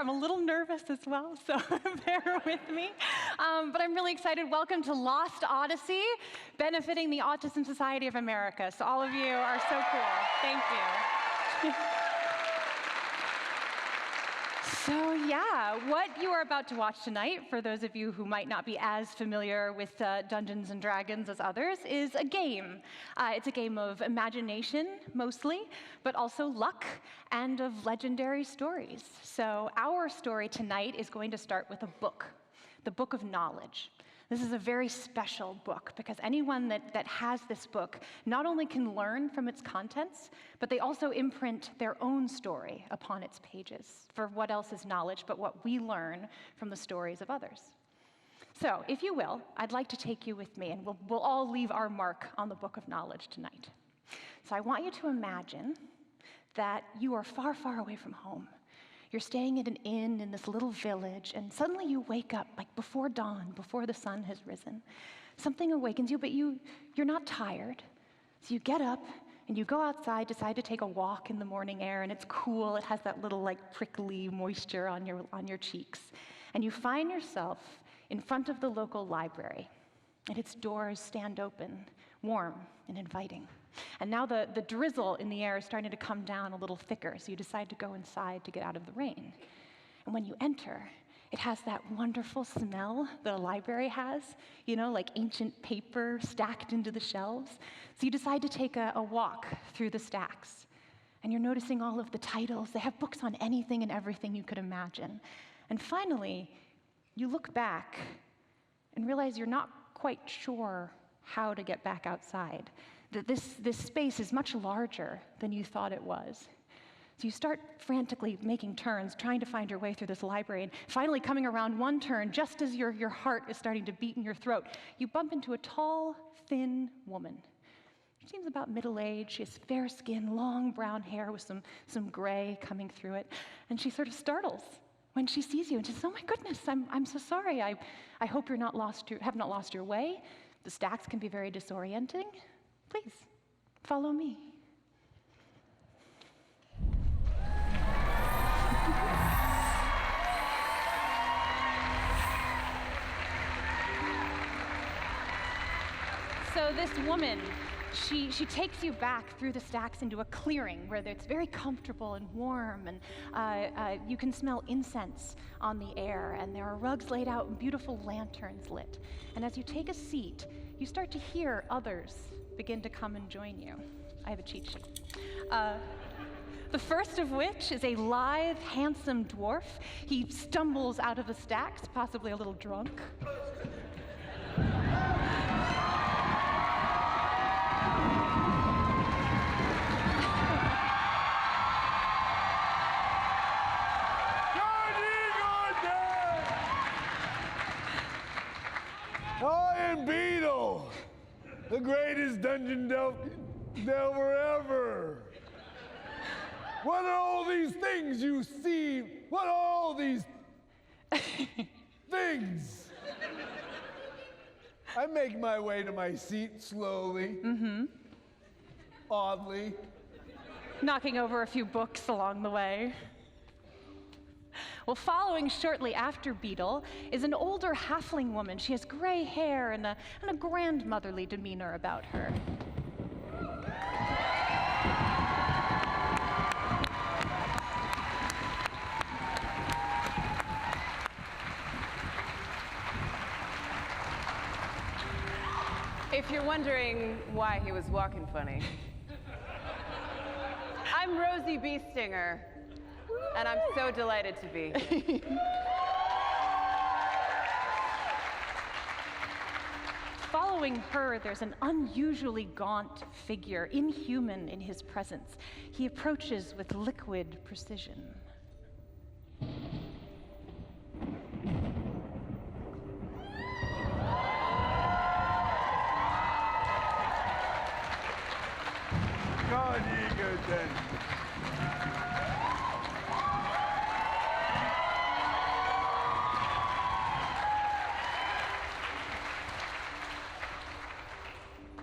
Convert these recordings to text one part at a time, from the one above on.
I'm a little nervous as well, so bear with me. But I'm really excited. Welcome to Lost Odyssey, benefiting the Autism Society of America. So all of you are so cool. Thank you. So yeah, what you are about to watch tonight, for those of you who might not be as familiar with Dungeons and Dragons as others, is a game. It's a game of imagination, mostly, but also luck and of legendary stories. So our story tonight is going to start with a book, the Book of Knowledge. This is a very special book because anyone that has this book not only can learn from its contents, but they also imprint their own story upon its pages. For what else is knowledge but what we learn from the stories of others? So, if you will, I'd like to take you with me, and we'll all leave our mark on the Book of Knowledge tonight. So I want you to imagine that you are far, far away from home. You're staying at an inn in this little village, and suddenly you wake up, like before dawn, before the sun has risen. Something awakens you, but you're not tired. So you get up, and you go outside, decide to take a walk in the morning air, and it's cool. It has that little, like, prickly moisture on your cheeks. And you find yourself in front of the local library, and its doors stand open, warm and inviting. And now the drizzle in the air is starting to come down a little thicker, so you decide to go inside to get out of the rain. And when you enter, it has that wonderful smell that a library has, you know, like ancient paper stacked into the shelves. So you decide to take a walk through the stacks. And you're noticing all of the titles. They have books on anything and everything you could imagine. And finally, you look back and realize you're not quite sure how to get back outside. That this space is much larger than you thought it was. So you start frantically making turns, trying to find your way through this library, and finally coming around one turn, just as your heart is starting to beat in your throat, you bump into a tall, thin woman. She seems about middle-aged. She has fair skin, long brown hair with some gray coming through it, and she sort of startles when she sees you, and she says, "Oh my goodness, I'm so sorry. I hope you're have not lost your way. The stacks can be very disorienting. Please, follow me." So this woman, she takes you back through the stacks into a clearing where it's very comfortable and warm, and you can smell incense on the air, and there are rugs laid out and beautiful lanterns lit. And as you take a seat, you start to hear others begin to come and join you. I have a cheat sheet. The first of which is a lithe, handsome dwarf. He stumbles out of the stacks, possibly a little drunk. I am Beetle, the greatest dungeon delver ever. What are all these things you see? What are all these things? I make my way to my seat slowly, oddly. Knocking over a few books along the way. Well, following shortly after Beetle is an older halfling woman. She has gray hair and a grandmotherly demeanor about her. If you're wondering why he was walking funny, I'm Rosie Beestinger, and I'm so delighted to be here. Following her, there's an unusually gaunt figure, inhuman in his presence. He approaches with liquid precision. God, ye good then.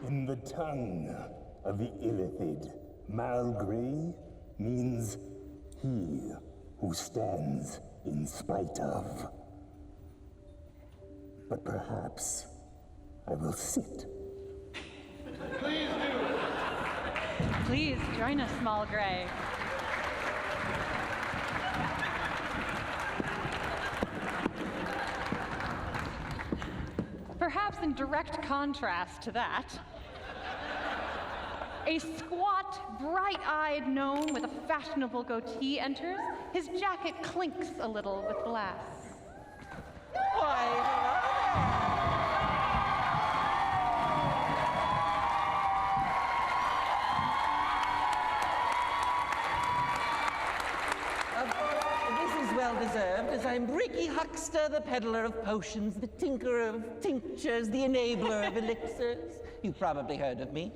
In the tongue of the Illithid, Malgrey means he who stands in spite of. But perhaps I will sit. Please do. Please join us, Small Gray. Perhaps in direct contrast to that, a squat, bright-eyed gnome with a fashionable goatee enters. His jacket clinks a little with glass. This is well-deserved, as I'm Bricky Huckster, the peddler of potions, the tinker of tinctures, the enabler of elixirs. You've probably heard of me.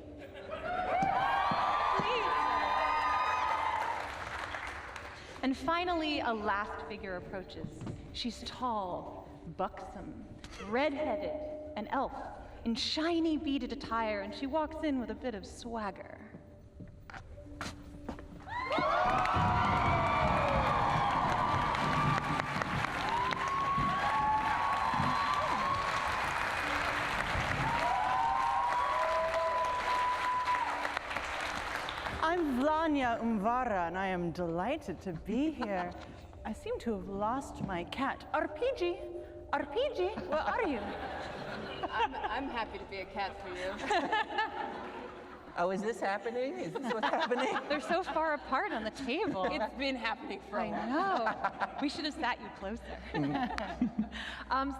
And finally, a last figure approaches. She's tall, buxom, red-headed, an elf, in shiny beaded attire, and she walks in with a bit of swagger. I'm Vlanya Umvara, and I am delighted to be here. I seem to have lost my cat. RPG, where are you? I'm happy to be a cat for you. Oh, is this happening? Is this what's happening? They're so far apart on the table. It's been happening for a I while. know. We should have sat you closer.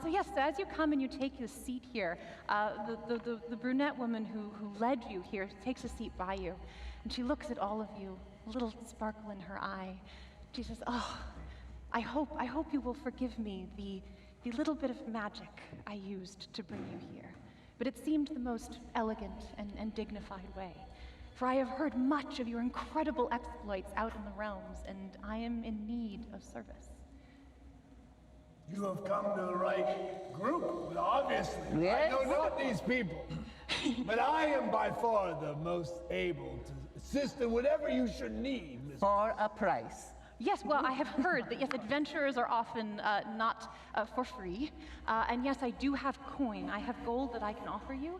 So yes, so as you come and you take a seat here, the brunette woman who led you here takes a seat by you, and she looks at all of you, a little sparkle in her eye. She says, "Oh, I hope you will forgive me the little bit of magic I used to bring you here. But it seemed the most elegant and dignified way. For I have heard much of your incredible exploits out in the realms, and I am in need of service." You have come to the right group, obviously. Yes. I know not these people, but I am by far the most able to assist in whatever you should need, Miss. For a price. Yes, well, I have heard that yes, adventurers are often not for free. And yes, I do have coin. I have gold that I can offer you.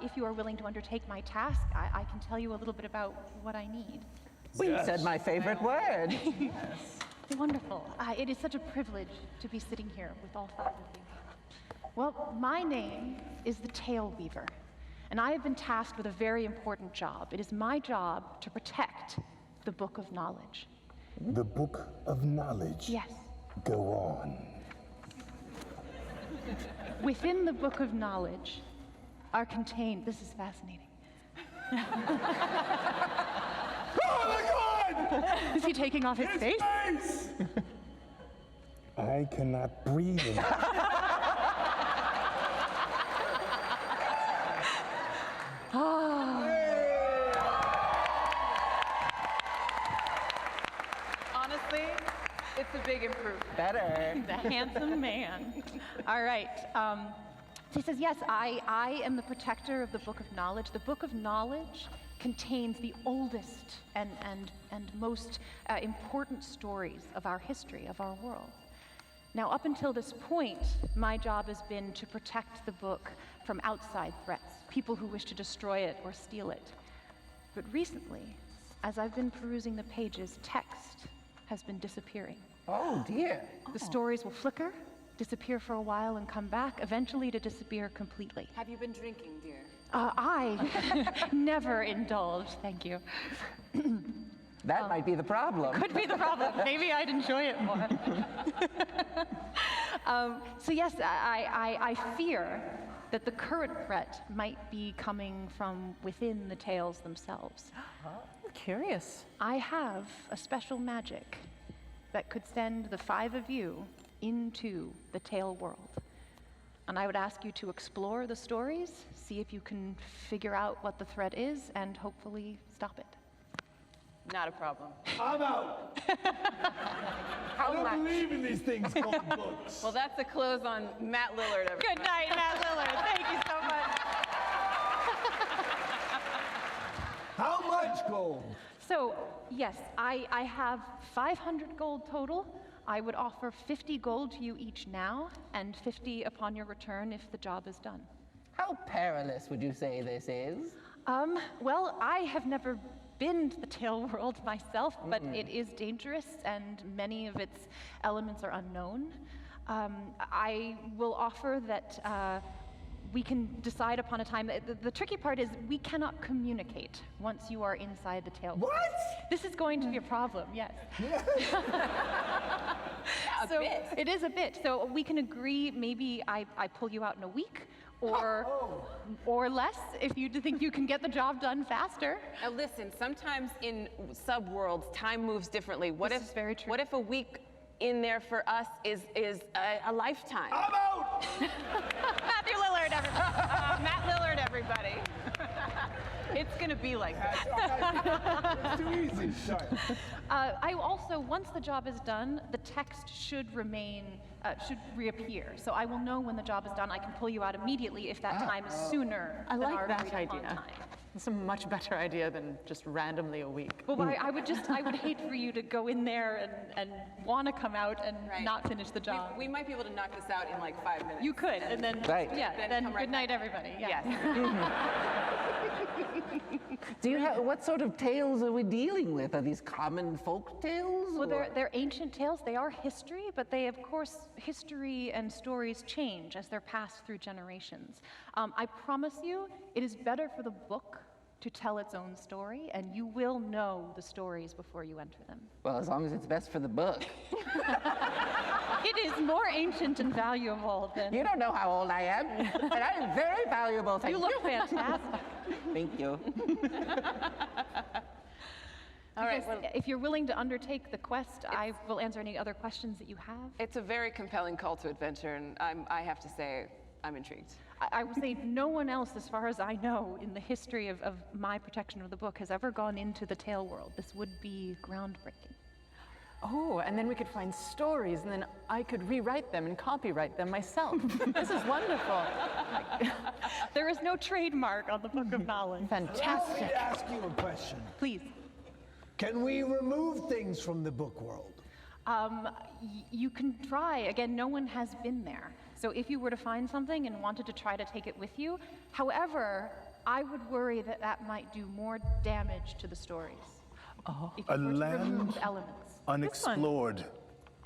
If you are willing to undertake my task, I can tell you a little bit about what I need. Well, you said my favorite word. Wonderful. It is such a privilege to be sitting here with all five of you. Well, my name is the Tail Weaver, and I have been tasked with a very important job. It is my job to protect the Book of Knowledge. The Book of Knowledge. Yes. Go on. Within the Book of Knowledge are contained, this is fascinating. Oh my God! Is he taking off his face? Face! I cannot breathe in Honestly, it's a big improvement. Better. The handsome man. All right. He says, yes, I am the protector of the Book of Knowledge. The Book of Knowledge contains the oldest and most important stories of our history, of our world. Now, up until this point, my job has been to protect the book from outside threats, people who wish to destroy it or steal it. But recently, as I've been perusing the pages, text has been disappearing. Oh, dear. The stories will flicker, disappear for a while, and come back, eventually to disappear completely. Have you been drinking, dear? I never indulge, thank you. That might be the problem. Could be the problem. Maybe I'd enjoy it more. So yes, I fear that the current threat might be coming from within the tales themselves. I'm curious. I have a special magic that could send the five of you into the tale world. And I would ask you to explore the stories, see if you can figure out what the threat is, and hopefully stop it. Not a problem. I'm out. I don't believe in these things called books. Well, that's a close on Matt Lillard, everybody. Good night, Matt Lillard. Thank you so much. How much gold? So, yes, I have 500 gold total. I would offer 50 gold to you each now, and 50 upon your return if the job is done. How perilous would you say this is? Well, I have never been to the Tale World myself, but it is dangerous, and many of its elements are unknown. I will offer that we can decide upon a time. The tricky part is we cannot communicate once you are inside the Tale World. What? This is going to be a problem, yes. A bit. It is a bit. So we can agree, maybe I pull you out in a week, or less if you think you can get the job done faster. Now listen, sometimes in sub-worlds, time moves differently. What This if is very true. What if a week in there for us is a lifetime? I'm out! Matthew Lillard, everybody. Matt Lillard, everybody. It's gonna be like that. It's too easy. Sorry. I also, once the job is done, the text should reappear. So I will know when the job is done. I can pull you out immediately if that time is sooner I than like our that agreed upon idea. time. It's a much better idea than just randomly a week. Well, I would hate for you to go in there and want to come out and Right. not finish the job. We might be able to knock this out in like 5 minutes. You could, and then, Right. yeah, Then then come right good night, back. everybody. Yeah. Yes. What sort of tales are we dealing with? Are these common folk tales? Well, or- they're ancient tales. They are history, but they, of course, history and stories change as they're passed through generations. I promise you, it is better for the book to tell its own story, and you will know the stories before you enter them. Well, as long as it's best for the book. It is more ancient and valuable than... You don't know how old I am, and I am very valuable. Thank You look fantastic. Thank you. All right. Because Well, if you're willing to undertake the quest, I will answer any other questions that you have. it's a very compelling call to adventure, and I have to say, I'm intrigued. I would say no one else, as far as I know, in the history of my protection of the book has ever gone into the Tale World. This would be groundbreaking. Oh, and then we could find stories, and then I could rewrite them and copyright them myself. This is wonderful. There is no trademark on the Book of Knowledge. Allow me Fantastic. to ask you a question. Please. Can we remove things from the book world? You can try. Again, no one has been there. So if you were to find something and wanted to try to take it with you, however, I would worry that that might do more damage to the stories. If you A were to land remove elements. unexplored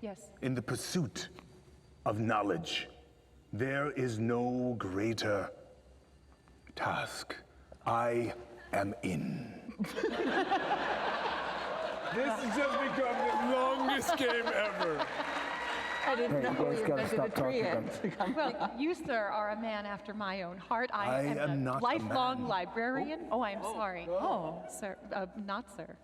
Yes. in the pursuit of knowledge. There is no greater task. I am in. This has just become the longest game ever. I didn't know you guys we gotta invented stop a talking tree. Well, you, sir, are a man after my own heart. I I am a not a lifelong man. librarian. Oh, I am sorry. Oh, sir, not sir.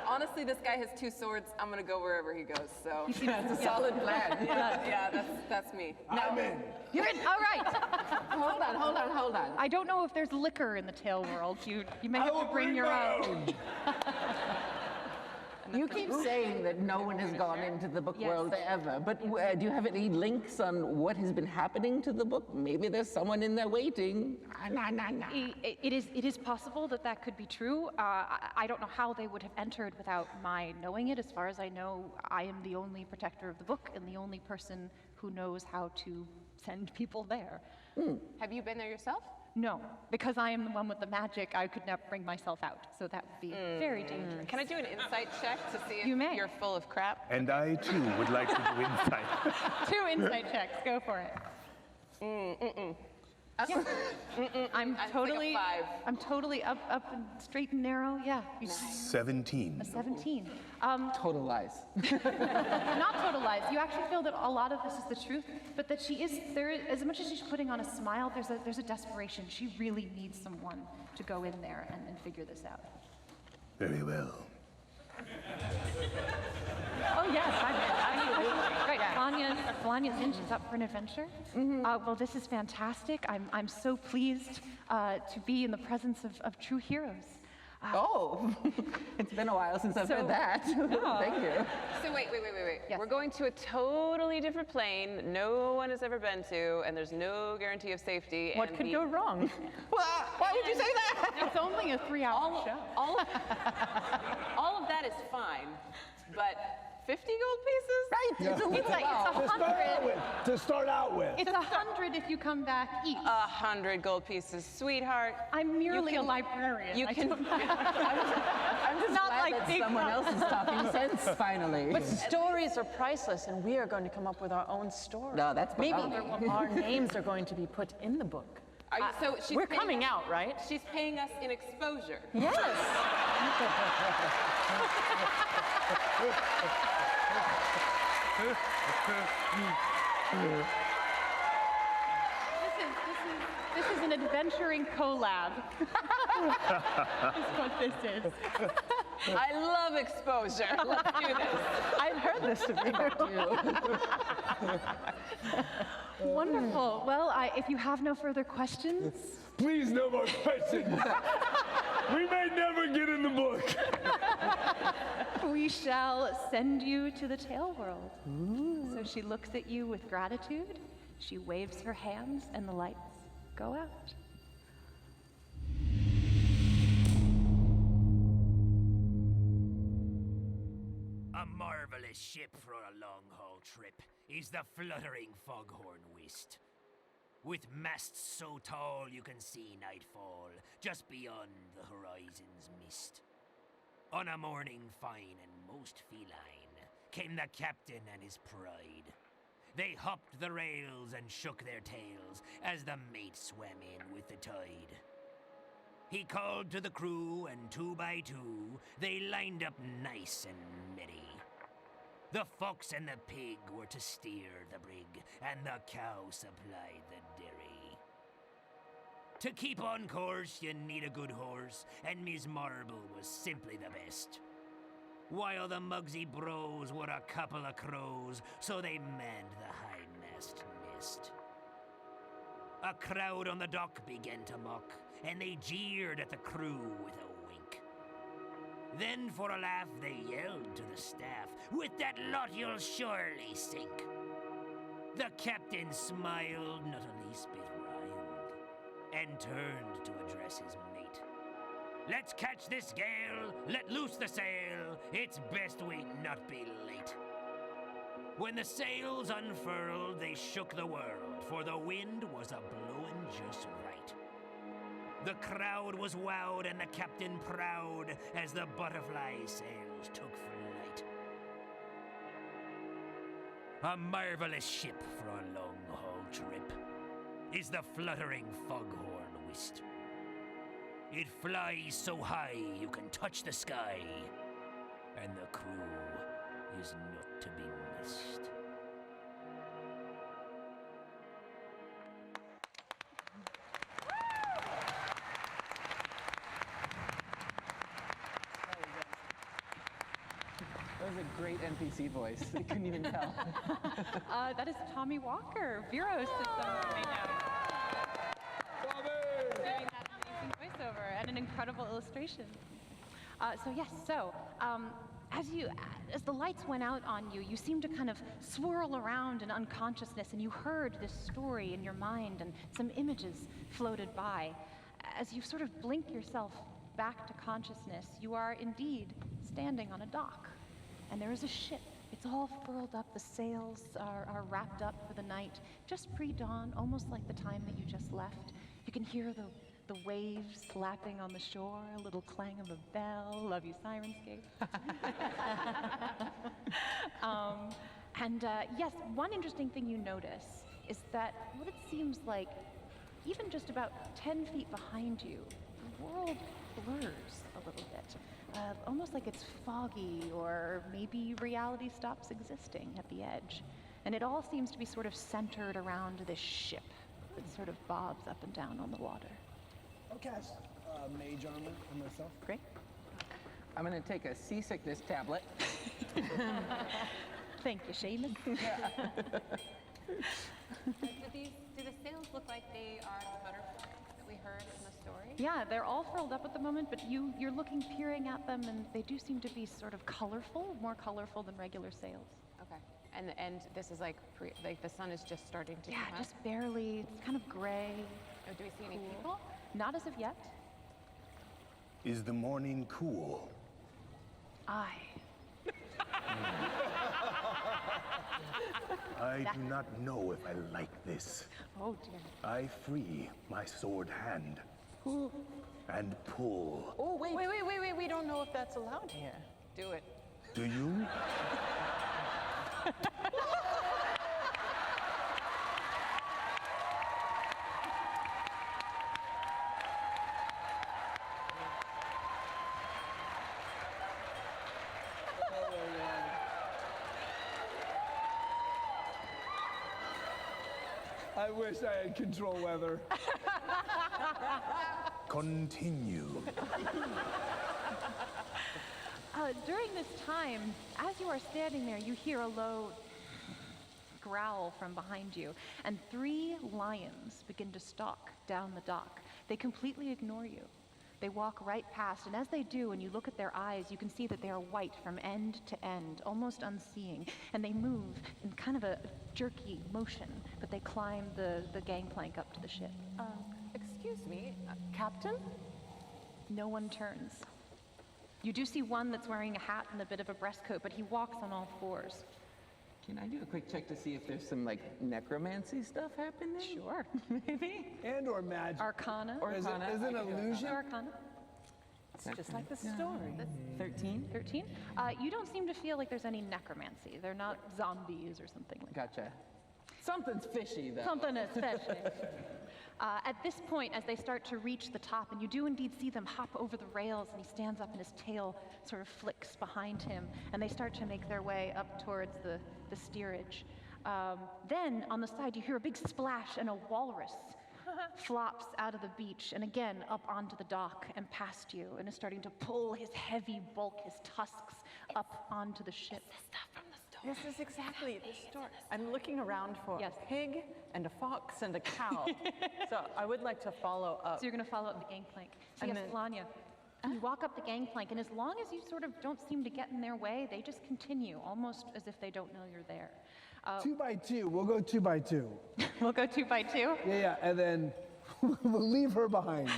Honestly, this guy has 2 swords. I'm gonna go wherever he goes. So He seems- It's a yeah. solid plan. yeah, that's me. I'm in. You're in. All right. Hold on. I don't know if there's liquor in the Tale World. You may I have will to bring your my own. You keep saying that no one has gone into the book Yes. world ever, but do you have any links on what has been happening to the book? Maybe there's someone in there waiting. It is possible that that could be true. I don't know how they would have entered without my knowing it. As far as I know, I am the only protector of the book and the only person who knows how to send people there. Have you been there yourself? No, because I am the one with the magic, I could never bring myself out. So that would be very dangerous. Can I do an insight check to see if You may. you're full of crap? And I too would like to do insight. 2 insight checks. Go for it. I'm I'd totally, take a 5. I'm totally up and straight and narrow. Yeah, 17. a 17. Total lies. Not total lies. You actually feel that a lot of this is the truth, but that she is there. As much as she's putting on a smile, there's a desperation. She really needs someone to go in there and figure this out. Very well. Oh yes, right. Flania's in. She's up for an adventure. Well, this is fantastic. I'm so pleased to be in the presence of true heroes. Oh, it's been a while since I've So- heard that. Thank you. So wait. Yes. We're going to a totally different plane no one has ever been to, and there's no guarantee of safety. What and could the- go wrong? Why would you say that? It's only a 3-hour show. all of that is fine. But 50 gold pieces? Right? It's a It's like, it's To start out with. To start out with. It's 100 if you come back each. 100 gold pieces, sweetheart. I'm merely a librarian. You I can. don't- I'm just Not glad like that big someone else is talking sense finally. But stories are priceless, and we are going to come up with our own story. No, that's Maybe baloney. our names are going to be put in the book. Are you, so she's We're paying coming us- out, right? She's paying us in exposure. Yes. This is an adventuring collab. Is what this is. I love exposure. Let's do this. I've heard this before. Wonderful. Well, if you have no further questions, Please, no more questions. We may never get in the book. we shall send you to the tale world. So she looks at you with gratitude. She waves her hands, and the lights go out. A marvelous ship for a long-haul trip is the fluttering foghorn whist. With masts so tall you can see nightfall just beyond the horizon's mist. On a morning fine and most feline came the captain and his pride. They hopped the rails and shook their tails as the mate swam in with the tide. He called to the crew, and 2 by 2 they lined up nice and merry. The fox and the pig were to steer the brig, and the cow supplied the dairy. To keep on course, you need a good horse, and Miss Marble was simply the best. While the Mugsy Bros were a couple of crows, so they manned the high-mast nest. A crowd on the dock began to mock, and they jeered at the crew with a wink. Then for a laugh they yelled to the staff, "With that lot you'll surely sink." The captain smiled, not a least bit riled, and turned to address his mate. "Let's catch this gale, let loose the sail, it's best we not be late." When the sails unfurled, they shook the world, for the wind was a-blowin' just right. The crowd was wowed and the captain proud as the butterfly sails took flight. A marvelous ship for a long-haul trip is the fluttering foghorn whist. It flies so high you can touch the sky, and the crew is not to be missed. That was a great NPC voice. I couldn't even tell. That is Tommy Walker. Vero sits over right now. Doing that amazing voiceover and an incredible illustration. As the lights went out on you, you seemed to kind of swirl around in unconsciousness, and you heard this story in your mind, and some images floated by. As you sort of blink yourself back to consciousness, you are indeed standing on a dock, and there is a ship. It's all furled up, the sails are wrapped up for the night, just pre-dawn, almost like the time that you just left. You can hear the waves lapping on the shore, a little clang of a bell. Love you, Syrinscape. Yes, one interesting thing you notice is that what it seems like, even just about 10 feet behind you, the world blurs a little bit. Almost like it's foggy, or maybe reality stops existing at the edge. And it all seems to be sort of centered around this ship that sort of bobs up and down on the water. I'll cast mage armor on myself. Great. I'm gonna take a seasickness tablet. Thank you, Seamus. Do the sails look like they are the butterflies that we heard in the story? Yeah, they're all furled up at the moment, but you're looking, peering at them, and they do seem to be sort of colorful, more colorful than regular sails. Okay. And this is like the sun is just starting to Yeah, come just barely. It's kind of gray. Oh, do we see any Cool. people? Not as of yet. Is the morning cool? Aye. I do not know if I like this. Oh dear. I free my sword hand and pull. Oh, wait. We don't know if that's allowed here. Do it. Do you? I wish I had control weather. Continue. During this time, as you are standing there, you hear a low growl from behind you, and 3 lions begin to stalk down the dock. They completely ignore you. They walk right past, and as they do, when you look at their eyes, you can see that they are white from end to end, almost unseeing, and they move in kind of a jerky motion, but they climb the gangplank up to the ship. Excuse me, Captain? No one turns. You do see one that's wearing a hat and a bit of a breastcoat, but he walks on all 4s. Can I do a quick check to see if there's some, like, necromancy stuff happening? Sure. Maybe? And or magic. Arcana. Is it an illusion? Arcana. It's just like the story. 13? 13. You don't seem to feel like there's any necromancy. They're not zombies or something like that. Gotcha. Something's fishy, though. Something is fishy. At this point, as they start to reach the top, and you do indeed see them hop over the rails, and he stands up and his tail sort of flicks behind him, and they start to make their way up towards the steerage. Then, on the side, you hear a big splash, and a walrus flops out of the beach, and again up onto the dock and past you, and is starting to pull his heavy bulk, his tusks, up onto the ship. This is exactly the story. I'm looking around for a pig and a fox and a cow. So I would like to follow up. So you're going to follow up the gangplank. So And yes, then- Lanya, you walk up the gangplank, and as long as you sort of don't seem to get in their way, they just continue, almost as if they don't know you're there. 2 by 2. We'll go 2 by 2. We'll go 2 by 2. Yeah, and then we'll leave her behind.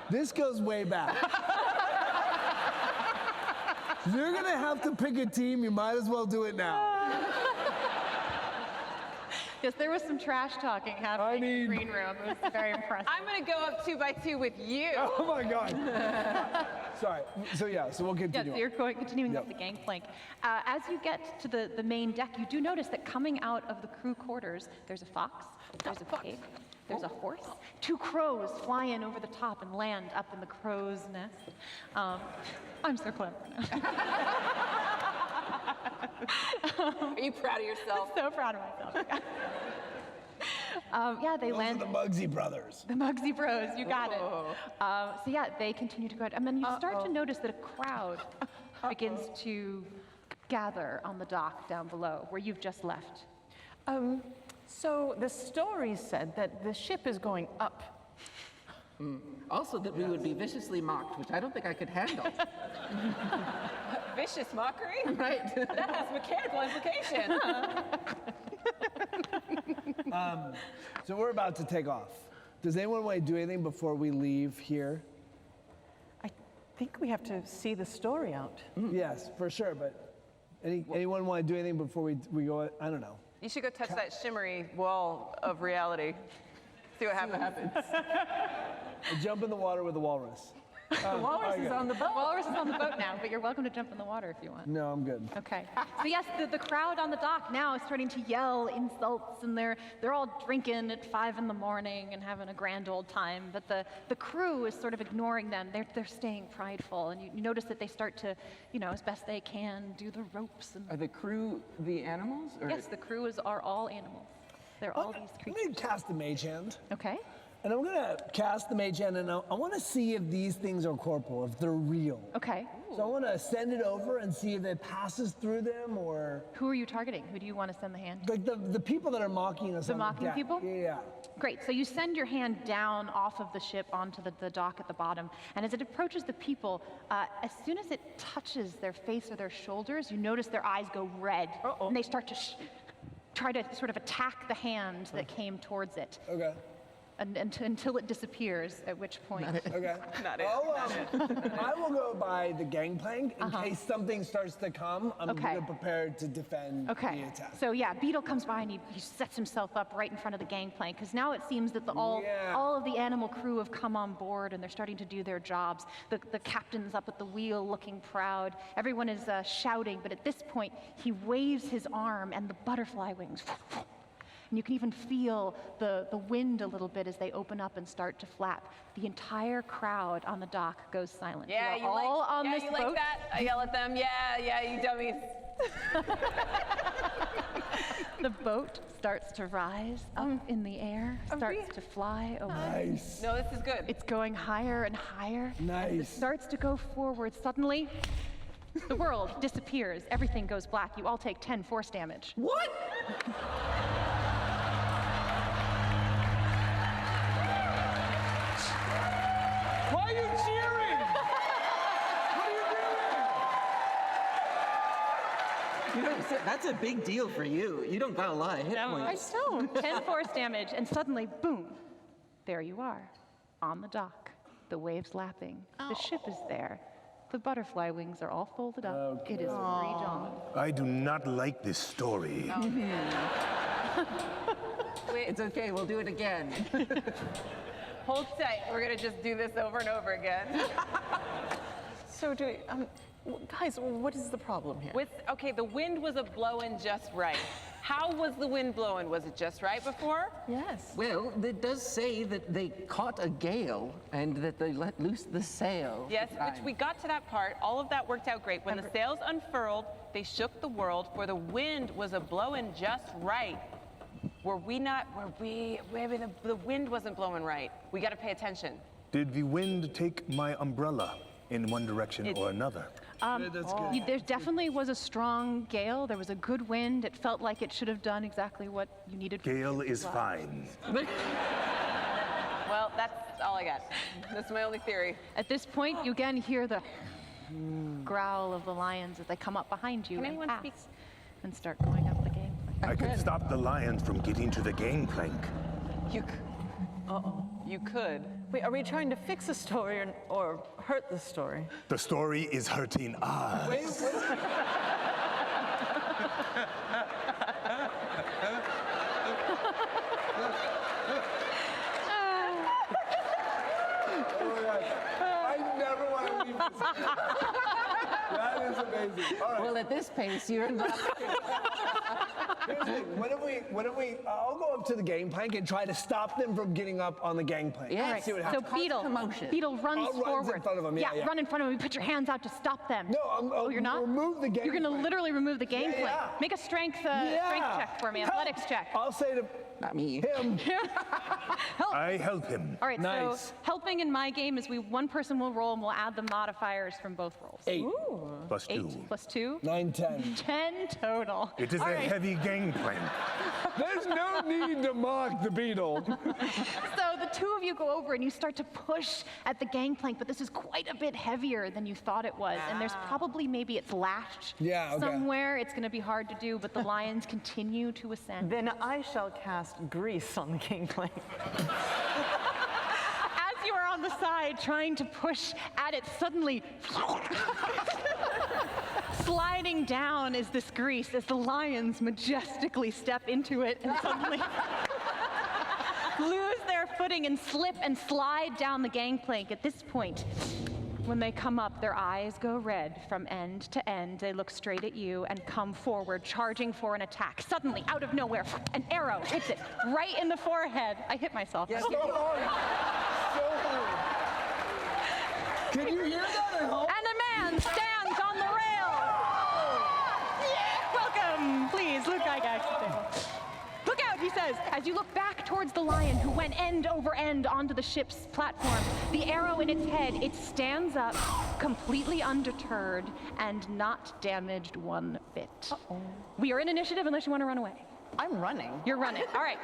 This goes way back. You're gonna have to pick a team. You might as well do it now. Yes, there was some trash talking happening in the green room. It was very impressive. I'm going to go up 2 by 2 with you. Oh my God. Sorry. So we'll continue. Yeah, so you're continuing up the gangplank. As you get to the main deck, you do notice that coming out of the crew quarters, there's a fox, there's a pig, there's a horse. 2 crows fly in over the top and land up in the crow's nest. I'm so clever. Are you proud of yourself? So proud of myself. Yeah, they land. Those are the Muggsy brothers. The Muggsy Bros, you got it. So yeah, they continue to go out. And then you start to notice that a crowd begins to gather on the dock down below, where you've just left. So the story said that the ship is going up. Also that we would be viciously mocked, which I don't think I could handle. Vicious mockery? Right. That has mechanical implication. So we're about to take off. Does anyone want to do anything before we leave here? I think we have to see the story out. Yes, for sure. But anyone want to do anything before we go? I don't know. You should go touch that shimmery wall of reality. See what happens. Jump in the water with the walrus. The walrus is on the boat. Walrus is on the boat now, but you're welcome to jump in the water if you want. No, I'm good. Okay. So yes, the crowd on the dock now is starting to yell insults, and they're all drinking at 5 in the morning and having a grand old time. But the crew is sort of ignoring them. They're staying prideful, and you notice that they start to, as best they can, do the ropes. And Are the crew the animals? Or? yes, the crew are all animals. They're all these I'm creatures. going to cast the mage hand. Okay. And I'm going to cast the mage hand, and I want to see if these things are corporal, if they're real. Okay. So I want to send it over and see if it passes through them, or Who are you targeting? Who do you want to send the hand? like the people that are mocking us. The on mocking deck. people? Yeah. Great, so you send your hand down off of the ship onto the dock at the bottom, and as it approaches the people, as soon as it touches their face or their shoulders, you notice their eyes go red, and they start to try to sort of attack the hand that came towards it. Okay. until it disappears, at which point. Okay. Not it. I will go by the gangplank in case something starts to come. I'm Okay. prepared to defend the Okay, attack. so yeah, Beetle comes by and he sets himself up right in front of the gangplank, because now it seems that all of the animal crew have come on board and they're starting to do their jobs. The captain's up at the wheel looking proud. Everyone is shouting, but at this point, he waves his arm and the butterfly wings. And you can even feel the wind a little bit as they open up and start to flap. The entire crowd on the dock goes silent. Yeah, you are all on this you boat. like that? I yell at them. Yeah, you dummies. The boat starts to rise up in the air, starts to fly away. Nice. No, this is good. It's going higher and higher. As it Nice. starts to go forward. Suddenly, the world disappears. Everything goes black. You all take 10 force damage. What? Why are you cheering? What are you doing? You know, that's a big deal for you. You don't got a lot of hit points. don't. 10 force damage, and suddenly, boom, there you are, on the dock. The waves lapping. The ship is there. The butterfly wings are all folded up. It is pre-dawn. I do not like this story. Wait, It's okay, we'll do it again. hold tight. We're gonna just do this over and over again. So guys, what is the problem here? Okay, the wind was blowing just right. How was the wind blowing? Was it just right before? Yes. Well, it does say that they caught a gale and that they let loose the sail. Yes, which we got to that part. All of that worked out great. When the sails unfurled, they shook the world, for the wind was blowing just right. The wind wasn't blowing right. We got to pay attention. Did the wind take my umbrella in one direction or another? There definitely was a strong gale. There was a good wind. It felt like it should have done exactly what you needed. Gale is fine. Well, that's all I got. That's my only theory. At this point, you again hear the growl of the lions as they come up behind you Can and anyone pass speak? and start going up the gangplank. I could stop the lions from getting to the gangplank. You could. Wait, are we trying to fix a story or hurt the story? The story is hurting us. I never want to leave this. That is amazing. All right. Well, at this pace, you're not. Here's the thing. What if we, I'll go up to the gangplank and try to stop them from getting up on the gangplank. Yeah. See what So happens. Beetle runs I'll run forward. in front of him, yeah. Run in front of him. Put your hands out to stop them. No, I'll you're not? remove the gangplank. You're going to literally remove the gangplank. yeah. Make a strength check for me, athletics check. I'll say to Not me. him, I help him. All right, Nice. so helping in my game is one person will roll and we'll add the modifiers from both rolls. 8, Plus 2. 8 plus 2. 9, 10. 10 total. It is All a right. heavy gangplank. There's no need to mock the beetle. So the two of you go over and you start to push at the gangplank, but this is quite a bit heavier than you thought it was. And there's probably maybe it's lashed somewhere. It's going to be hard to do, but the lions continue to ascend. Then I shall cast grease on the gangplank. As you are on the side trying to push at it, suddenly sliding down is this grease as the lions majestically step into it and suddenly lose their footing and slip and slide down the gangplank. At this point, when they come up, their eyes go red from end to end. They look straight at you and come forward, charging for an attack. Suddenly, out of nowhere, an arrow hits it right in the forehead. I hit myself. So hard. Can you hear that at home? And a man stands on the rail. Welcome, please, look, I got you. Look out, he says, as you look back towards the lion who went end over end onto the ship's platform. The arrow in its head, it stands up, completely undeterred and not damaged one bit. We are in initiative unless you want to run away. I'm running. You're running, all right.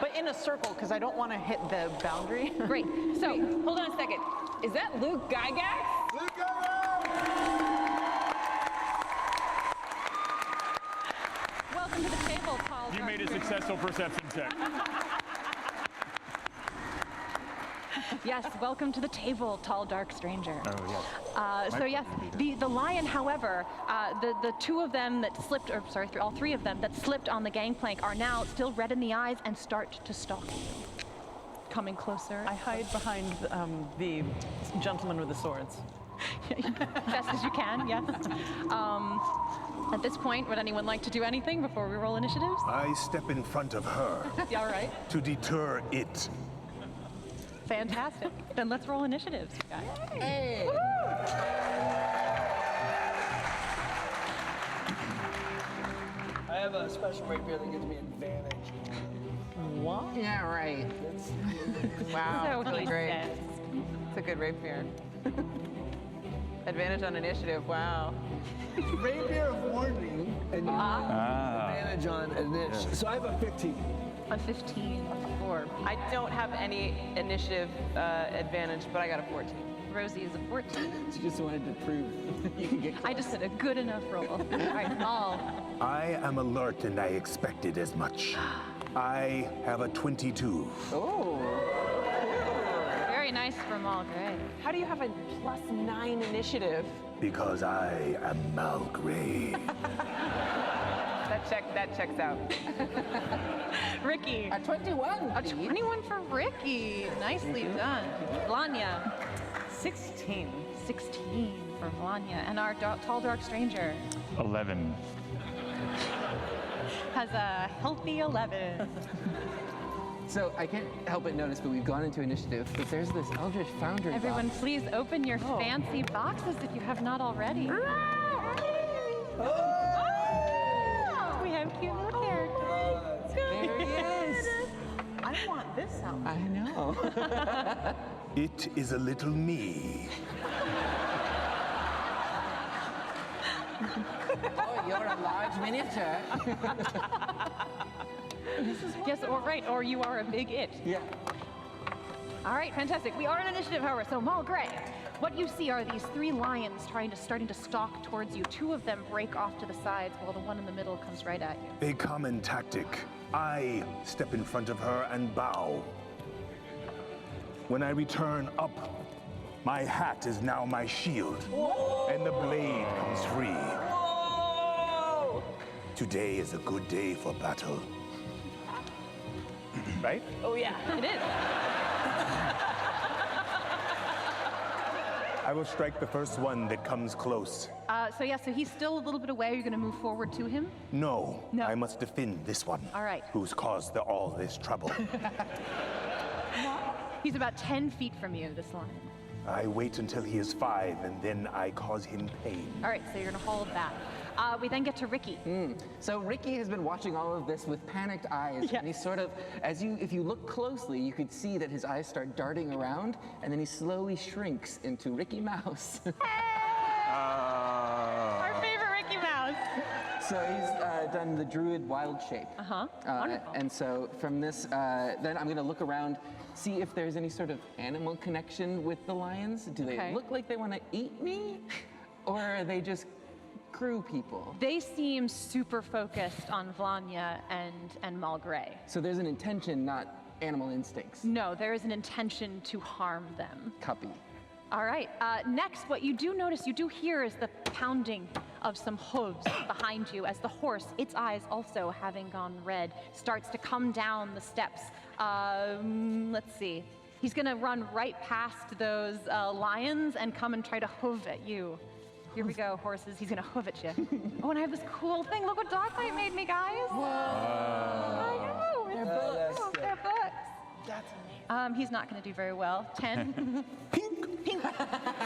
But in a circle, because I don't want to hit the boundary. Great, so Hold on a second. Is that Luke Gygax? Luke, go! welcome to the table, Paul. You made a successful perception check. Yes, welcome to the table, tall, dark stranger. Oh, yes. So yes, the lion, however, the two of them that slipped, or sorry, all three of them that slipped on the gangplank are now still red in the eyes and start to stalk you. Coming closer. I hide behind the gentleman with the swords. Best as you can, yes. At this point, would anyone like to do anything before we roll initiatives? I step in front of her All right. to deter it. Fantastic. Then let's roll initiatives, guys. Hey! I have a special rapier that gives me advantage. What? Yeah, right. Wow, So really he great. says. It's a good rapier. Advantage on initiative, wow. Rapier of warning and advantage on initiative. So I have a 15. A 15. I don't have any initiative advantage, but I got a 14. Rosie is a 14. She just wanted to prove you can get I just did a good enough roll. All right, Maul. I am alert and I expected as much. I have a 22. Oh! Very nice for Maul, great. How do you have a +9 initiative? Because I am Mal Gray. That checks out. Ricky. A 21, A please. 21 for Ricky. Nicely done. Vlanya. 16. 16 for Vlanya. And our tall, dark stranger 11. has a healthy 11. So I can't help but notice, but we've gone into initiative, but there's this Eldritch Foundry Everyone, box. please open your fancy boxes if you have not already. We have cute little characters. There he is. I want this out. I know. It is a little me. Oh, you're a large miniature. Yes, or you are a big it. Yeah. All right, fantastic. We are in initiative, however, so Maul Gray. What you see are these three lions starting to stalk towards you. Two of them break off to the sides while the one in the middle comes right at you. A common tactic. I step in front of her and bow. When I return up, my hat is now my shield, and the blade comes free. Today is a good day for battle. Right? Oh yeah, it is. I will strike the first one that comes close. So he's still a little bit away. You're going to move forward to him. No, No. I must defend this one. All right. Who's caused all this trouble. He's about 10 feet from you, this lion. I wait until he is 5, and then I cause him pain. All right, so you're going to hold that. We then get to Ricky. So Ricky has been watching all of this with panicked eyes, and he's sort of, if you look closely, you could see that his eyes start darting around, and then he slowly shrinks into Ricky Mouse. Our favorite Ricky Mouse. So he's done the druid wild shape. Wonderful. And so from this, then I'm going to look around, see if there's any sort of animal connection with the lions. Do they look like they want to eat me, or are they just crew people? They seem super focused on Vlanya and Maul Gray. So there's an intention, not animal instincts. No, there is an intention to harm them. Copy. All right, next, what you do notice, you do hear is the pounding of some hooves behind you as the horse, its eyes also having gone red, starts to come down the steps. Let's see. He's gonna run right past those lions and come and try to hoof at you. Here we go, horses. He's gonna hoof at you. Oh, and I have this cool thing. Look what Dogfight made me, guys. Whoa. I know. It's books. They're books. That's amazing. He's not gonna do very well. 10. Pink.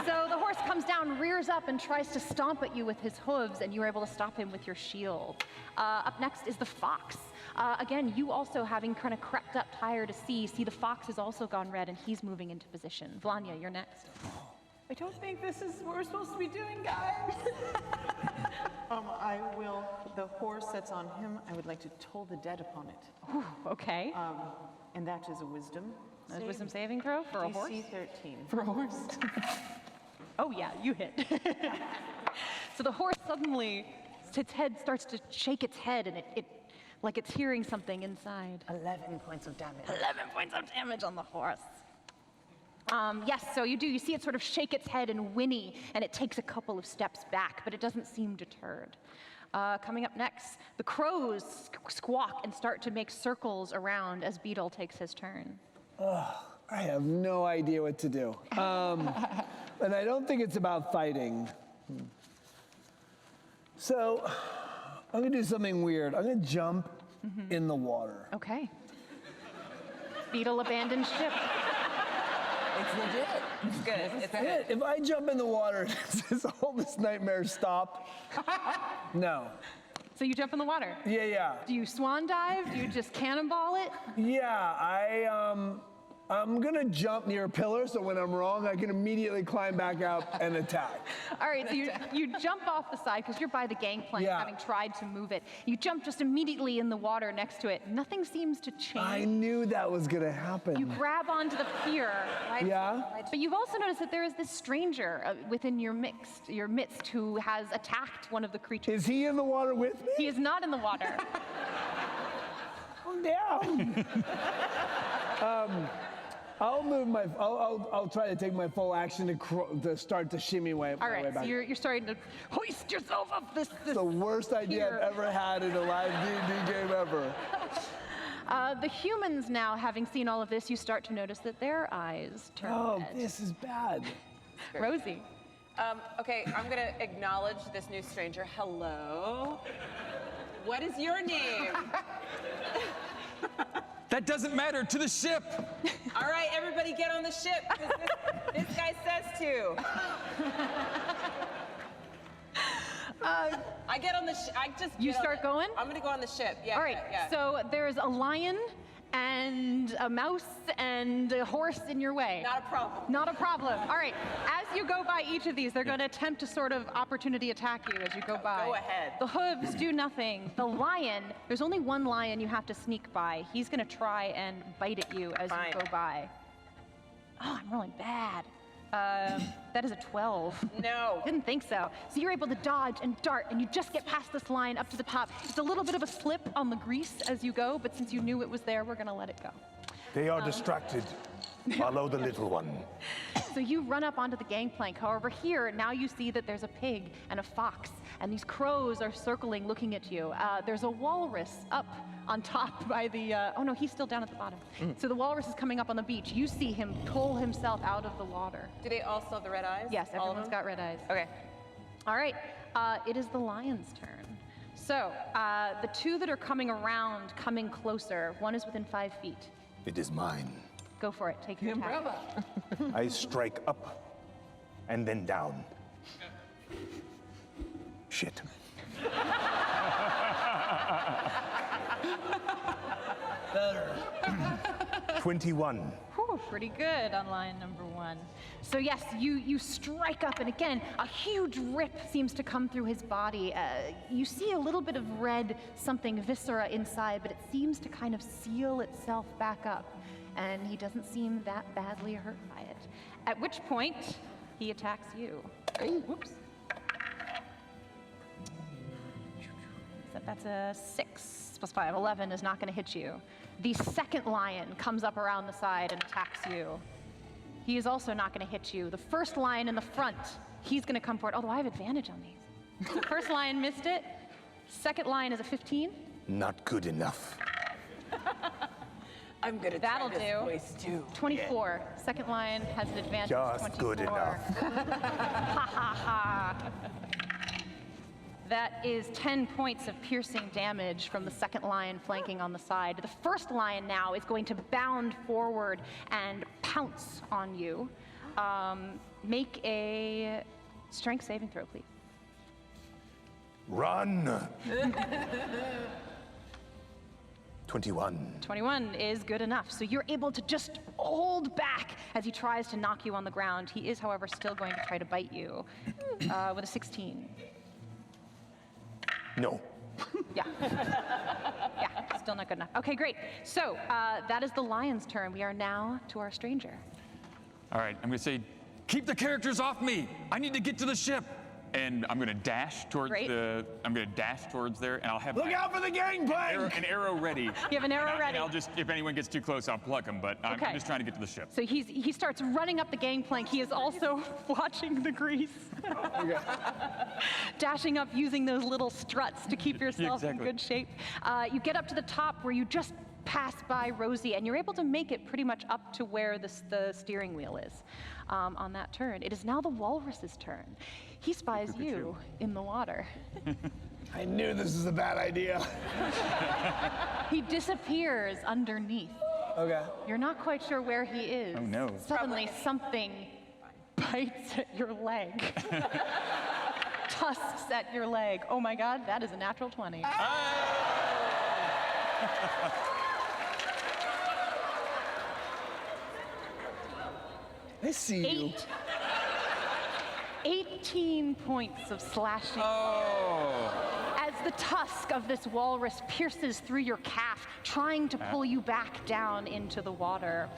So the horse comes down, rears up, and tries to stomp at you with his hooves, and you are able to stop him with your shield. Up next is the fox. Again, you also having kind of crept up higher to see the fox has also gone red, and he's moving into position. Vlanya, you're next. I don't think this is what we're supposed to be doing, guys. The horse that's on him, I would like to toll the dead upon it. Ooh, okay. And that is a wisdom. A wisdom saving throw for a horse? DC 13. For a horse? Oh yeah, you hit. So the horse suddenly, its head starts to shake its head, and it like it's hearing something inside. 11 points of damage. 11 points of damage on the horse. Yes, so you do. You see it sort of shake its head and whinny, and it takes a couple of steps back, but it doesn't seem deterred. Coming up next, the crows squawk and start to make circles around as Beetle takes his turn. I have no idea what to do. And I don't think it's about fighting. So I'm gonna do something weird. I'm gonna jump in the water. Okay. Beetle abandoned ship. It's legit. It's good. It's good. If I jump in the water, does all this nightmare stop? No. So you jump in the water. Yeah. Do you swan dive? Do you just cannonball it? Yeah, I'm gonna jump near a pillar, so when I'm wrong, I can immediately climb back up and attack. All right, so you jump off the side because you're by the gangplank, having tried to move it. You jump just immediately in the water next to it. Nothing seems to change. I knew that was gonna happen. You grab onto the pier. Yeah? But you've also noticed that there is this stranger within your midst who has attacked one of the creatures. Is he in the water with me? He is not in the water. Calm down. I'll try to take my full action to start to shimmy my way back. So you're starting to hoist yourself up this It's the worst idea I've ever had in a live D&D game ever. The humans now, having seen all of this, you start to notice that their eyes turn red. This is bad. Rosie. Okay, I'm gonna acknowledge this new stranger. Hello. What is your name? That doesn't matter, to the ship! All right, everybody get on the ship, because this guy says to. I get on the ship, You start going? I'm gonna go on the ship, yeah. All right, yeah. so there's a lion and a mouse and a horse in your way. Not a problem. Not a problem. All right, as you go by each of these, they're going to attempt to sort of opportunity attack you as you go by. Go ahead. The hooves do nothing. The lion, there's only one lion you have to sneak by. He's going to try and bite at you as you go by. Oh, I'm rolling bad. That is a 12. No. Didn't think so. So you're able to dodge and dart, and you just get past this line up to the top. It's a little bit of a slip on the grease as you go, but since you knew it was there, we're gonna let it go. They are distracted. Follow the little one. So you run up onto the gangplank. However, here, now you see that there's a pig and a fox, and these crows are circling, looking at you. There's a walrus up on top by the, oh no, he's still down at the bottom. So the walrus is coming up on the beach. You see him pull himself out of the water. Do they all still have the red eyes? Yes, All of everyone's them? got red eyes. Okay. All right, it is the lion's turn. So the two that are coming around, coming closer, one is within 5 feet. It is mine. Go for it, take your attack. I strike up and then down. Shit. Better. 21. Whew, pretty good on line number 1. So yes, you strike up, and again, a huge rip seems to come through his body. You see a little bit of red something viscera inside, but it seems to kind of seal itself back up, and he doesn't seem that badly hurt by it. At which point, he attacks you. Whoops. So that's a 6 plus 5, 11 is not going to hit you. The second lion comes up around the side and attacks you. He is also not going to hit you. The first lion in the front, he's going to come forward, although I have advantage on these. The first lion missed it. Second lion is a 15. Not good enough. I'm good at That'll this do. voice too. 24. Second lion has an advantage. Just 24. good enough. Ha ha ha. That is 10 points of piercing damage from the second lion flanking on the side. The first lion now is going to bound forward and pounce on you. Make a strength saving throw, please. Run! 21. 21 is good enough. So you're able to just hold back as he tries to knock you on the ground. He is, however, still going to try to bite you with a 16. No. Yeah. Yeah, still not good enough. Okay, great. So that is the lion's turn. We are now to our stranger. All right, I'm gonna say, keep the characters off me. I need to get to the ship. And I'm gonna dash towards there, and I'll have Look out for the gangplank! an arrow ready. You have an arrow ready. And I'll just, if anyone gets too close, I'll pluck them. But I'm just trying to get to the ship. So he starts running up the gangplank. He is also watching the grease. Dashing up using those little struts to keep yourself in good shape. You get up to the top where you just pass by Rosie, and you're able to make it pretty much up to where the steering wheel is on that turn. It is now the walrus's turn. He spies you in the water. I knew this was a bad idea. He disappears underneath. Okay. You're not quite sure where he is. Oh no. Suddenly something bites at your leg. Tusks at your leg. Oh my God, that is a natural 20. I see you. 18 points of slashing. As the tusk of this walrus pierces through your calf, trying to pull you back down into the water.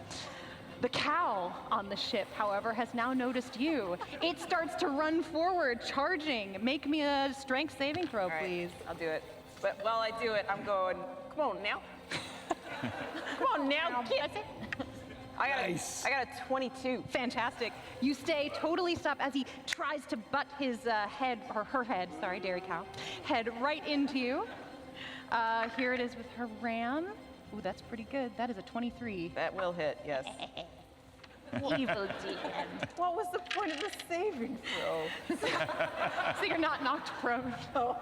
The cow on the ship, however, has now noticed you. It starts to run forward, charging. Make me a strength saving throw, please. I'll do it. But while I do it, I'm going, come on now. Come on now, kid. I got a 22. Fantastic. You stay totally stopped as he tries to butt his head, or her head, sorry, dairy cow, head right into you. Here it is with her ram. Ooh, that's pretty good. That is a 23. That will hit, yes. Evil demon. What was the point of the saving throw? So you're not knocked prone. Oh,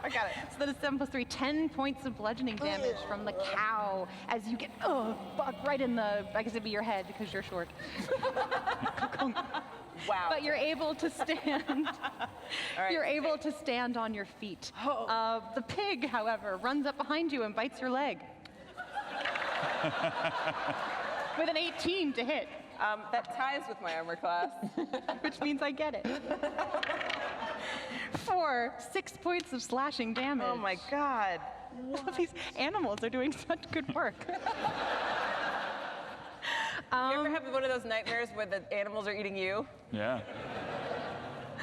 I got it. So that is 7 plus 3, 10 points of bludgeoning damage from the cow as you get bucked right in the, I guess it'd be your head because you're short. Wow. But you're able to stand. You're able to stand on your feet. The pig, however, runs up behind you and bites your leg. With an 18 to hit. That ties with my armor class. Which means I get it. For 6 points of slashing damage. Oh my God. All of these animals are doing such good work. You ever have one of those nightmares where the animals are eating you? Yeah.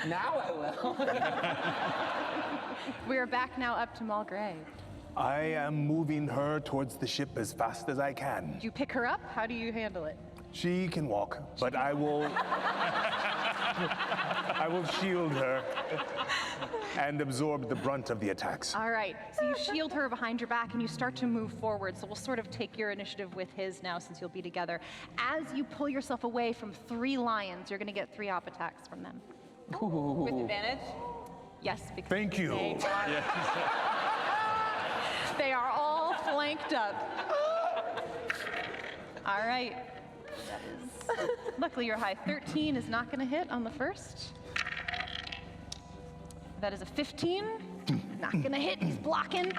Now I will. We are back now up to Mulgrave. I am moving her towards the ship as fast as I can. Do you pick her up? How do you handle it? She can walk, but I will shield her and absorb the brunt of the attacks. All right, so you shield her behind your back and you start to move forward. So we'll sort of take your initiative with his now since you'll be together. As you pull yourself away from 3 lions, you're gonna get 3 op attacks from them. With advantage? Yes, because Thank you. They are all flanked up. All right. That is, luckily your high 13 is not going to hit on the first. That is a 15. Not going to hit. He's blocking.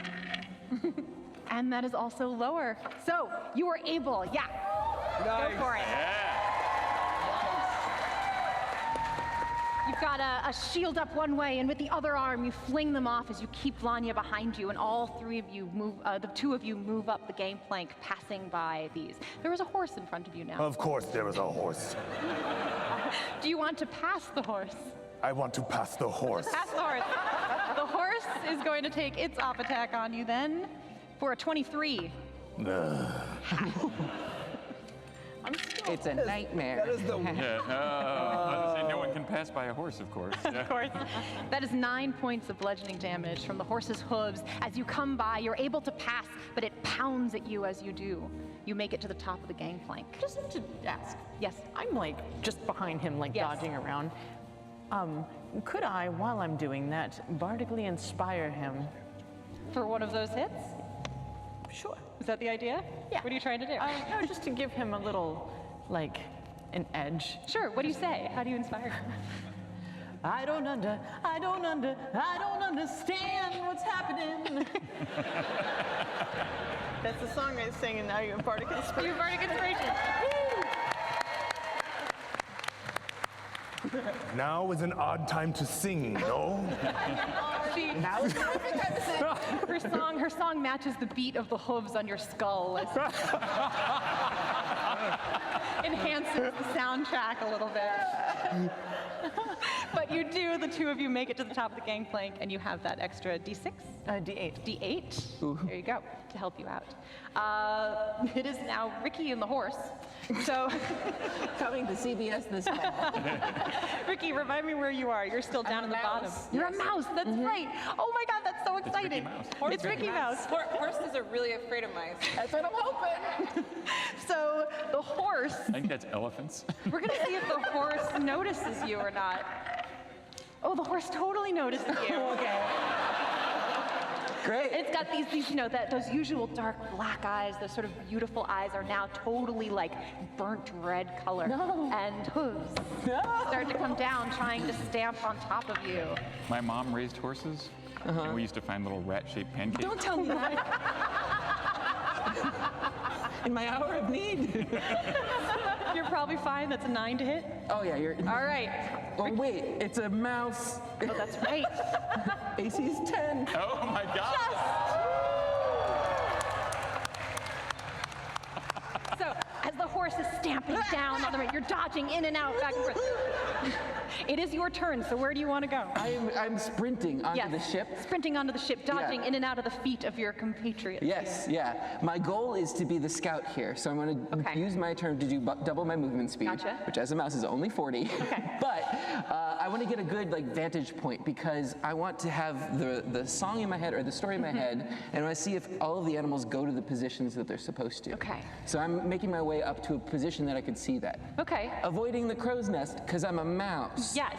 And that is also lower. So you are able. Yeah. Nice. Go for it. You've got a shield up one way, and with the other arm, you fling them off as you keep Vanya behind you, and all 3 of you move, the 2 of you move up the gangplank, passing by these. There is a horse in front of you now. Of course there is a horse. Do you want to pass the horse? I want to pass the horse. Pass the horse. The horse is going to take its op attack on you then for a 23. It's a nightmare. That is the I was say no one can pass by a horse, of course. Yeah. Of course. That is 9 points of bludgeoning damage from the horse's hooves. As you come by, you're able to pass, but it pounds at you as you do. You make it to the top of the gangplank. Just to ask. Yes. I'm like just behind him, like Yes. dodging around. Could I, while I'm doing that, bardically inspire him? For one of those hits? Sure. Is that the idea? Yeah. What are you trying to do? No, just to give him a little, like, an edge. Sure. What do you say? How do you inspire? I don't understand what's happening. That's the song I sing, and now you have bardic inspiration. You have bardic inspiration. Now is an odd time to sing, no? see. Now is the perfect time to sing. Her song matches the beat of the hooves on your skull. Enhances the soundtrack a little bit. But you do, the two of you make it to the top of the gangplank, and you have that extra D6? D8. D8. There you go, to help you out. It is now Ricky and the horse. So, Coming to CBS this fall. Ricky, remind me where you are. You're still down at the bottom. You're a mouse, that's right. Oh my God, that's so exciting. It's Ricky Mouse. Horses are really afraid of mice. That's what I'm hoping. So the horse, I think that's elephants. we're gonna see if the horse notices you or not. Oh, the horse totally notices you. Okay. Great. It's got these those usual dark black eyes, those sort of beautiful eyes are now totally like burnt red color. No. And hooves start to come down, trying to stamp on top of you. My mom raised horses, and we used to find little rat-shaped pancakes. Don't tell me that. In my hour of need. You're probably fine, that's a 9 to hit. Oh yeah, you're. All right. Oh wait, it's a mouse. Oh, that's right. AC's 10. Oh my God! So, as the horse is stamping down on the right, you're dodging in and out, back and forth. It is your turn, so where do you want to go? I'm sprinting onto the ship. Sprinting onto the ship, dodging in and out of the feet of your compatriots. Yes, yeah. My goal is to be the scout here, so I'm going to use my turn to do double my movement speed, Gotcha. which as a mouse is only 40. Okay. But I want to get a good vantage point because I want to have the song in my head or the story in my head, and I want to see if all of the animals go to the positions that they're supposed to. Okay. So I'm making my way up to a position that I could see that. Okay. Avoiding the crow's nest because I'm a mouse. Yes.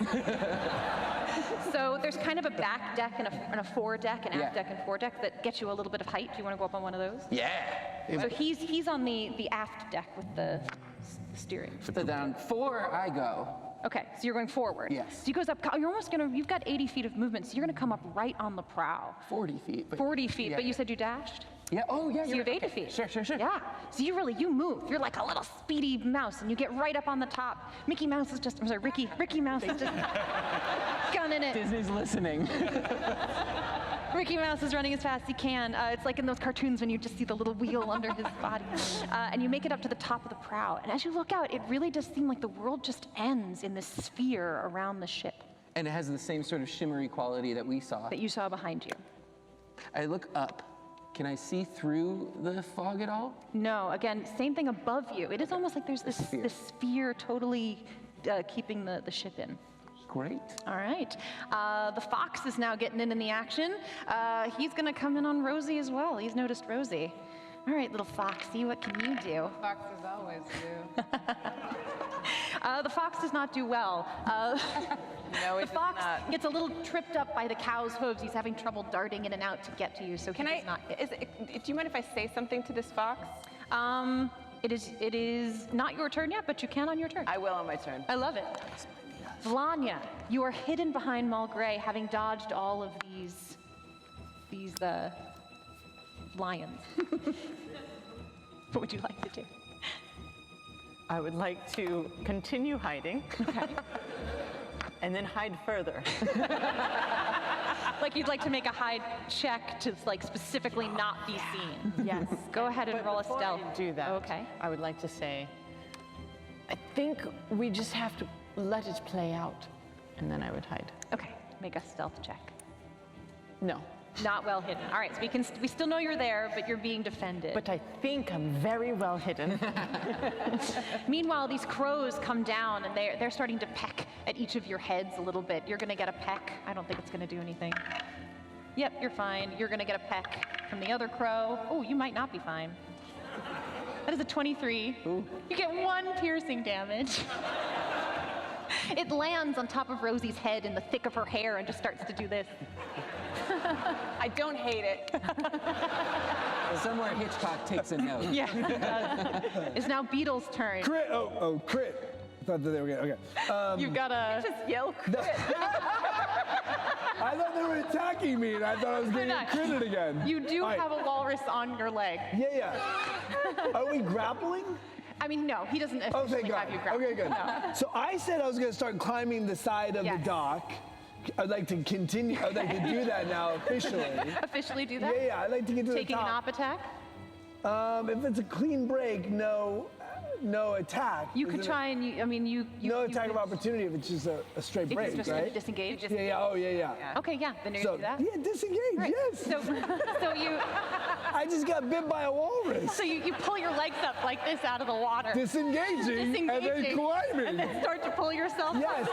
So there's kind of a back deck and a foredeck, an aft deck and foredeck that gets you a little bit of height. Do you want to go up on one of those? Yeah. So he's on the aft deck with the steering. So down 4 I go. Okay, so you're going forward. Yes. So he goes up, you're almost you've got 80 feet of movement, so you're gonna come up right on the prow. 40 feet. 40 feet, but you said you dashed? Yeah, oh yeah, So you have 80 feet. Sure. Yeah, so you move. You're like a little speedy mouse, and you get right up on the top. Ricky Mouse is just gunning it. Disney's listening. Ricky Mouse is running as fast as he can. It's like in those cartoons when you just see the little wheel under his body. And you make it up to the top of the prow. And as you look out, it really does seem like the world just ends in this sphere around the ship. And it has the same sort of shimmery quality that we saw. That you saw behind you. I look up. Can I see through the fog at all? No, again, same thing above you. It is almost like there's this sphere totally keeping the ship in. Great. All right. The fox is now getting in the action. He's going to come in on Rosie as well. He's noticed Rosie. All right, little foxy, what can you do? Foxes always do. The fox does not do well. No, the fox gets a little tripped up by the cow's hooves. He's having trouble darting in and out to get to you, so he does not hit. Do you mind if I say something to this fox? It is not your turn yet, but you can on your turn. I will on my turn. I love it. Vlanya, you are hidden behind Mulgray, having dodged all of these lions. What would you like to do? I would like to continue hiding. Okay. And then hide further. Like you'd like to make a hide check to specifically not be seen. Yes. Go ahead and roll a Before stealth. I do that, Okay. I would like to say, I think we just have to let it play out, and then I would hide. Okay, make a stealth check. No. Not well hidden. All right, so we still know you're there, but you're being defended. But I think I'm very well hidden. Meanwhile, these crows come down and they're starting to peck at each of your heads a little bit. You're gonna get a peck. I don't think it's gonna do anything. Yep, you're fine. You're gonna get a peck from the other crow. Oh, you might not be fine. That is a 23. Ooh. You get 1 piercing damage. It lands on top of Rosie's head in the thick of her hair and just starts to do this. I don't hate it. Somewhere Hitchcock takes a note. Yeah, it does. It's now Beetle's turn. Crit. Oh, crit. I thought that they were going to. Okay. You've got a... Just yell crit. I thought they were attacking me, and I thought I was going to get critted again. You do All right. have a walrus on your leg. Yeah. Are we grappling? I mean, no, he doesn't Oh, officially thank God. have you grappled. Okay, good. No. So I said I was going to start climbing the side of the Yes. dock, I'd like to continue. I'd like to do that now officially. Officially do that? Yeah, I'd like to get to Taking the an top. op attack? If it's a clean break, no attack. You could try and, no attack of opportunity if it's just a straight break, just right? disengage? Yeah, oh, yeah. Okay, yeah, then you're So, gonna do that? yeah, disengage, Right. yes. So you... I just got bit by a walrus. So you pull your legs up like this out of the water. Disengaging and then climbing. And then start to pull yourself Yes.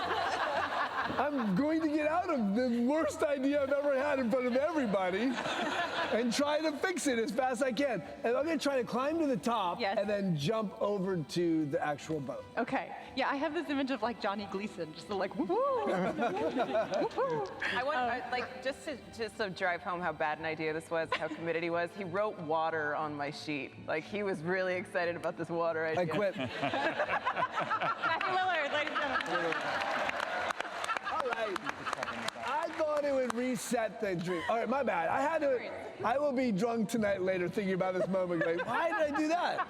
I'm going to get out of the worst idea I've ever had in front of everybody and try to fix it as fast as I can. And I'm going to try to climb to the top and then jump over to the actual boat. Okay. Yeah, I have this image of like Johnny Gleason, just like woo-hoo. Woo-hoo. I want, just to drive home how bad an idea this was, how committed he was. He wrote water on my sheet. Like he was really excited about this water idea. I quit. Matthew Lillard, ladies and gentlemen. All right. I thought it would reset the dream. All right, my bad. I will be drunk tonight later thinking about this moment. Like, why did I do that?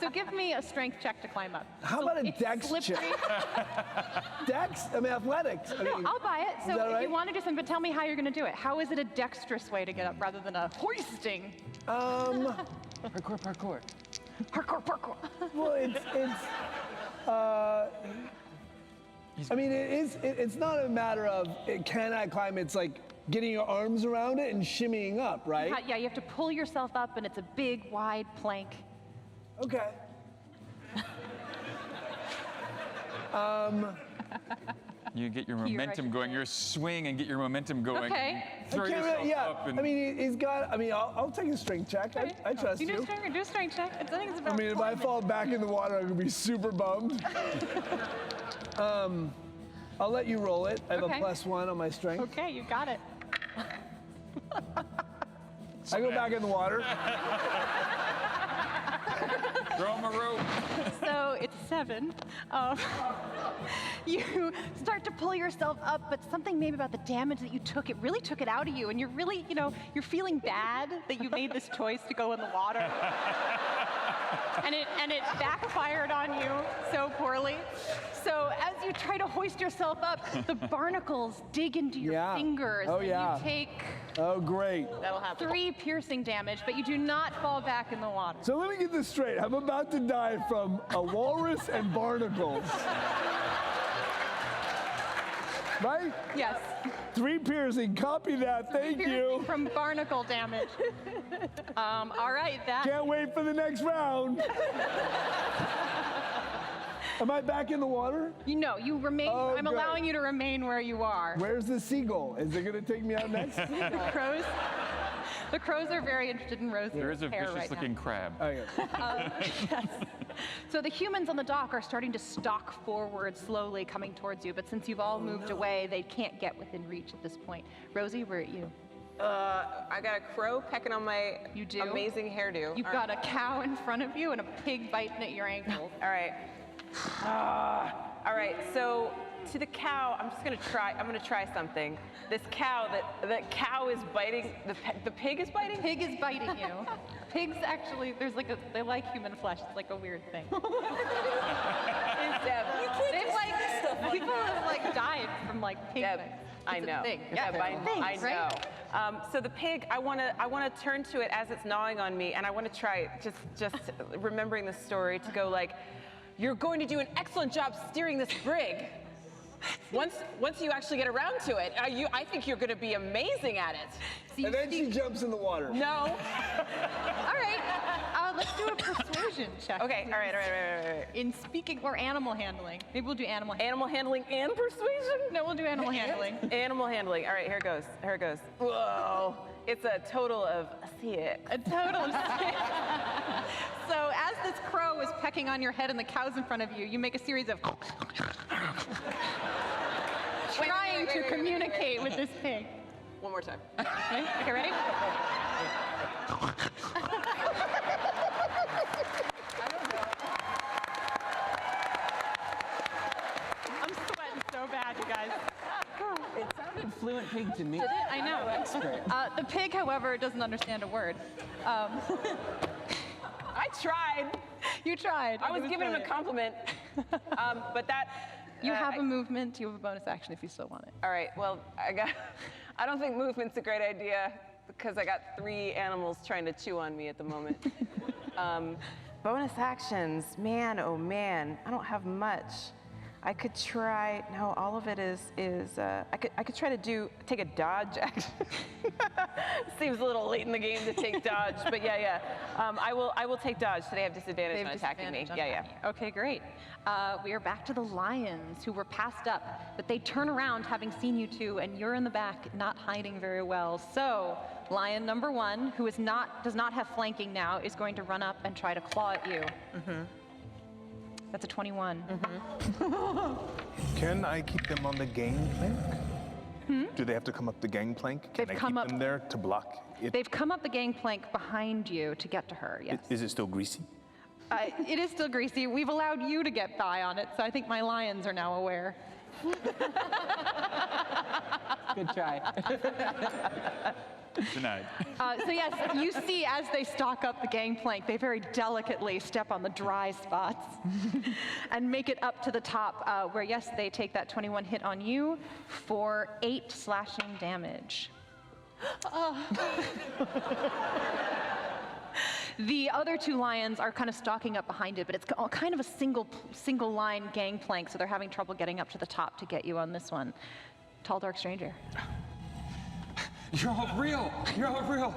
So give me a strength check to climb up. How about a dex check? Dex? I mean, athletics. No, I'll buy it. So that if right? you want to do something, but tell me how you're going to do it. How is it a dexterous way to get up rather than a hoisting? Parkour, parkour. Parkour. Well, I mean, it's not a matter of can I climb, it's like getting your arms around it and shimmying up, right? Yeah, you have to pull yourself up, and it's a big, wide plank. Okay. You get your momentum going. You're swing and get your momentum going. Okay. Throw yourself up and I mean, he's got, I'll take a strength check. I trust you. Do a strength check. I think it's about I mean, if I fall back in the water, I'm going to be super bummed. I'll let you roll it. I have a +1 on my strength. Okay, you got it. I go back in the water. throw him a rope. So it's 7. You start to pull yourself up, but something maybe about the damage that you took, it really took it out of you, and you're really, you're feeling bad that you made this choice to go in the water. And it backfired on you so poorly. So as you try to hoist yourself up, the barnacles dig into your fingers. Oh, and yeah. You take Oh, great. that'll happen. 3 piercing damage, but you do not fall back in the water. So let me get this straight. I'm about to die from a walrus and barnacles. Right? Yes. 3 piercing. Copy that. Thank you. From barnacle damage. All right, that. Can't wait for the next round. Am I back in the water? You remain. Oh, I'm good. allowing you to remain where you are. Where's the seagull? Is it going to take me out next? The crows are very interested in Rosie's There is a hair right vicious-looking crab. Oh, yeah. Yes. So the humans on the dock are starting to stalk forward slowly, coming towards you. But since you've all moved away, they can't get within reach at this point. Rosie, we're at you. I got a crow pecking on my amazing hairdo. You've got a cow in front of you and a pig biting at your ankle. All right. All right, so to the cow, I'm gonna try something. This cow, the cow is biting, the pig is biting? Pig is biting you. Pigs actually, they like human flesh. It's like a weird thing. People have died from pig bites. I know. Yeah, I know. So the pig, I want to turn to it as it's gnawing on me, and I want to try, just remembering the story, to go like, you're going to do an excellent job steering this brig. Once you actually get around to it, I think you're going to be amazing at it. And then she jumps in the water. No. All right. Let's do a persuasion check. Okay. All right. In speaking or animal handling. Maybe we'll do animal handling. Animal handling and persuasion? No, we'll do animal handling. Animal handling. All right, here it goes. Whoa. It's a total of 6. A total of 6. So as this crow is pecking on your head and the cow's in front of you, you make a series of trying to communicate with this pig. One more time. Okay, ready? I'm sweating so bad, you guys. It sounded fluent pig to me. Did it? I know. Expert. The pig, however, doesn't understand a word. I tried. You tried. I was giving him a compliment. But You have a movement. You have a bonus action if you still want it. All right, well, I don't think movement's a great idea because I got 3 animals trying to chew on me at the moment. Bonus actions, man, oh man, I don't have much. I could try, no, all of it is I could try to take a dodge action. Seems a little late in the game to take dodge, but yeah. I will take dodge. Today I have disadvantage on attacking me. Yeah. Okay, great. We are back to the lions who were passed up, but they turn around having seen you two, and you're in the back, not hiding very well. So, lion number 1, who does not have flanking now, is going to run up and try to claw at you. That's a 21. Can I keep them on the gangplank? Do they have to come up the gangplank? Can I keep them there to block it? They've come up the gangplank behind you to get to her, yes. Is it still greasy? It is still greasy. We've allowed you to get by on it, so I think my lions are now aware. Good try. Denied. So yes, you see as they stalk up the gangplank, they very delicately step on the dry spots and make it up to the top, where yes, they take that 21 hit on you for 8 slashing damage. The other 2 lions are kind of stalking up behind it, but it's kind of a single line gangplank, so they're having trouble getting up to the top to get you on this one. Tall, dark stranger. You're all real. You're all real.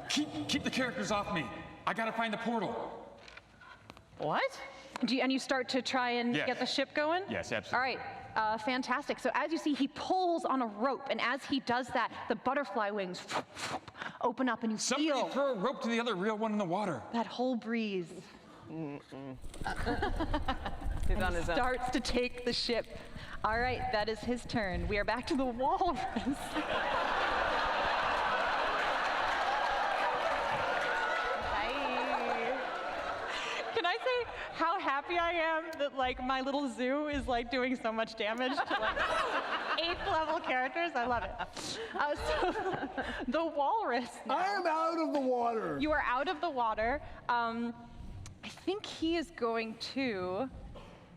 Keep the characters off me. I gotta find the portal. What? And you start to try and get the ship going? Yes, absolutely. All right, fantastic. So as you see, he pulls on a rope, and as he does that, the butterfly wings open up, and you Somebody feel throw a rope to the other real one in the water. that whole breeze. He's on his own. Starts to take the ship. All right, that is his turn. We are back to the walrus. Can I say how happy I am that like my little zoo is like doing so much damage to like 8th level characters? I love it. So the walrus. Now, I am out of the water. you are out of the water. I think he is going to,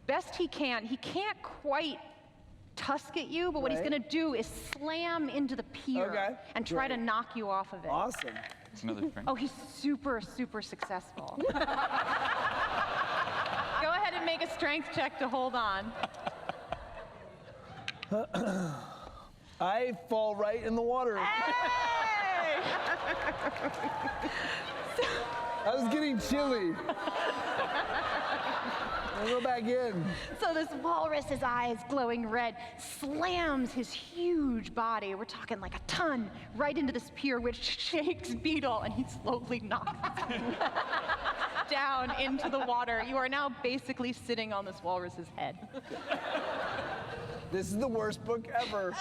best he can. He can't quite tusk at you, but what he's going to do is slam into the pier and try to knock you off of it. Awesome. It's another friend. Oh, he's super successful. Go ahead and make a strength check to hold on. I fall right in the water. Hey! I was getting chilly. I'll go back in. So this walrus's eyes glowing red slams his huge body, we're talking like a ton, right into this pier, which shakes Beetle, and he slowly knocks him down into the water. You are now basically sitting on this walrus's head. This is the worst book ever.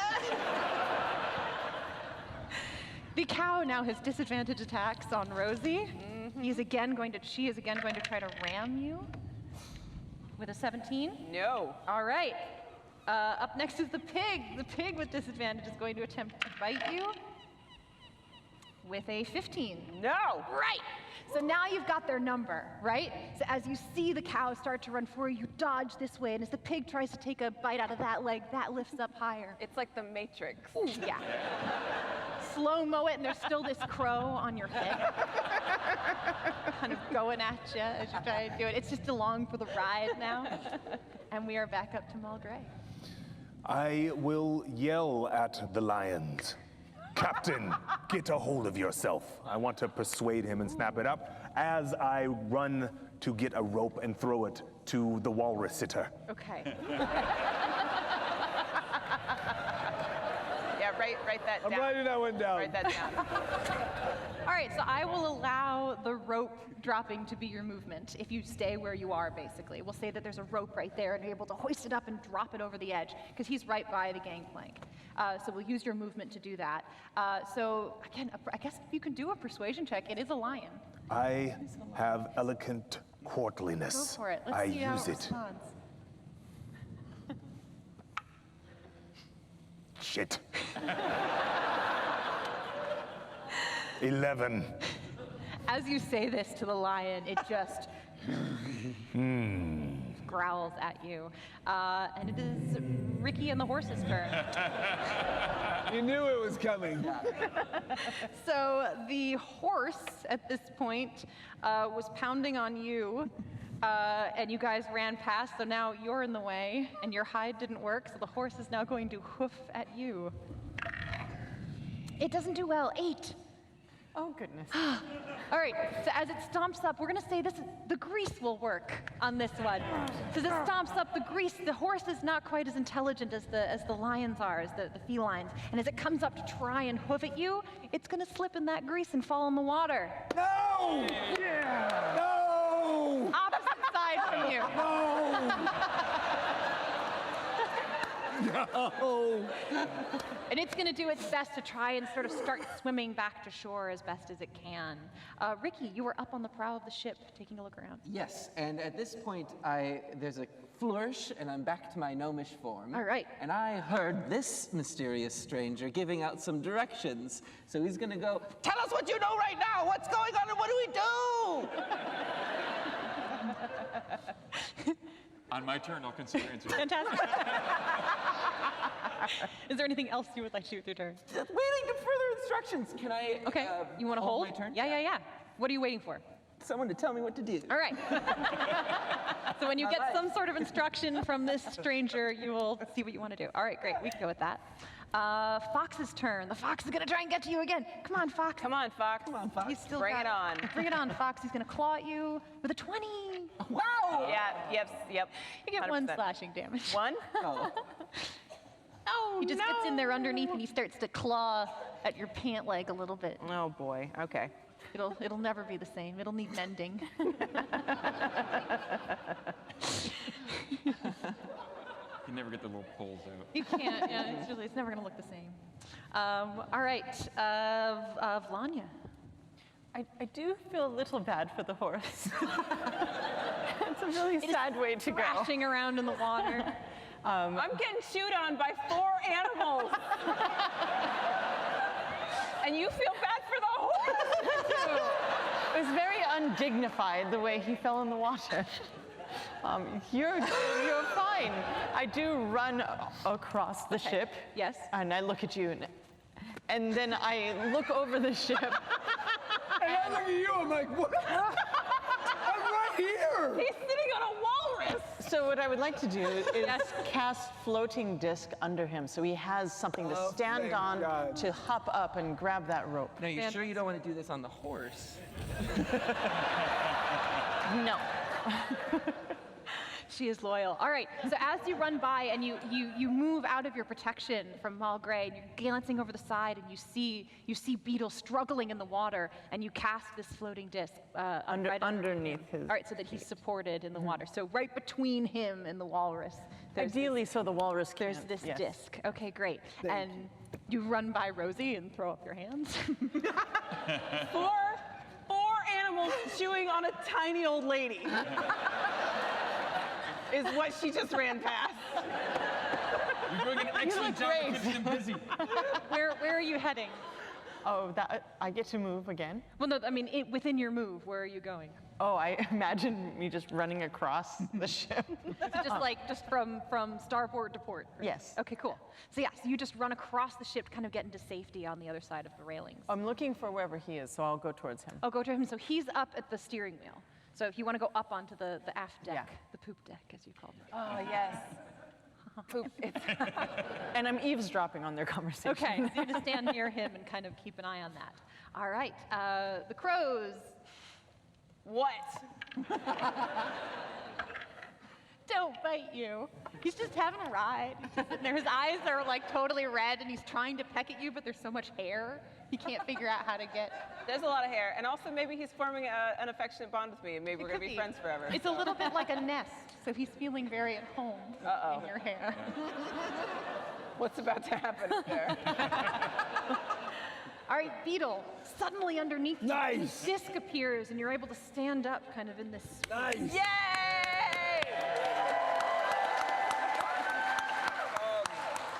The cow now has disadvantage attacks on Rosie. She is again going to try to ram you with a 17. No. All right. Up next is the pig. The pig with disadvantage is going to attempt to bite you with a 15. No. Right. So now you've got their number, right? So as you see the cow start to run for you, you dodge this way, and as the pig tries to take a bite out of that leg, that lifts up higher. It's like the Matrix. Yeah. Slow-mo it, and there's still this crow on your head. Kind of going at you as you try to do it. It's just along for the ride now. And we are back up to Mulgray. I will yell at the lions. Captain, get a hold of yourself. I want to persuade him and snap it up as I run to get a rope and throw it to the walrus sitter. Okay. Yeah, write that down. I'm writing that one down. Write that down. All right, so I will allow the rope dropping to be your movement if you stay where you are, basically. We'll say that there's a rope right there and you're able to hoist it up and drop it over the edge because he's right by the gangplank. So we'll use your movement to do that. So again, I guess you can do a persuasion check. It is a lion. I have elegant courtliness. Go for it. Let's I see how use it it. responds. Shit. 11. As you say this to the lion, it just growls at you. And it is Ricky and the horse's turn. You knew it was coming. So the horse at this point was pounding on you, and you guys ran past, so now you're in the way, and your hide didn't work, so the horse is now going to hoof at you. It doesn't do well. 8. Oh, goodness. All right, so as it stomps up, we're gonna say the grease will work on this one. So as it stomps up the grease, the horse is not quite as intelligent as the lions are, as the felines. And as it comes up to try and hoof at you, it's gonna slip in that grease and fall in the water. No! Yeah! No! Opposite side from you. No! And it's gonna do its best to try and sort of start swimming back to shore as best as it can. Ricky, you were up on the prow of the ship taking a look around. Yes, and at this point, there's a flourish, and I'm back to my gnomish form. All right. And I heard this mysterious stranger giving out some directions. So he's gonna go, tell us what you know right now! What's going on and what do we do? On my turn, I'll consider answering. Fantastic. Is there anything else you would like to do with your turn? Just waiting to further instructions. Can I? Okay, you wanna hold? my turn? Yeah. What are you waiting for? Someone to tell me what to do. All right. So when you get some sort of instruction from this stranger, you will see what you want to do. All right, great. We can go with that. Fox's turn. The fox is going to try and get to you again. Come on, Fox. Come on, Fox. Come on, Fox. He's still Bring got it on. Bring it on, Fox. He's going to claw at you with a 20. Wow! Yeah, yep. You get 1 100%. slashing damage. 1? Oh. He just gets in there underneath and he starts to claw at your pant leg a little bit. Oh boy, okay. It'll never be the same. It'll need mending. You never get the little poles out. You can't. Yeah, it's never going to look the same. All right, Vlanya. I do feel a little bad for the horse. It's a really sad way to go. Crashing around in the water. I'm getting chewed on by 4 animals. And you feel bad for the horse? It was very undignified the way he fell in the water. You're fine. I do run across the ship. Yes. And I look at you, and then I look over the ship. And I look at you, I'm like, what? I'm right here! He's sitting on a walrus. So what I would like to do is cast floating disc under him, so he has something to stand thank on God. to hop up and grab that rope. Now, you sure you don't want to do this on the horse? No. She is loyal. All right, so as you run by and you move out of your protection from Mal Gray, and you're glancing over the side and you see Beetle struggling in the water, and you cast this floating disc right underneath his. All right, so that he's supported in the water. So right between him and the walrus. Ideally, so the walrus can't. There's this yes. disc. Okay, great. And you run by Rosie and throw up your hands. 4 animals chewing on a tiny old lady. Is what she just ran past. You're doing an excellent job of keeping them busy. Where are you heading? Oh, I get to move again? Well, no, I mean, within your move, where are you going? Oh, I imagine me just running across the ship. So just from starboard to port? Right? Yes. Okay, cool. So you just run across the ship to kind of get into safety on the other side of the railings. I'm looking for wherever he is, so I'll go towards him. Oh, go to him. So he's up at the steering wheel. So if you want to go up onto the aft deck, the poop deck, as you called it. Oh, yes. Poop. And I'm eavesdropping on their conversation. Okay, so you just stand near him and kind of keep an eye on that. All right, the crows. What? Don't bite you. He's just having a ride. He's just sitting there. His eyes are like totally red, and he's trying to peck at you, but there's so much hair, he can't figure out how to get. There's a lot of hair. And also maybe he's forming an affectionate bond with me, and maybe we're going to be friends forever. It's a little bit like a nest, so he's feeling very at home in your hair. What's about to happen there? All right, Beetle, suddenly underneath you, Nice. this disc appears, and you're able to stand up kind of in this. Nice. Yay!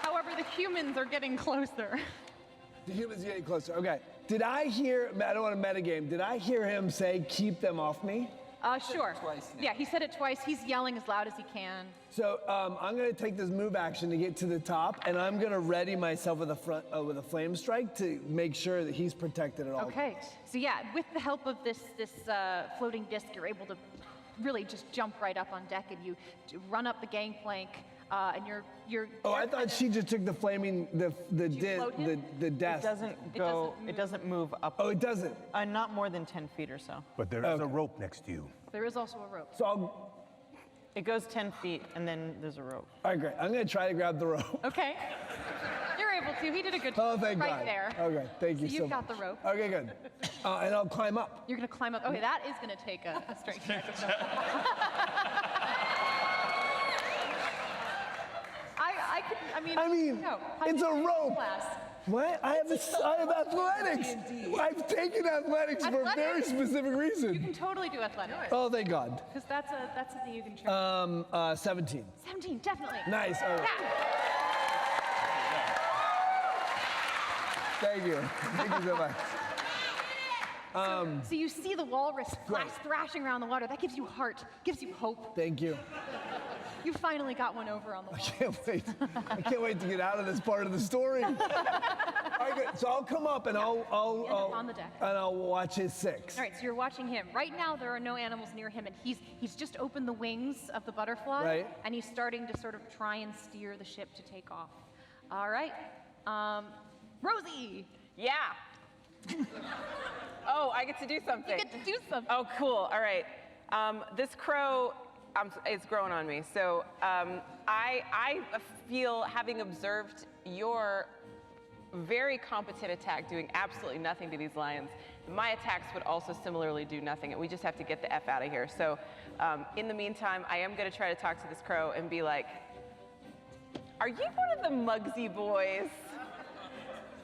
However, the humans are getting closer. The humans getting closer. Okay. Did I hear, I don't want to metagame, did I hear him say, keep them off me? Sure. Twice now. Yeah, he said it twice. He's yelling as loud as he can. So I'm gonna take this move action to get to the top, and I'm gonna ready myself with a flame strike to make sure that he's protected at all. Okay. So yeah, with the help of this floating disc, you're able to really just jump right up on deck, and you run up the gangplank, and you're. Oh, I thought she just took the flaming the desk. It doesn't move up. Oh, it doesn't. Not more than 10 feet or so. But there is a rope next to you. There is also a rope. So It goes 10 feet, and then there's a rope. all right, great. I'm gonna try to grab the rope. Okay. You're able to. He did a good job. Oh, thank right God. there. Okay, thank you So so you've much. got the rope. Okay, good. And I'll climb up. You're gonna climb up. Okay, that is gonna take a strength check. I mean, no. it's a rope. Class. What? I have athletics. I've taken athletics for a very specific You reason. can totally do athletics. Oh, thank God. Because that's something you can train. 17. 17, definitely. Nice. All right. Yeah. Thank you. Thank you so much. So you see the walrus thrashing around the water. That gives you heart, gives you hope. Thank you. You finally got one over on the I wall. can't wait. I can't wait to get out of this part of the story. All right, good. So I'll come up and I'll on the deck. and I'll watch his 6. All right, so you're watching him. Right now, there are no animals near him, and he's just opened the wings of the butterfly, Right. and he's starting to sort of try and steer the ship to take off. All right, Rosie, Yeah. Oh, I get to do something. you get to do something. Oh, cool. All right. This crow is growing on me. So I feel, having observed your very competent attack doing absolutely nothing to these lions, my attacks would also similarly do nothing. And we just have to get the F out of here. So in the meantime, I am going to try to talk to this crow and be like, are you one of the Muggsy boys?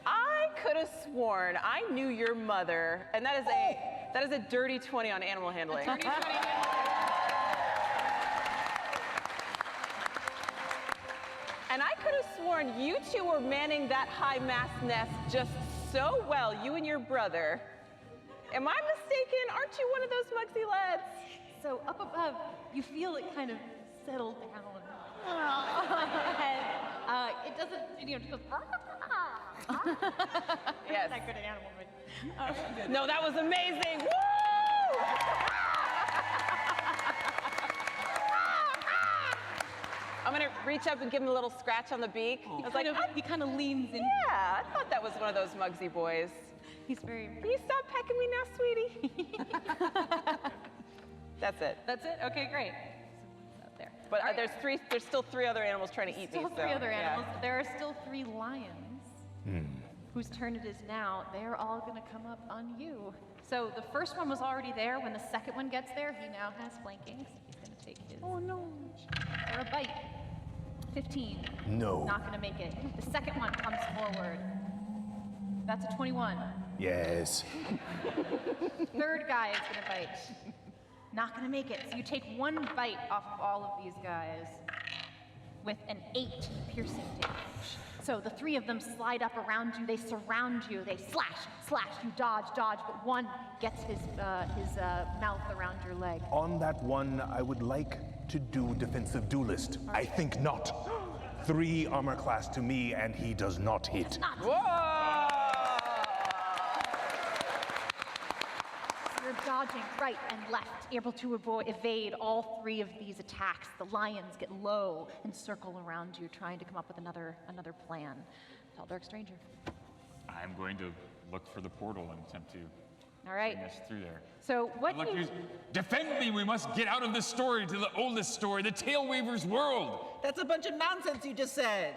I could have sworn I knew your mother, and that is a dirty 20 on animal handling. Dirty 20 minutes. And I could have sworn you two were manning that high mast nest just so well, you and your brother. Am I mistaken? Aren't you one of those Muggsy lads? So up above, you feel it kind of settle down. And it doesn't, it just goes. Yes. Not good at animal, but No, that was amazing. Woo! I'm gonna reach up and give him a little scratch on the beak. I was like, he kind of leans in. yeah, I thought that was one of those Muggsy boys. He's very. Can you stop pecking me now, sweetie? That's it. That's it. Okay, great. So what's out there? But there's still 3 other animals trying to eat me. Still 3 other yeah. animals. There are still 3 lions. Whose turn it is now. They're all going to come up on you. So the first one was already there. When the second one gets there, he now has flanking. So he's going to take his. Oh no! For a bite. 15. No. Not going to make it. The second one comes forward. That's a 21. Yes. Third guy is going to bite. Not going to make it. So you take 1 bite off of all of these guys with an 8 piercing damage. So the 3 of them slide up around you. They surround you. They slash, slash. You dodge, dodge. But one gets his mouth around your leg. On that one, I would like to do defensive duelist. I think not. 3 armor class to me, and he does not hit. Whoa! You're dodging right and left, able to evade all 3 of these attacks. The lions get low and circle around you, trying to come up with another plan. Tell Dark Stranger. I'm going to look for the portal and attempt to All right. bring us through there. So what Look, you... defend me! We must get out of this story to the oldest story, the Tail Weaver's world! That's a bunch of nonsense you just said.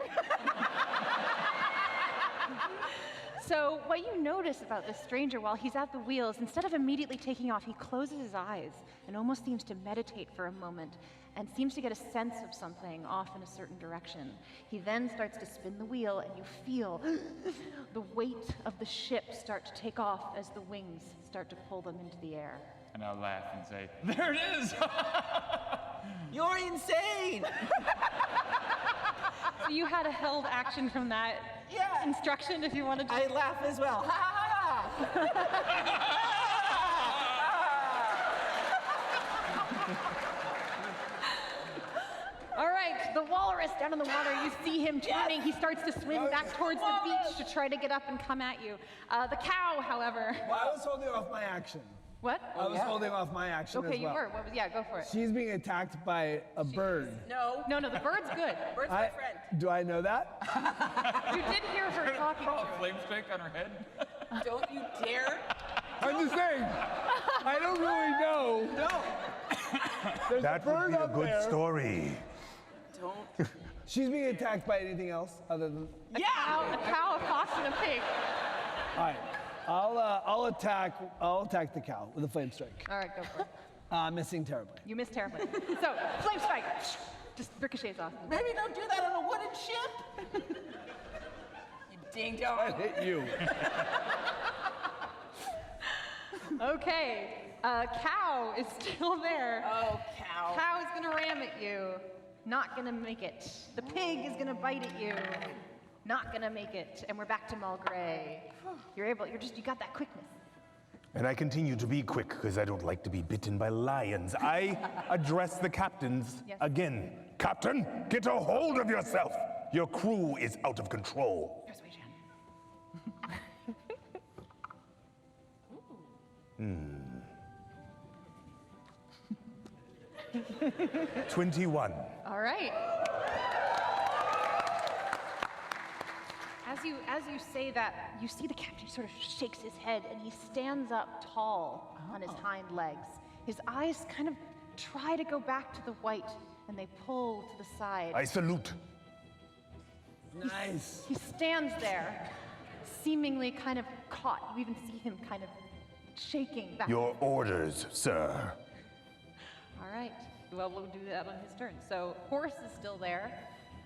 So what you notice about this stranger while he's at the wheels, instead of immediately taking off, he closes his eyes and almost seems to meditate for a moment and seems to get a sense of something off in a certain direction. He then starts to spin the wheel and you feel the weight of the ship start to take off as the wings start to pull them into the air. And I'll laugh and say, there it is! You're insane! So you had a held action from that instruction if you wanted to. I laugh as well. Ha ha ha! All right, the walrus down in the water, you see him turning. He starts to swim back towards the beach to try to get up and come at you. The cow, however. Well, I was holding off my action. What? I was holding off my action Okay, as well. you were. What was? Yeah, go for it. She's being attacked by a bird. No. No, the bird's good. Bird's my friend. Do I know that? You did hear her talking to A her. flame strike on her head. Don't you dare. I'm just saying. I don't really know. No. There's That a bird would be a up good there. story. Don't. She's being attacked by anything else other than. A cow, a fox, and a pig. All right. I'll attack the cow with a flame strike. All right, go for it. Missing terribly. You missed terribly. So, flame strike. Just ricochets off. Maybe don't do that on a wooden ship. You ding dong. I hit you. Okay, cow is still there. Oh, cow. Cow is gonna ram at you. Not gonna make it. The pig is gonna bite at you. Not gonna make it. And we're back to Mulgray. You got that quickness. And I continue to be quick because I don't like to be bitten by lions. I address the captains again. Captain, get a hold of yourself. Your crew is out of control. Persuasion. 21. All right. As you say that, you see the captain sort of shakes his head and he stands up tall on his hind legs. His eyes kind of try to go back to the white and they pull to the side. I salute. Nice. He stands there, seemingly kind of caught. You even see him kind of shaking back. Your orders, sir. All right. Well, we'll do that on his turn. So, horse is still there.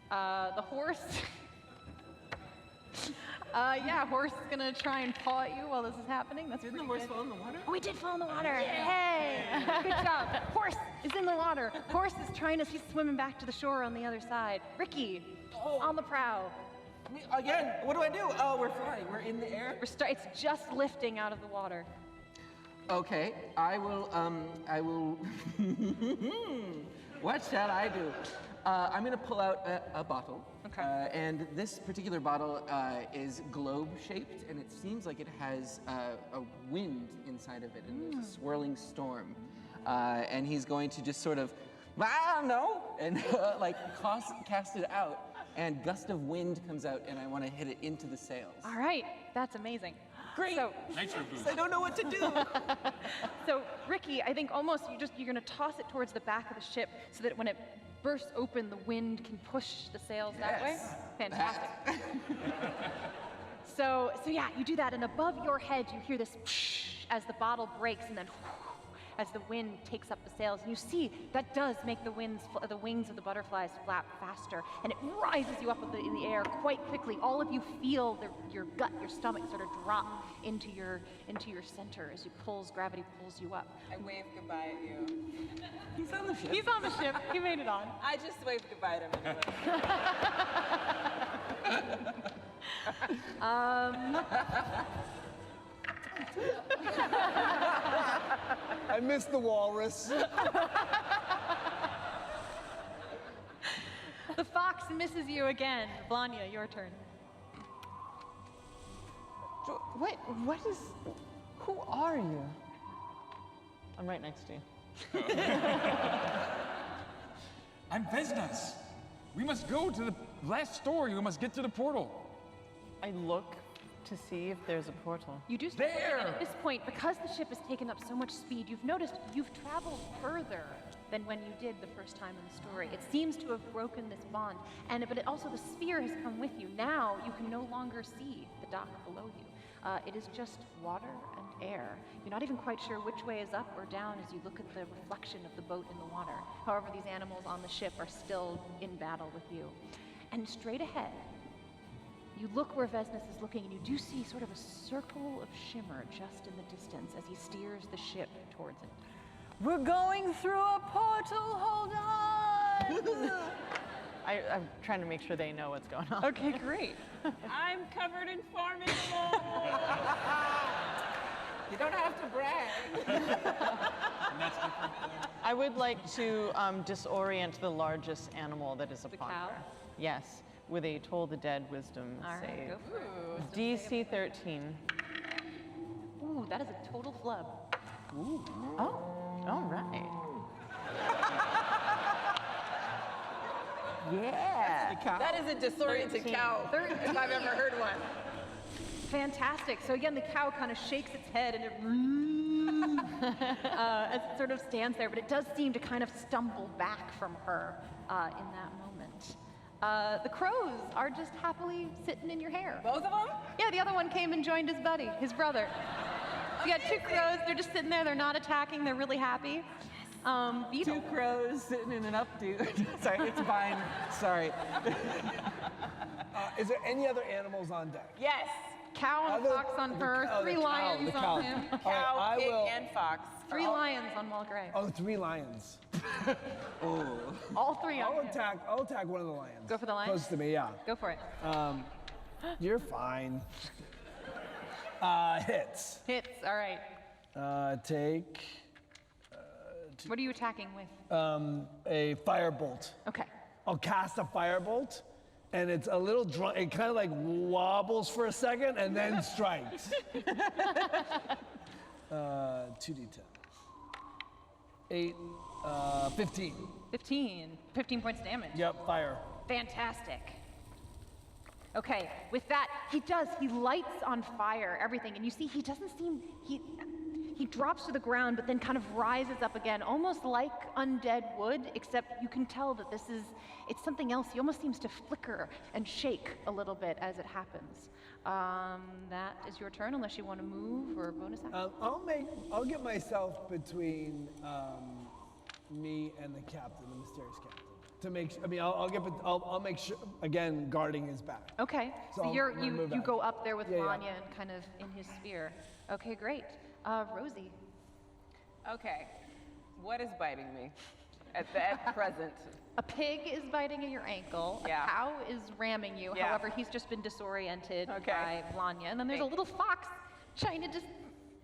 The horse. Horse is gonna try and paw at you while this is happening. That's Didn't pretty the horse good. fall in the water? Oh, he did fall in the water. Hey, good job. Horse is in the water. Horse is he's swimming back to the shore on the other side. Ricky, on the prow. Again, what do I do? Oh, we're flying. We're in the air. It's just lifting out of the water. Okay, I will, what shall I do? I'm gonna pull out a bottle. Okay. And this particular bottle is globe-shaped, and it seems like it has a wind inside of it, and there's a swirling storm. And he's going to just sort of, I don't know, and cast it out, and gust of wind comes out, and I want to hit it into the sails. All right, that's amazing. Great. So, Nitro boost. I don't know what to do. so Ricky, I think almost you're gonna toss it towards the back of the ship so that when it bursts open, the wind can push the sails that way. Fantastic. So yeah, you do that, and above your head, you hear this as the bottle breaks, and then as the wind takes up the sails. And you see that does make the wings of the butterflies flap faster, and it rises you up in the air quite quickly. All of you feel your gut, your stomach sort of drop into your center as gravity pulls you up. I waved goodbye at you. He's on the ship. He's on the ship. He made it on. I just waved goodbye to him. I missed the walrus. The fox misses you again. Blanya, your turn. Who are you? I'm right next to you. I'm Vesnas. We must go to the last story. We must get to the portal. I look to see if there's a portal. You do start looking, and at this point, because the ship has taken up so much speed, you've noticed you've traveled further than when you did the first time in the story. It seems to have broken this bond, but the sphere has come with you. Now you can no longer see the dock below you. It is just water and air. You're not even quite sure which way is up or down as you look at the reflection of the boat in the water. However, these animals on the ship are still in battle with you. And straight ahead, you look where Vesnas is looking, and you do see sort of a circle of shimmer just in the distance as he steers the ship towards it. We're going through a portal, hold on! I'm trying to make sure they know what's going on. Okay, great. I'm covered in formula. You don't have to brag. And that's different. I would like to disorient the largest animal that is upon cow? her. Yes, with a Toll the Dead wisdom All right, save. go for it. DC 13. Ooh, that is a total flub. Ooh. Oh, all right. Yeah. That is a disoriented cow if I've ever heard one. Fantastic. So again, the cow kind of shakes its head and it as it sort of stands there, but it does seem to kind of stumble back from her in that moment. The crows are just happily sitting in your hair. Both of them? Yeah, the other one came and joined his buddy, his brother. So you got two crows, they're just sitting there, they're not attacking, they're really happy. Beetle. Two crows sitting in an updo. Sorry, it's fine. Sorry. Is there any other animals on deck? Yes. Cow and fox on her, three lions on him. Cow, pig, and fox. 3 lions on Wall Gray. Oh, 3 lions. All 3 on him. I'll attack one of the lions. Go for the lion? Close to me, yeah. Go for it. You're fine. Hits. Hits, all right. Take What are you attacking with? a firebolt. Okay. I'll cast a firebolt, and it's a little drunk. It kind of like wobbles for a second and then strikes. 2d10. 8, 15. 15. 15 points damage. Yep, fire. Fantastic. Okay, with that, he lights on fire everything, and you see he doesn't seem, he drops to the ground, but then kind of rises up again, almost like undead wood, except you can tell that it's something else. He almost seems to flicker and shake a little bit as it happens. That is your turn, unless you want to move or bonus action. I'll get myself between me and the captain, the mysterious captain, to make. I'll make sure again, guarding his back. Okay, So so I'll you remove that. go up there with Yeah, yeah. Vanya and kind of in his sphere. Okay, great. Rosie. Okay. What is biting me at present? A pig is biting at your ankle. Yeah. A cow is ramming you. Yeah. However, he's just been disoriented Okay. by Vanya. And then there's a little fox trying to just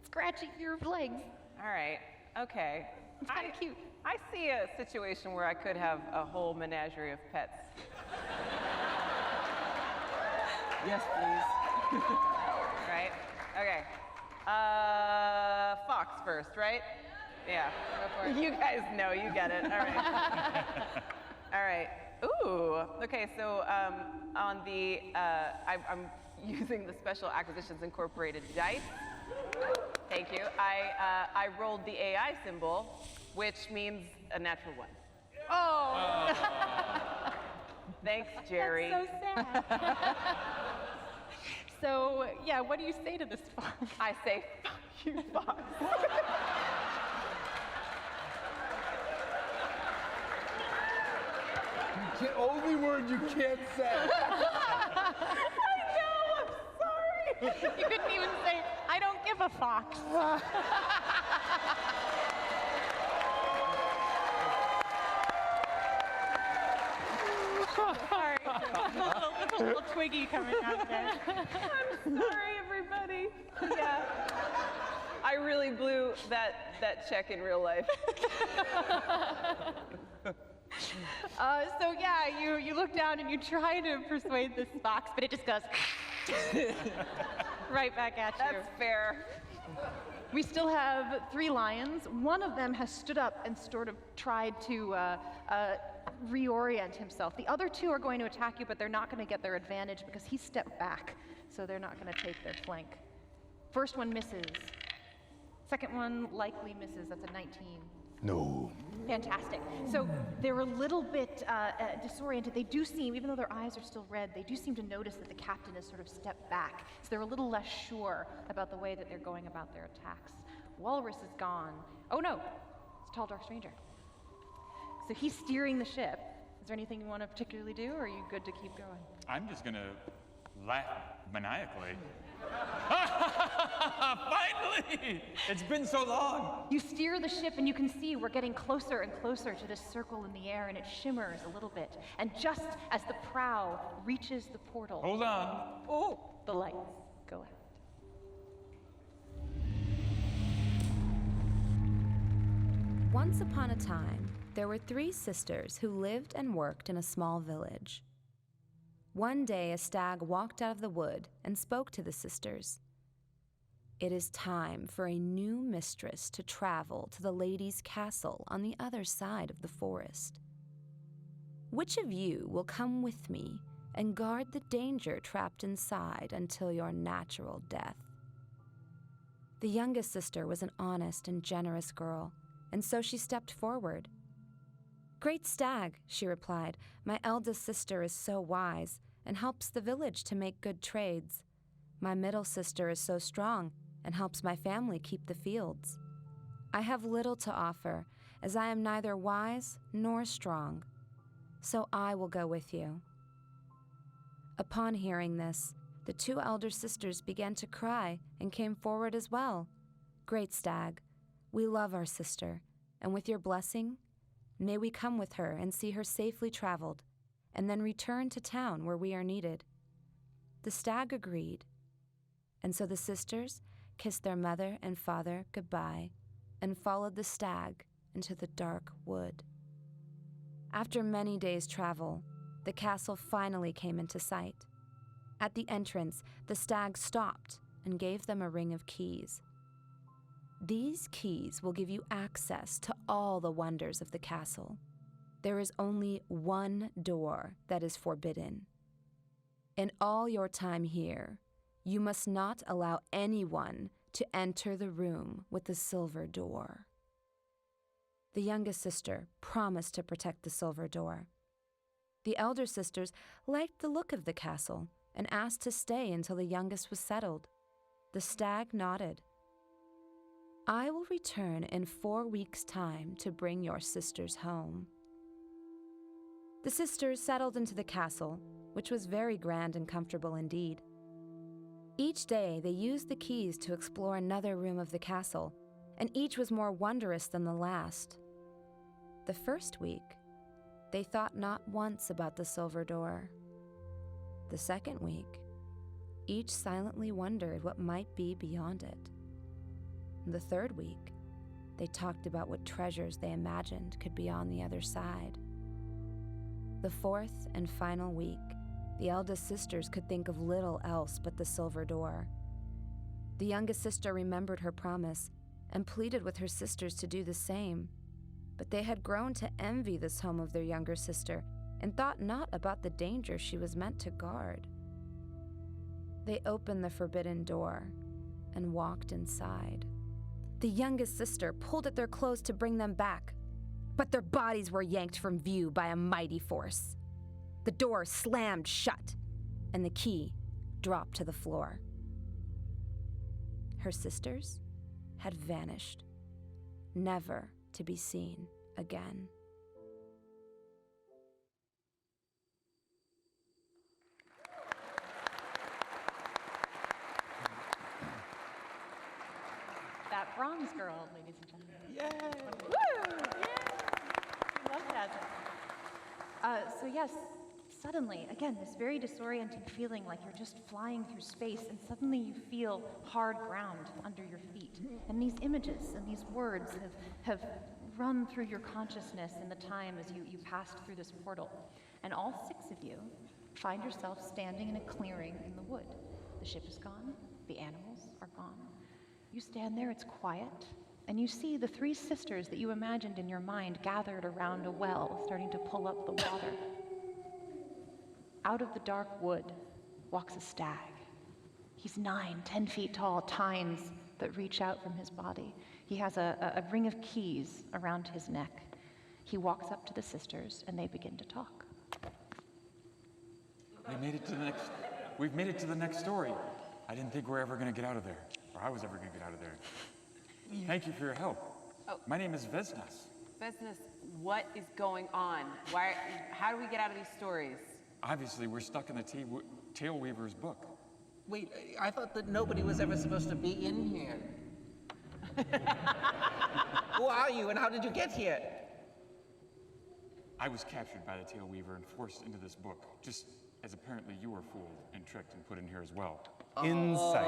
scratch at your legs. All right. Okay. It's kind of cute. I see a situation where I could have a whole menagerie of pets. Yes, please. Right? Okay. Fox first, right? Yeah. Go for it. You guys know, you get it. All right. All right. Ooh. Okay, so on the, I'm using the Special Acquisitions Incorporated dice. Thank you. I rolled the AI symbol, which means a natural 1. Oh. Thanks, Jerry. That's so sad. So, yeah, what do you say to this fox? I say, fuck you, fox. Only word you can't say. I know, I'm sorry. You couldn't even say, I don't give a fox. Sorry. That's a little twiggy coming out there. I'm sorry, everybody. Yeah. I really blew that check in real life. So yeah, you look down and you try to persuade this fox, but it just goes right back at you. That's fair. We still have 3 lions. One of them has stood up and sort of tried to reorient himself. The other 2 are going to attack you, but they're not going to get their advantage because he stepped back, so they're not going to take their flank. First one misses. Second one likely misses. That's a 19. No. Fantastic. So they're a little bit disoriented. They do seem, even though their eyes are still red, they do seem to notice that the captain has sort of stepped back. So they're a little less sure about the way that they're going about their attacks. Walrus is gone. Oh no, it's Tall Dark Stranger. So he's steering the ship. Is there anything you want to particularly do, or are you good to keep going? I'm just gonna laugh maniacally. Finally! It's been so long. You steer the ship and you can see we're getting closer and closer to this circle in the air, and it shimmers a little bit. And just as the prow reaches the portal, Hold on. oh, the lights go out. Once upon a time, there were 3 sisters who lived and worked in a small village. One day, a stag walked out of the wood and spoke to the sisters. "It is time for a new mistress to travel to the lady's castle on the other side of the forest. Which of you will come with me and guard the danger trapped inside until your natural death?" The youngest sister was an honest and generous girl, and so she stepped forward. "Great stag," she replied, "my eldest sister is so wise and helps the village to make good trades. My middle sister is so strong and helps my family keep the fields. I have little to offer, as I am neither wise nor strong. So I will go with you." Upon hearing this, the 2 elder sisters began to cry and came forward as well. "Great stag, we love our sister, and with your blessing, may we come with her and see her safely traveled, and then return to town where we are needed." The stag agreed, and so the sisters kissed their mother and father goodbye and followed the stag into the dark wood. After many days' travel, the castle finally came into sight. At the entrance, the stag stopped and gave them a ring of keys. "These keys will give you access to all the wonders of the castle. There is only one door that is forbidden. In all your time here, you must not allow anyone to enter the room with the silver door." The youngest sister promised to protect the silver door. The elder sisters liked the look of the castle and asked to stay until the youngest was settled. The stag nodded. "I will return in 4 weeks' time to bring your sisters home." The sisters settled into the castle, which was very grand and comfortable indeed. Each day they used the keys to explore another room of the castle, and each was more wondrous than the last. The first week, they thought not once about the silver door. The second week, each silently wondered what might be beyond it. The third week, they talked about what treasures they imagined could be on the other side. The fourth and final week, the eldest sisters could think of little else but the silver door. The youngest sister remembered her promise and pleaded with her sisters to do the same, but they had grown to envy this home of their younger sister and thought not about the danger she was meant to guard. They opened the forbidden door and walked inside. The youngest sister pulled at their clothes to bring them back, but their bodies were yanked from view by a mighty force. The door slammed shut, and the key dropped to the floor. Her sisters had vanished, never to be seen again. That bronze girl, ladies and gentlemen. Yay! Woo! I love that. So yes, suddenly, again, this very disorienting feeling like you're just flying through space, and suddenly you feel hard ground under your feet. And these images and these words have run through your consciousness in the time as you passed through this portal. And all 6 of you find yourself standing in a clearing in the wood. The ship is gone, the animals are gone. You stand there, it's quiet, and you see the 3 sisters that you imagined in your mind gathered around a well, starting to pull up the water. Out of the dark wood walks a stag. He's 9, 10 feet tall, tines that reach out from his body. He has a ring of keys around his neck. He walks up to the sisters, and they begin to talk. We've made it to the next story. I didn't think we were ever going to get out of there, or I was ever going to get out of there. Thank you for your help. Oh. My name is Vesnas. Vesnas, what is going on? How do we get out of these stories? Obviously, we're stuck in the Tale Weaver's book. Wait, I thought that nobody was ever supposed to be in here. Who are you and how did you get here? I was captured by the Tale Weaver and forced into this book, just as apparently you were fooled and tricked and put in here as well. Insight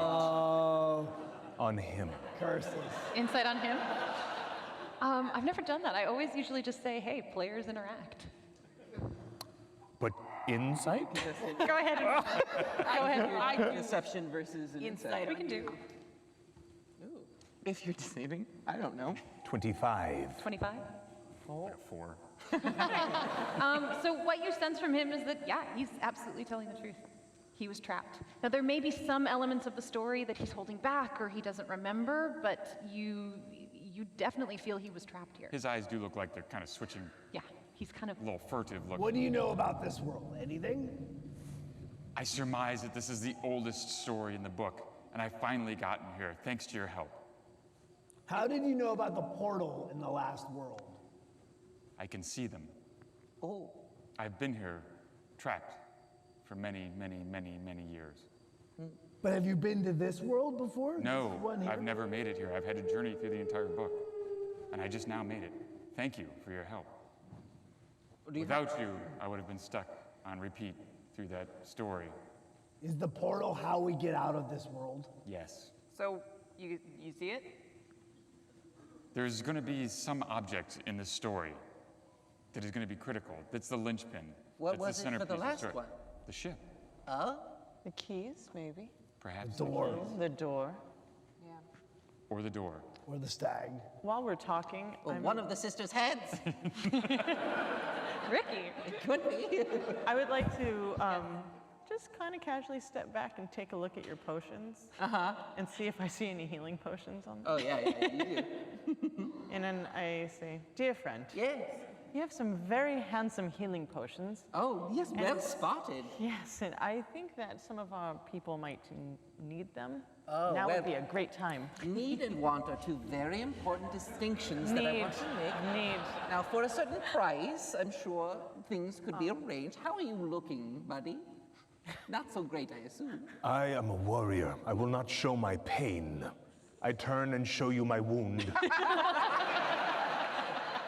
on him. Curses. Insight on him? I've never done that. I always usually just say, hey, players interact. But insight? Go ahead. Go ahead. Deception versus an insight. We can do. If you're deceiving, I don't know. 25. 25? 4. So what you sense from him is that, yeah, he's absolutely telling the truth. He was trapped. Now, there may be some elements of the story that he's holding back or he doesn't remember, but you definitely feel he was trapped here. His eyes do look like they're kind of switching. Yeah, he's kind of... A little furtive looking. What do you know about this world? Anything? I surmise that this is the oldest story in the book, and I've finally gotten here, thanks to your help. How did you know about the portal in the last world? I can see them. Oh. I've been here, trapped, for many, many, many, many years. But have you been to this world before? No, This one here? I've never made it here. I've had to journey through the entire book, and I just now made it. Thank you for your help. Without you, I would have been stuck on repeat through that story. Is the portal how we get out of this world? Yes. So you see it? There's going to be some object in this story that is going to be critical. That's the linchpin. What That's was the it for centerpiece the of last story. one? The ship, Oh? The keys, maybe. perhaps. The door. The door. Or the door. Or the stag. While we're talking, Or one of the sisters' heads? Ricky. It could be. I would like to just kind of casually step back and take a look at your potions. And see if I see any healing potions on them. Oh, yeah, you do. And then I say, dear friend. Yes. You have some very handsome healing potions. Oh, yes, well spotted. Yes, and I think that some of our people might need them. Oh, now well, would be a great time. Need and want are two very important distinctions that I Need. want to make. Need. Now, for a certain price, I'm sure things could be arranged. How are you looking, buddy? Not so great, I assume. I am a warrior. I will not show my pain. I turn and show you my wound.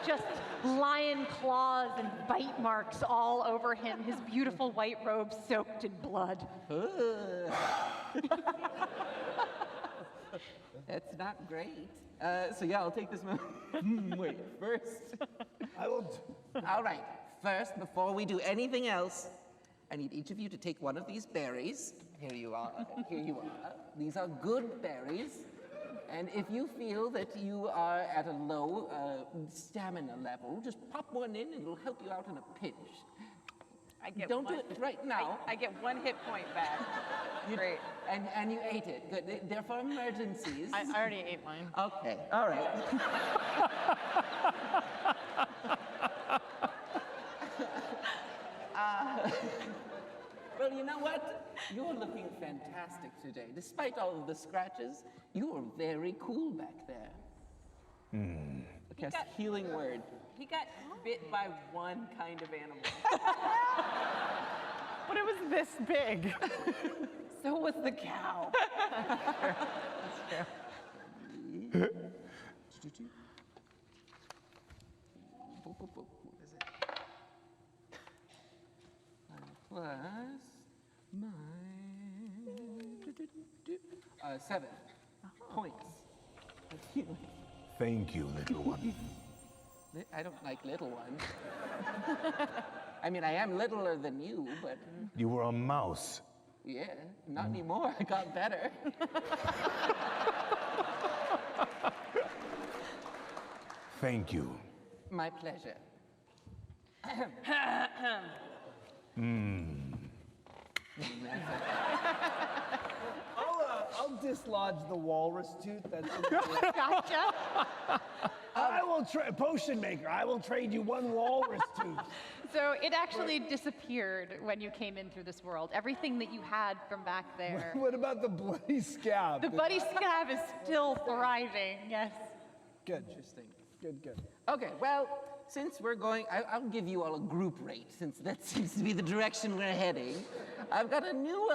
Just lion claws and bite marks all over him, his beautiful white robe soaked in blood. That's not great. So yeah, I'll take this moment. Wait, first. I will. All right, first, before we do anything else, I need each of you to take one of these berries. Here you are. Here you are. These are good berries. And if you feel that you are at a low stamina level, just pop one in and it'll help you out in a pinch. Don't do it right now. I get 1 hit point back. Great. And you ate it. Good. They're for emergencies. I already ate mine. Okay. All right. Well, you know what? You're looking fantastic today. Despite all of the scratches, you are very cool back there. Cast healing word. He got bit by one kind of animal. But it was this big. So was the cow. That's true. What is it? Plus my 7 points of healing. Thank you, little one. I don't like little ones. I mean, I am littler than you, but You were a mouse. yeah, not anymore. I got better. Thank you. My pleasure. I'll dislodge the walrus tooth that's in the Gotcha. I will potion maker. I will trade you one walrus tooth. So it actually disappeared when you came in through this world. Everything that you had from back there. What about the bloody scab? The buddy scab is still thriving, yes. Good. Interesting. Good. Okay, well, since we're going, I'll give you all a group rate, since that seems to be the direction we're heading. I've got a new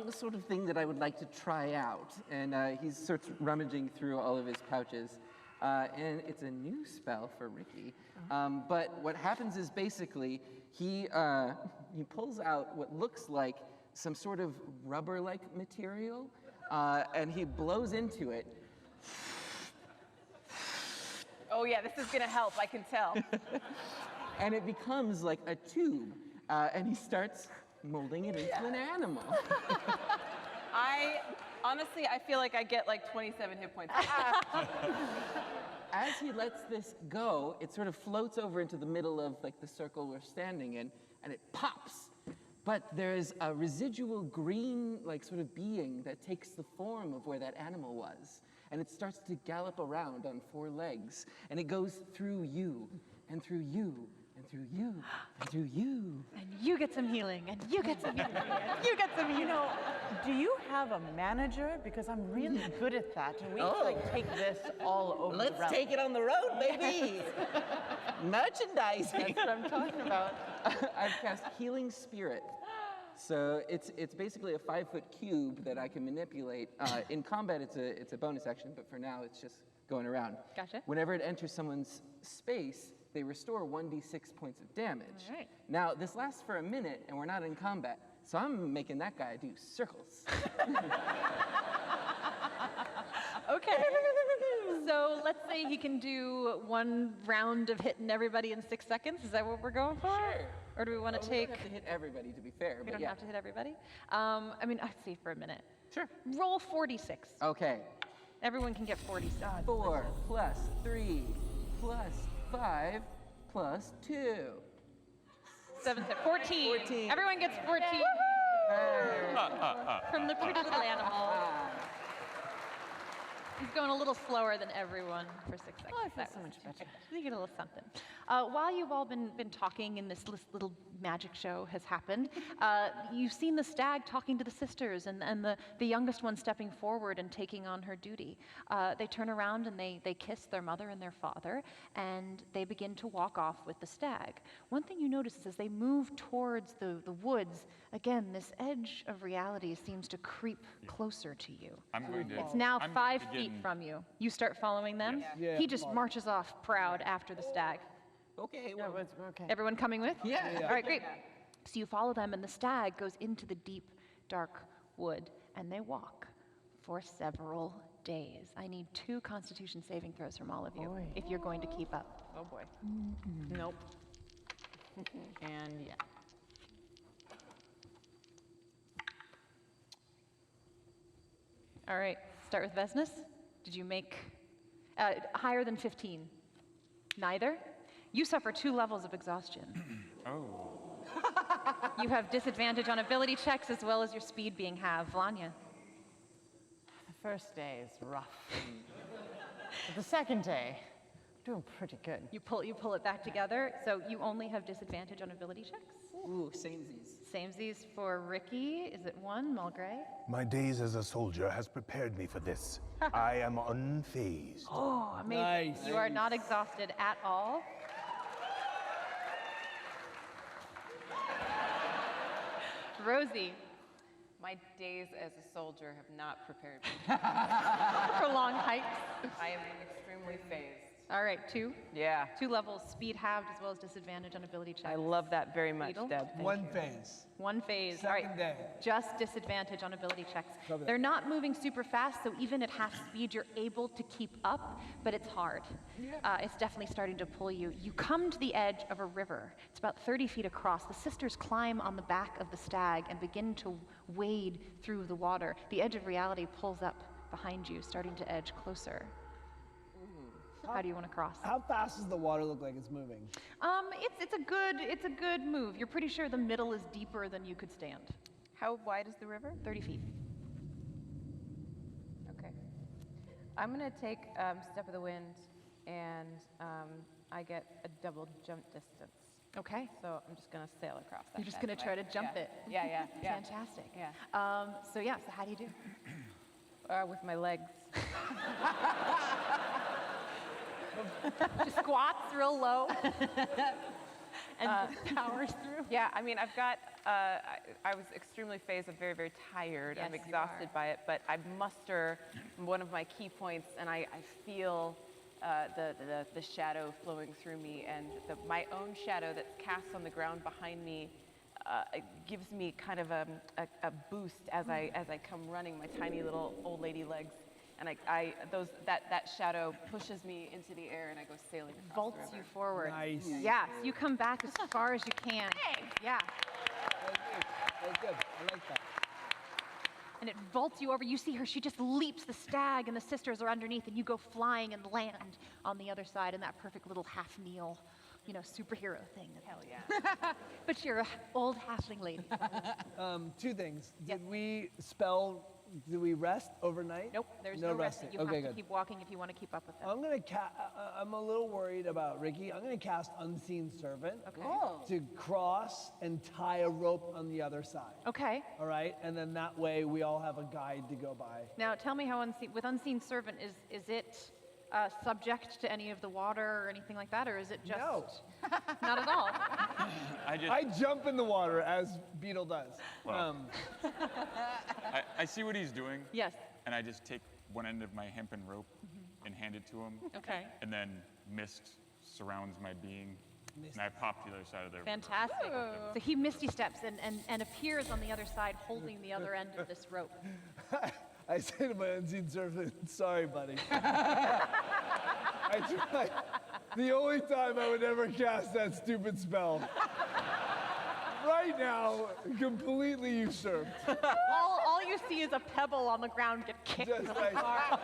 sort of thing that I would like to try out. And he starts rummaging through all of his pouches. And it's a new spell for Ricky. But what happens is basically he pulls out what looks like some sort of rubber-like material, and he blows into it. Oh yeah, this is gonna help, I can tell. And it becomes like a tube, and he starts molding it into an animal. Honestly, I feel like I get like 27 hit points. As he lets this go, it sort of floats over into the middle of like the circle we're standing in, and it pops. But there's a residual green, like sort of being that takes the form of where that animal was. And it starts to gallop around on 4 legs. And it goes through you, and through you, and through you, and through you. And you get some healing, and you get some healing, and you get some healing. You know, do you have a manager? Because I'm really good at that, and we can like take this all over the realm. Let's take it on the road, baby. Merchandising. That's what I'm talking about. I've cast Healing Spirit. So it's basically a 5-foot cube that I can manipulate. In combat, it's a bonus action, but for now, it's just going around. Gotcha. Whenever it enters someone's space, they restore 1d6 points of damage. All right. Now, this lasts for a minute, and we're not in combat, so I'm making that guy do circles. Okay. So let's say he can do 1 round of hitting everybody in 6 seconds. Is that what we're going for? Sure. Or do we want to We take? don't have to hit everybody, to be fair. We but don't yeah. have to hit everybody. I mean, I'd see for a minute. Sure. Roll 46. Okay. Everyone can get 46. 4 plus 3 plus 5 plus 2. 7, 14. 14. Everyone gets 14 from the pretty little animal. He's going a little slower than everyone for 6 seconds. Oh, I feel so much better. You get a little something. While you've all been talking and this little magic show has happened, you've seen the stag talking to the sisters and the youngest one stepping forward and taking on her duty. They turn around and they kiss their mother and their father, and they begin to walk off with the stag. One thing you notice is as they move towards the woods, again, this edge of reality seems to creep closer to you. I'm going to. It's now I'm 5 gonna feet begin- from you. You start following them. Yeah. He just marches off proud after the stag. Okay. Yeah, Well, okay. Everyone coming with? Yeah. All right, great. So you follow them, and the stag goes into the deep, dark wood, and they walk for several days. I need 2 Constitution saving throws from all of you if you're going to keep up. Oh boy. Nope. And yeah. All right, start with Vesnus. Did you make higher than 15? Neither? You suffer 2 levels of exhaustion. Oh. You have disadvantage on ability checks as well as your speed being halved. Vlanya. The first day is rough. But the second day, doing pretty good. You pull it back together, so you only have disadvantage on ability checks. Ooh, samesies. Samesies for Ricky. Is it 1, Mulgray? My days as a soldier has prepared me for this. I am unfazed. Oh, amazing. Nice. You are not exhausted at all. Rosie. My days as a soldier have not prepared me. For long hikes. I am extremely phased. All right, 2. Yeah. 2 levels, speed halved as well as disadvantage on ability checks. I love that very much, Beetle? Deb. Thank 1 you. phase. 1 phase. All right. Second day. Just disadvantage on ability checks. Copy that. They're not moving super fast, so even at half speed, you're able to keep up, but it's hard. It's definitely starting to pull you. You come to the edge of a river. It's about 30 feet across. The sisters climb on the back of the stag and begin to wade through the water. The edge of reality pulls up behind you, starting to edge closer. How do you want to cross? How fast does the water look like it's moving? It's a good move. You're pretty sure the middle is deeper than you could stand. How wide is the river? 30 feet. Okay. I'm going to take Step of the Wind, and I get a double jump distance. Okay. So I'm just going to sail across that. You're just bad going to boy. try to jump Yeah. it. Yeah. Fantastic. Yeah. So how do you do? With my legs. Just squats real low and just powers through. Yeah, I mean, I've got, I was extremely phased. I'm very, very tired. Yes, I'm you exhausted by it, but I muster one of my key points, and I feel the shadow flowing through me, and my own shadow that's cast on the ground behind me it gives me kind of a boost as I come running my tiny little old lady legs And that shadow pushes me into the air, and I go sailing across Vaults the river. you forward. Nice. Yes, you come back as far as you can. Yeah. That's good. I like that. And it vaults you over. You see her, she just leaps the stag, and the sisters are underneath, and you go flying and land on the other side in that perfect little half-kneel, superhero thing. Hell yeah. But you're an old halfling lady. Two things. Did we rest overnight? Nope, there's no resting. You Okay, have to good. keep walking if you want to keep up with them. I'm a little worried about Ricky. I'm gonna cast Unseen Servant Okay. to cross and tie a rope on the other side. Okay. All right, and then that way we all have a guide to go by. Now tell me how with Unseen Servant, is it subject to any of the water or anything like that, or is it just not at all? I jump in the water as Beetle does. Well, I see what he's doing. Yes. And I just take one end of my hempen rope and hand it to him. Okay. And then mist surrounds my being, and I pop to the other side of the river. Fantastic. So he misty steps and appears on the other side holding the other end of this rope. I say to my Unseen Servant, sorry, buddy. I tried. The only time I would ever cast that stupid spell. Right now, completely usurped. All you see is a pebble on the ground get kicked Just really like- hard.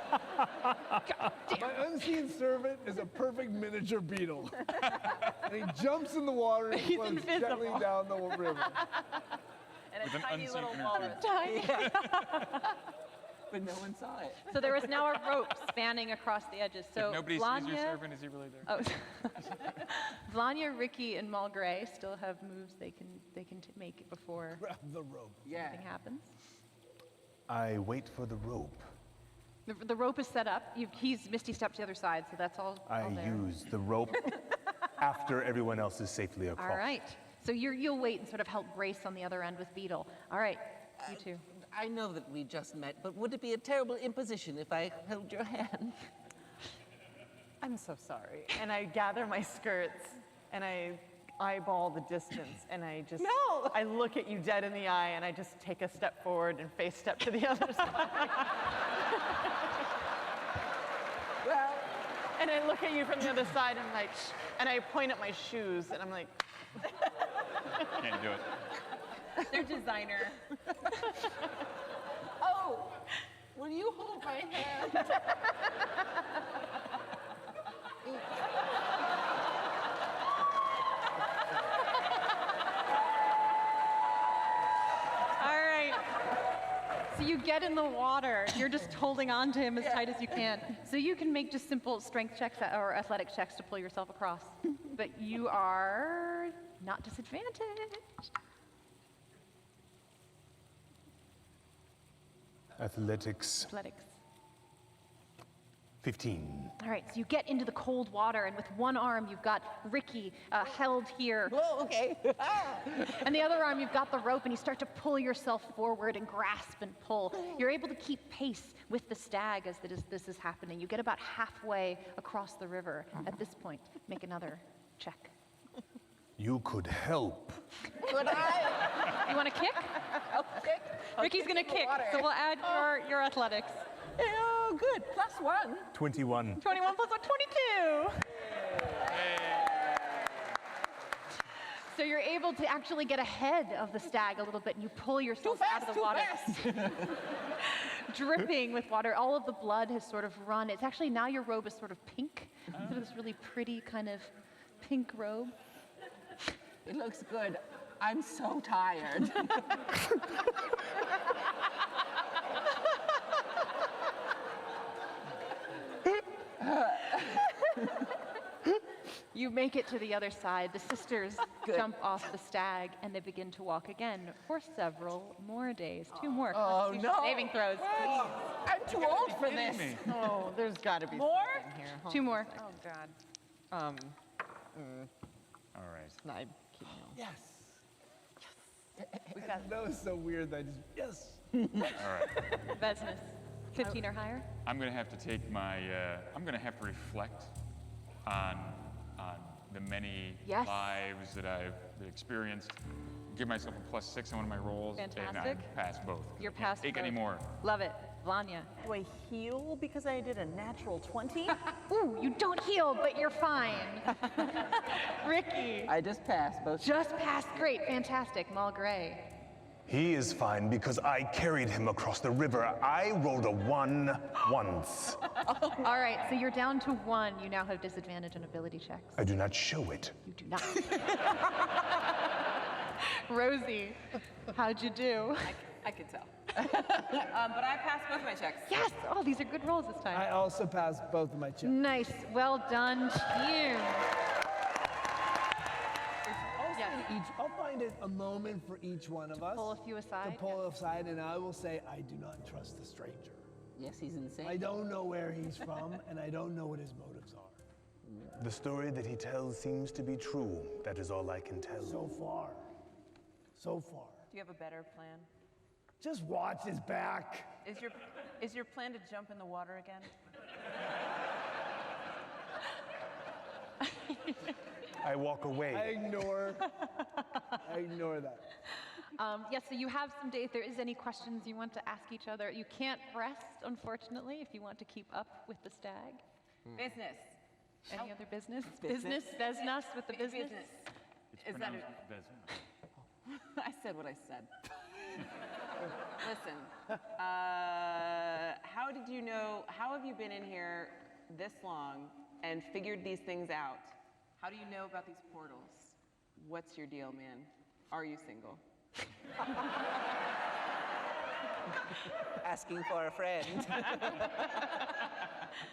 My Unseen Servant is a perfect miniature beetle. And he jumps in the water and He's floats invisible. gently down the river. And With a an tiny unseen little interference. walrus. But no one saw it. So there is now a rope spanning across the edges. So If nobody sees your Vlanya- servant, is he really there? Oh, Vlanya, Ricky, and Mulgray still have moves they can make before Grab the rope. Yeah. anything happens. I wait for the rope. The rope is set up. He's misty stepped to the other side, so that's all I there. use the rope after everyone else is safely across. All right. So you'll wait and sort of help brace on the other end with Beetle. All right, you two. I know that we just met, but would it be a terrible imposition if I held your hand? I'm so sorry. And I gather my skirts and I eyeball the distance and I just I look at you dead in the eye and I just take a step forward and face step to the other side. Well, And I look at you from the other side and like, and I point at my shoes and I'm like, Can't do it. They're designer. oh, will you hold my hand? All right. So you get in the water. You're just holding on to him as tight as you can. So you can make just simple strength checks or athletic checks to pull yourself across. But you are not disadvantaged. Athletics, Athletics. 15. All right, so you get into the cold water, and with one arm you've got Ricky held here. Whoa, okay. And the other arm you've got the rope, and you start to pull yourself forward and grasp and pull. You're able to keep pace with the stag as this is happening. You get about halfway across the river. At this point, make another check. You could help. Could I? You want to kick? I'll kick. Ricky's going to kick, so we'll add your athletics. Oh, good. +1. 21. 21 plus 1, 22. So you're able to actually get ahead of the stag a little bit, and you pull yourself out of the water. Dripping with water. All of the blood has sort of run. It's actually now your robe is sort of pink. Sort of this really pretty kind of pink robe. It looks good. I'm so tired. You make it to the other side. The sisters jump off the stag, and they begin to walk again for several more days. 2 more. Oh, no. Saving throws. I'm too old for this. oh, there's got to be More? something here. Hold 2 more. Oh, God. on. All right. No, I'm kidding you. Yes. That was so weird that I just, yes. All right. Business. 15 or higher? I'm gonna have to take my. I'm gonna have to reflect on the many Yes. lives that I've experienced. Give myself a +6 on one of my rolls, and I Fantastic. pass both. You're Can't past take both. any more. Love it. Vanya. Do I heal because I did a natural 20? Ooh, you don't heal, but you're fine. Ricky. I just passed both. Just passed. Great. Fantastic. Mulgray. He is fine because I carried him across the river. I rolled a 1 once. All right, so you're down to 1. You now have disadvantage on ability checks. I do not show it. You do not. Rosie, how'd you do? I could tell. But I passed both my checks. Yes! Oh, these are good rolls this time. I also passed both of my checks. Nice. Well done, team. I'll find a moment for each one of us. Pull a few aside. To pull aside, and I will say, I do not trust the stranger. Yes, he's insane. I don't know where he's from, and I don't know what his motives are. The story that he tells seems to be true. That is all I can tell. So far. So far. Do you have a better plan? Just watch his back. Is your plan to jump in the water again? I walk away. I ignore that. Yes, so you have some days. If there is any questions you want to ask each other, you can't rest, unfortunately, if you want to keep up with the stag. Business. Any other business? Business? Business with the business? Is that I said what I said. Listen, how have you been in here this long and figured these things out? How do you know about these portals? What's your deal, man? Are you single? Asking for a friend.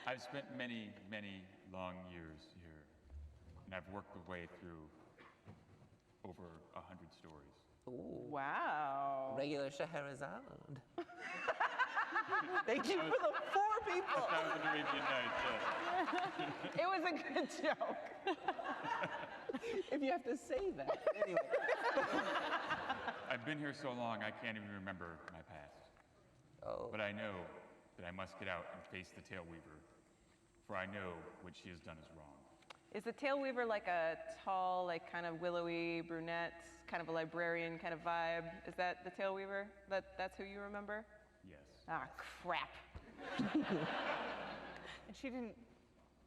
I've spent many, many long years here, and I've worked the way through over 100 stories. Ooh. Wow. Regular Scheherazade. Thank you for the 4 people. That was an Arabian Nights, yes. It was a good joke. If you have to say that. Anyway. I've been here so long, I can't even remember my past. Oh. But I know that I must get out and face the Tail Weaver, for I know what she has done is wrong. Is the Tail Weaver like a tall, like kind of willowy brunette, kind of a librarian kind of vibe? Is that the Tail Weaver? That's who you remember? Yes. Ah, crap. And she didn't.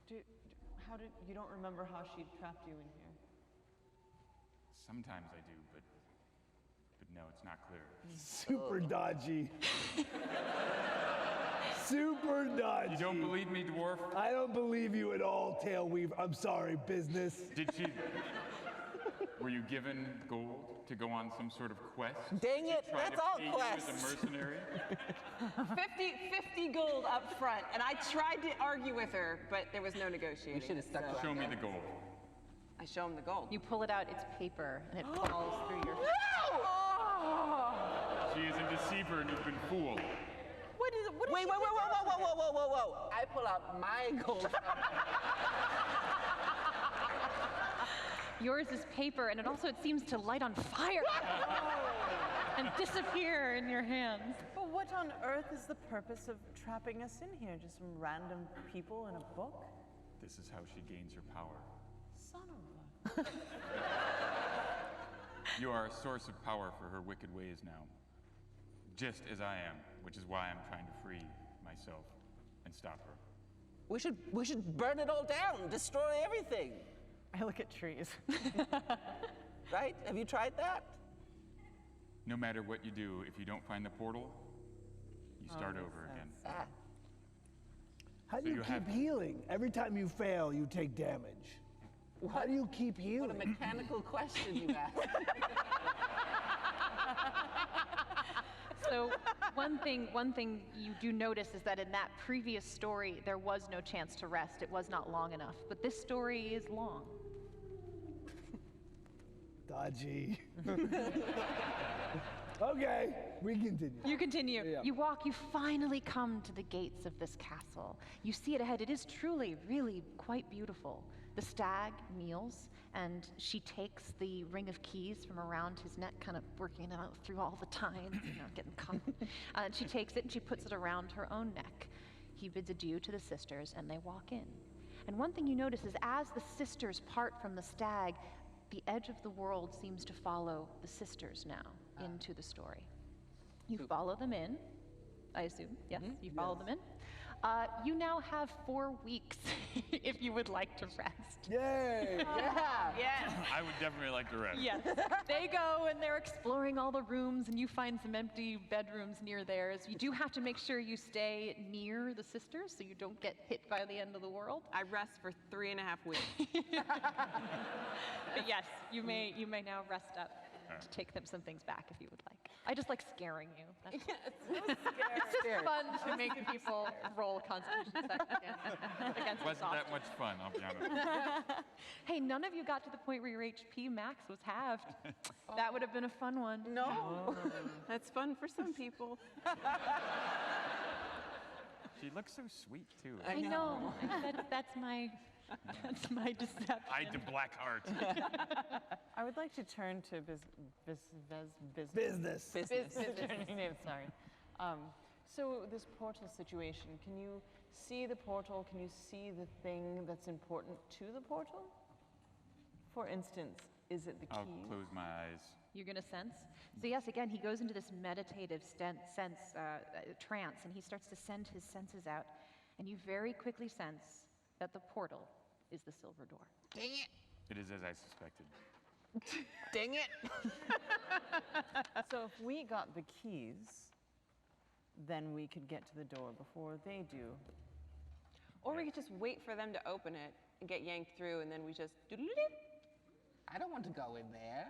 You don't remember how she trapped you in here? Sometimes I do, but no, it's not clear. Super dodgy. Super dodgy. You don't believe me, dwarf? I don't believe you at all, Tailweaver. I'm sorry, business. Were you given gold to go on some sort of quest? Dang it, that's all quests. As a mercenary? 50 gold up front, and I tried to argue with her, but there was no negotiating. You should have stuck Show me the gold. I show him the gold. You pull it out, it's paper, and it falls through your No! Oh! She is a deceiver and you've been fooled. What is it? Wait, whoa. I pull out my gold. Yours is paper, and it seems to light on fire and disappear in your hands. But what on earth is the purpose of trapping us in here? Just some random people in a book? This is how she gains her power. Son of a... You are a source of power for her wicked ways now. Just as I am, which is why I'm trying to free myself and stop her. We should burn it all down, destroy everything. I look at trees. Right? Have you tried that? No matter what you do, if you don't find the portal, you start over again. Ah. How do you keep healing? Every time you fail, you take damage. How do you keep healing? What a mechanical question you asked. So one thing you do notice is that in that previous story, there was no chance to rest. It was not long enough. But this story is long. Dodgy. Okay, we continue. You continue. Yeah. You walk, you finally come to the gates of this castle. You see it ahead. It is truly, really quite beautiful. The stag kneels, and she takes the ring of keys from around his neck, kind of working it out through all the tines, getting caught. And she takes it and she puts it around her own neck. He bids adieu to the sisters, and they walk in. And one thing you notice is as the sisters part from the stag, the edge of the world seems to follow the sisters now into the story. You follow them in, I assume. Yes, you follow them in. You now have 4 weeks if you would like to rest. Yay! Yeah. Yes. I would definitely like to rest. Yes. They go and they're exploring all the rooms, and you find some empty bedrooms near theirs. You do have to make sure you stay near the sisters so you don't get hit by the end of the world. I rest for 3.5 weeks. But yes, you may now rest up to take them some things back if you would like. I just like scaring you. That's it's just fun to make people roll Constitution checks against Wasn't that much fun, I'll be honest. Hey, none of you got to the point where your HP max was halved. That would have been a fun one. No. That's fun for some people. She looks so sweet, too. I know. That's my deception. I to black heart. I would like to turn to Business. Sorry. So this portal situation, can you see the portal? Can you see the thing that's important to the portal? For instance, is it the key? I'll close my eyes. You're going to sense? So yes, again, he goes into this meditative trance, and he starts to send his senses out, and you very quickly sense that the portal is the silver door. Dang it! It is as I suspected. Dang it! So if we got the keys, then we could get to the door before they do. Or we could just wait for them to open it and get yanked through, and then we just I don't want to go in there.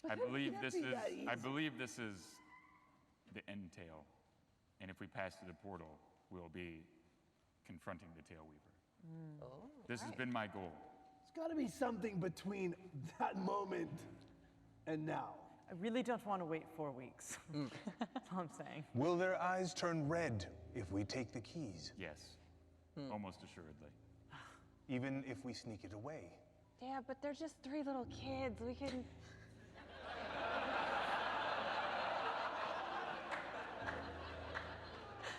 I believe this is the entail. And if we pass through the portal, we'll be confronting the Tail Weaver. This has been my goal. There's got to be something between that moment and now. I really don't want to wait 4 weeks. That's all I'm saying. Will their eyes turn red if we take the keys? Yes, almost assuredly. Even if we sneak it away? Yeah, but they're just 3 little kids. We can.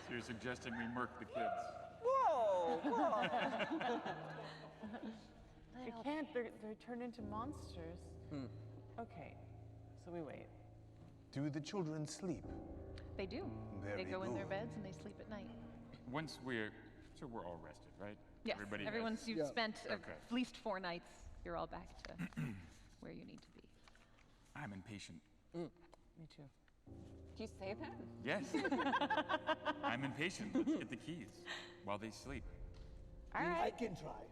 So you're suggesting we murk the kids? Whoa! You can't. They turn into monsters. Okay, so we wait. Do the children sleep? They do. Very They go in their good. beds and they sleep at night. Once we're all rested, right? Yes, Everybody everyone's has- you've spent Okay. at least 4 nights. You're all back to where you need to be. I'm impatient. Me too. Do you say that? Yes. I'm impatient. Let's get the keys while they sleep. All I right. can try.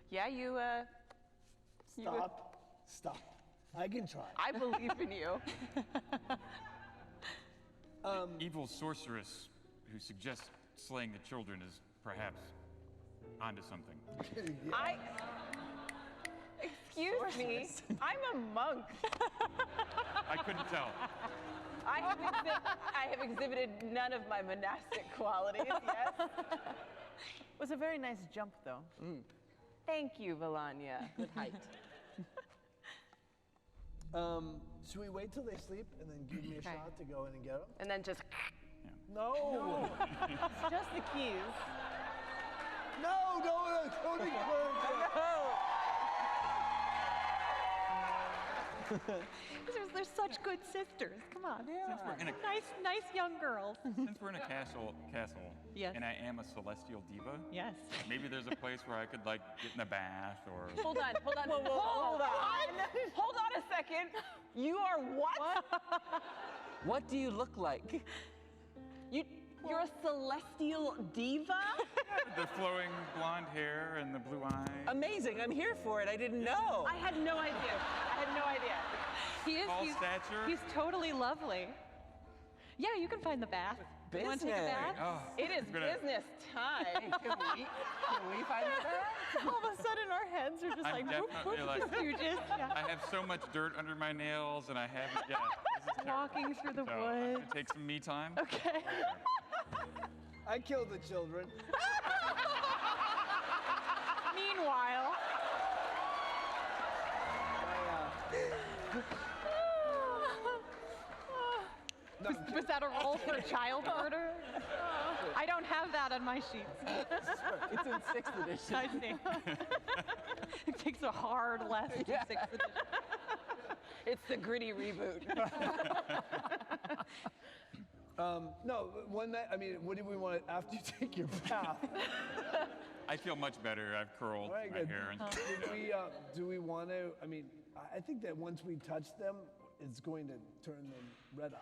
Yeah, you. Stop. I can try. I believe in you. Evil sorceress who suggests slaying the children is perhaps onto something. Excuse me. I'm a monk. I couldn't tell. I have exhibited none of my monastic qualities, yes? It was a very nice jump, though. Thank you, Valanya. Good height. Should we wait till they sleep and then give me a shot to go in and get them? And then just. No. It's just the keys. No, don't encourage They're such good sisters. Come on. Since we're in a Nice young girls. Since we're in a castle, Yes. and I am a celestial diva, Yes. maybe there's a place where I could like get in a bath or. Hold on. Hold on a second. You are what? What do you look like? You're a celestial diva? The flowing blonde hair and the blue eyes. Amazing. I'm here for it. I didn't know. I had no idea. Tall stature. He's totally lovely. Yeah, you can find the bath. You want to take a bath? Oh, It is business time. Can we find that? All of a sudden, our heads are just I'm like, whoop, definitely whoop. like. Stooges. Yeah. I have so much dirt under my nails, and I haven't. Yeah, this is terrible. Walking through the So, woods. it takes some me time. Okay. I killed the children. Meanwhile. Was that a roll for child murder? I don't have that on my sheets. It's in 6th edition. I see. It takes a hard left in 6th edition. It's the gritty reboot. No, one night, I mean, what do we want after you take your bath? I feel much better. I've curled All right, my good. hair. And Do we want to, I mean, I think that once we touch them, it's going to turn them red-eyed.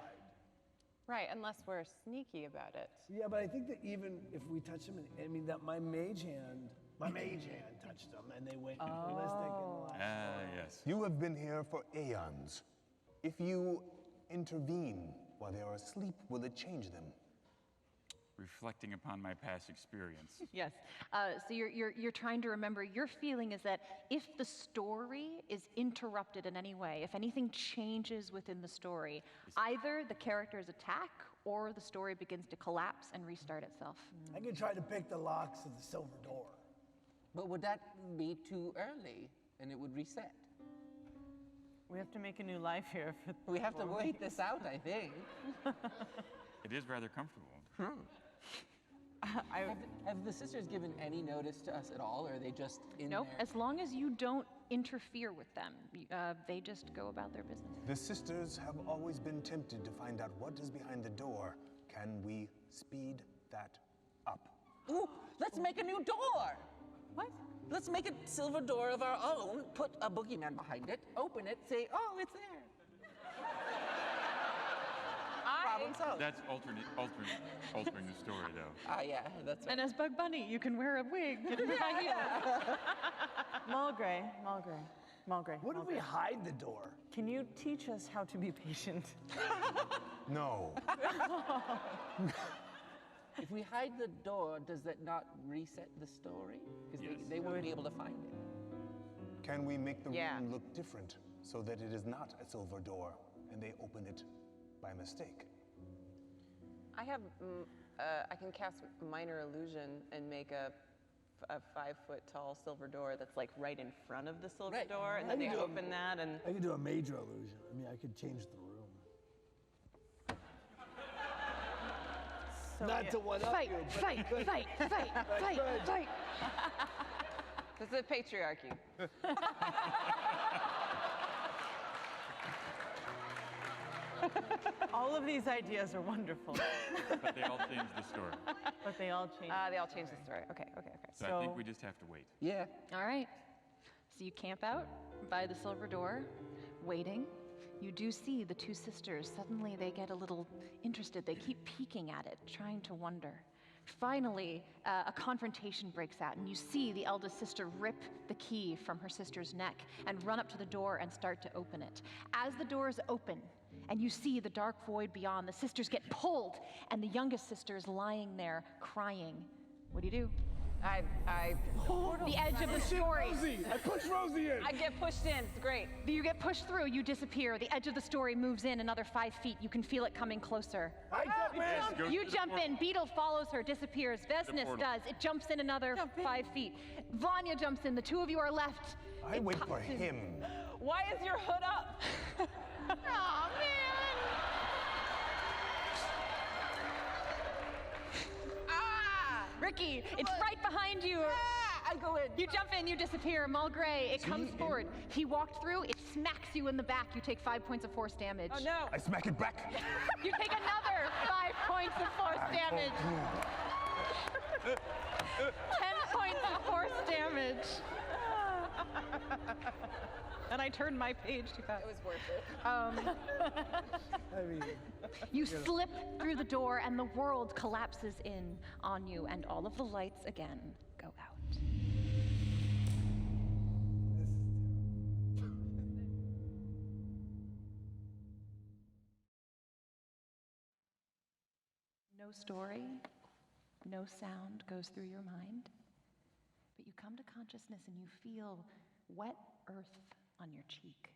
Right, unless we're sneaky about it. Yeah, but I think that even if we touch them, I mean, that my mage hand touched them, and they went ballistic in the last yes. You have been here for aeons. If you intervene while they are asleep, will it change them? Reflecting upon my past experience. Yes. So you're trying to remember. Your feeling is that if the story is interrupted in any way, if anything changes within the story, either the characters attack or the story begins to collapse and restart itself. I could try to pick the locks of the silver door. But would that be too early and it would reset? We have to make a new life here. We have to wait this out, I think. It is rather comfortable. Have the sisters given any notice to us at all, or are they just in Nope. there? As long as you don't interfere with them, they just go about their business. The sisters have always been tempted to find out what is behind the door. Can we speed that up? Ooh, let's make a new door. What? Let's make a silver door of our own, put a boogeyman behind it, open it, say, oh, it's there. Problem solved. That's altering the story, though. Yeah, that's right. And as Bug Bunny, you can wear a wig and high heels. Mulgray. What if we hide the door? Can you teach us how to be patient? No. If we hide the door, does that not reset the story? Because they won't be able to find it. Can we make the room look different so that it is not a silver door and they open it by mistake? I have, I can cast minor illusion and make a 5-foot-tall silver door that's like right in front of the silver door, and then they open that and... I could do a major illusion. I mean, I could change the room. So Not to one up Fight, you, but fight, good. fight, fight, fight, good. fight. This is the patriarchy. all of these ideas are wonderful. But they all change the story. But they all change. They all change the story. Okay. So I think we just have to wait. Yeah. All right. So you camp out by the silver door, waiting. You do see the two sisters. Suddenly they get a little interested. They keep peeking at it, trying to wonder. Finally, a confrontation breaks out, and you see the eldest sister rip the key from her sister's neck and run up to the door and start to open it. As the doors open, and you see the dark void beyond, the sisters get pulled, and the youngest sister is lying there crying. What do? The edge of the story. Rosie! I pushed Rosie in! I get pushed in. It's great. You get pushed through, you disappear. The edge of the story moves in another 5 feet. You can feel it coming closer. I jump in! You jump in. Beetle follows her, disappears. Vesnus does. It jumps in another 5 feet. Vanya jumps in. The two of you are left. I wait for him. Why is your hood up? Aw, man! Ricky, it's right behind you. I go in. You jump in, you disappear. Mulgray, it comes forward. He walked through, it smacks you in the back. You take 5 points of force damage. Oh no! I smack it back. You take another 5 points of force damage. 10 points of force damage. And I turned my page too fast. It was worth it. I mean, You slip through the door and the world collapses in on you, and all of the lights again go out. No story, no sound goes through your mind, but you come to consciousness and you feel wet earth on your cheek.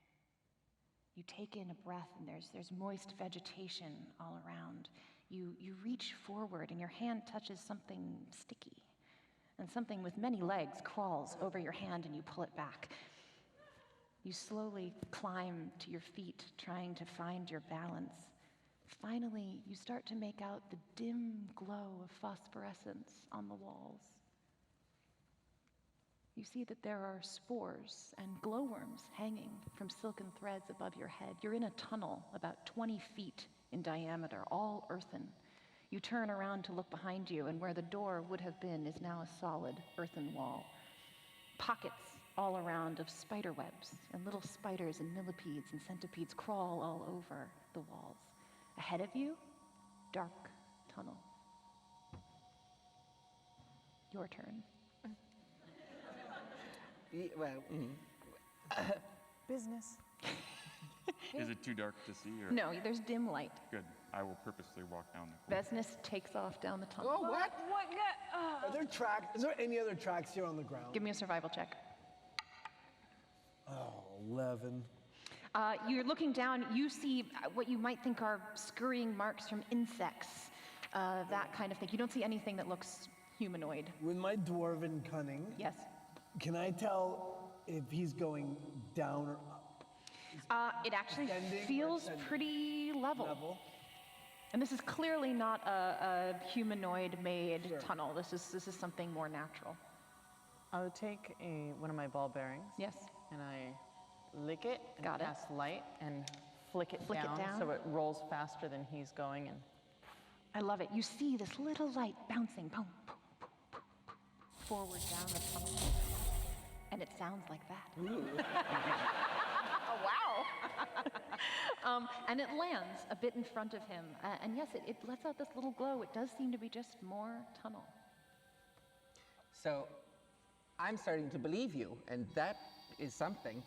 You take in a breath and there's moist vegetation all around. You reach forward and your hand touches something sticky. And something with many legs crawls over your hand and you pull it back. You slowly climb to your feet, trying to find your balance. Finally, you start to make out the dim glow of phosphorescence on the walls. You see that there are spores and glowworms hanging from silken threads above your head. You're in a tunnel about 20 feet in diameter, all earthen. You turn around to look behind you, and where the door would have been is now a solid earthen wall. Pockets all around of spider webs, and little spiders and millipedes and centipedes crawl all over the walls. Ahead of you, dark tunnel. Your turn. Well, business. Is it too dark to see? Or? No, there's dim light. Good. I will purposely walk down the corridor. Vesnus takes off down the tunnel. oh, what? Are there tracks? Is there any other tracks here on the ground? Give me a survival check. Oh, 11. You're looking down, you see what you might think are scurrying marks from insects, that kind of thing. You don't see anything that looks humanoid. With my dwarven cunning, Yes. can I tell if he's going down or up? It actually Ascending or feels ascending? pretty level. And this is clearly not a humanoid-made tunnel. This is something more natural. I would take one of my ball bearings. Yes. And I lick it and Got it. cast light and flick it Flick it down down. so it rolls faster than he's going. And I love it. You see this little light bouncing, boom, boom, boom, boom, boom, forward down the tunnel. And it sounds like that. Oh, wow. And it lands a bit in front of him. And yes, it lets out this little glow. It does seem to be just more tunnel. So, I'm starting to believe you, and that is something.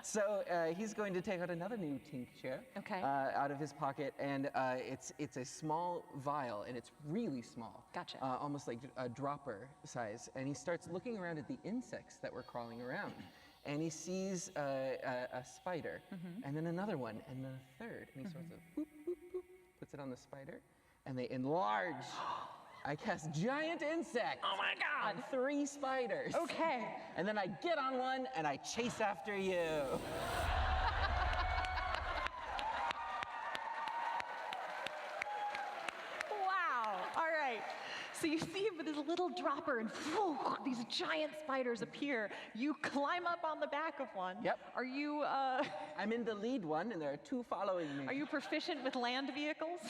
So he's going to take out another new tincture out of his pocket, and it's a small vial, and it's really small. Gotcha. Almost like a dropper size. And he starts looking around at the insects that were crawling around. And he sees a spider, and then another one, and then a third. And he sorts of boop, boop, boop, puts it on the spider, and they enlarge. I cast giant insect. Oh my God. On 3 spiders. Okay. And then I get on one and I chase after you. Wow. All right. So you see him with his little dropper, and whew, these giant spiders appear. You climb up on the back of one. Yep. Are you? I'm in the lead one, and there are 2 following me. Are you proficient with land vehicles?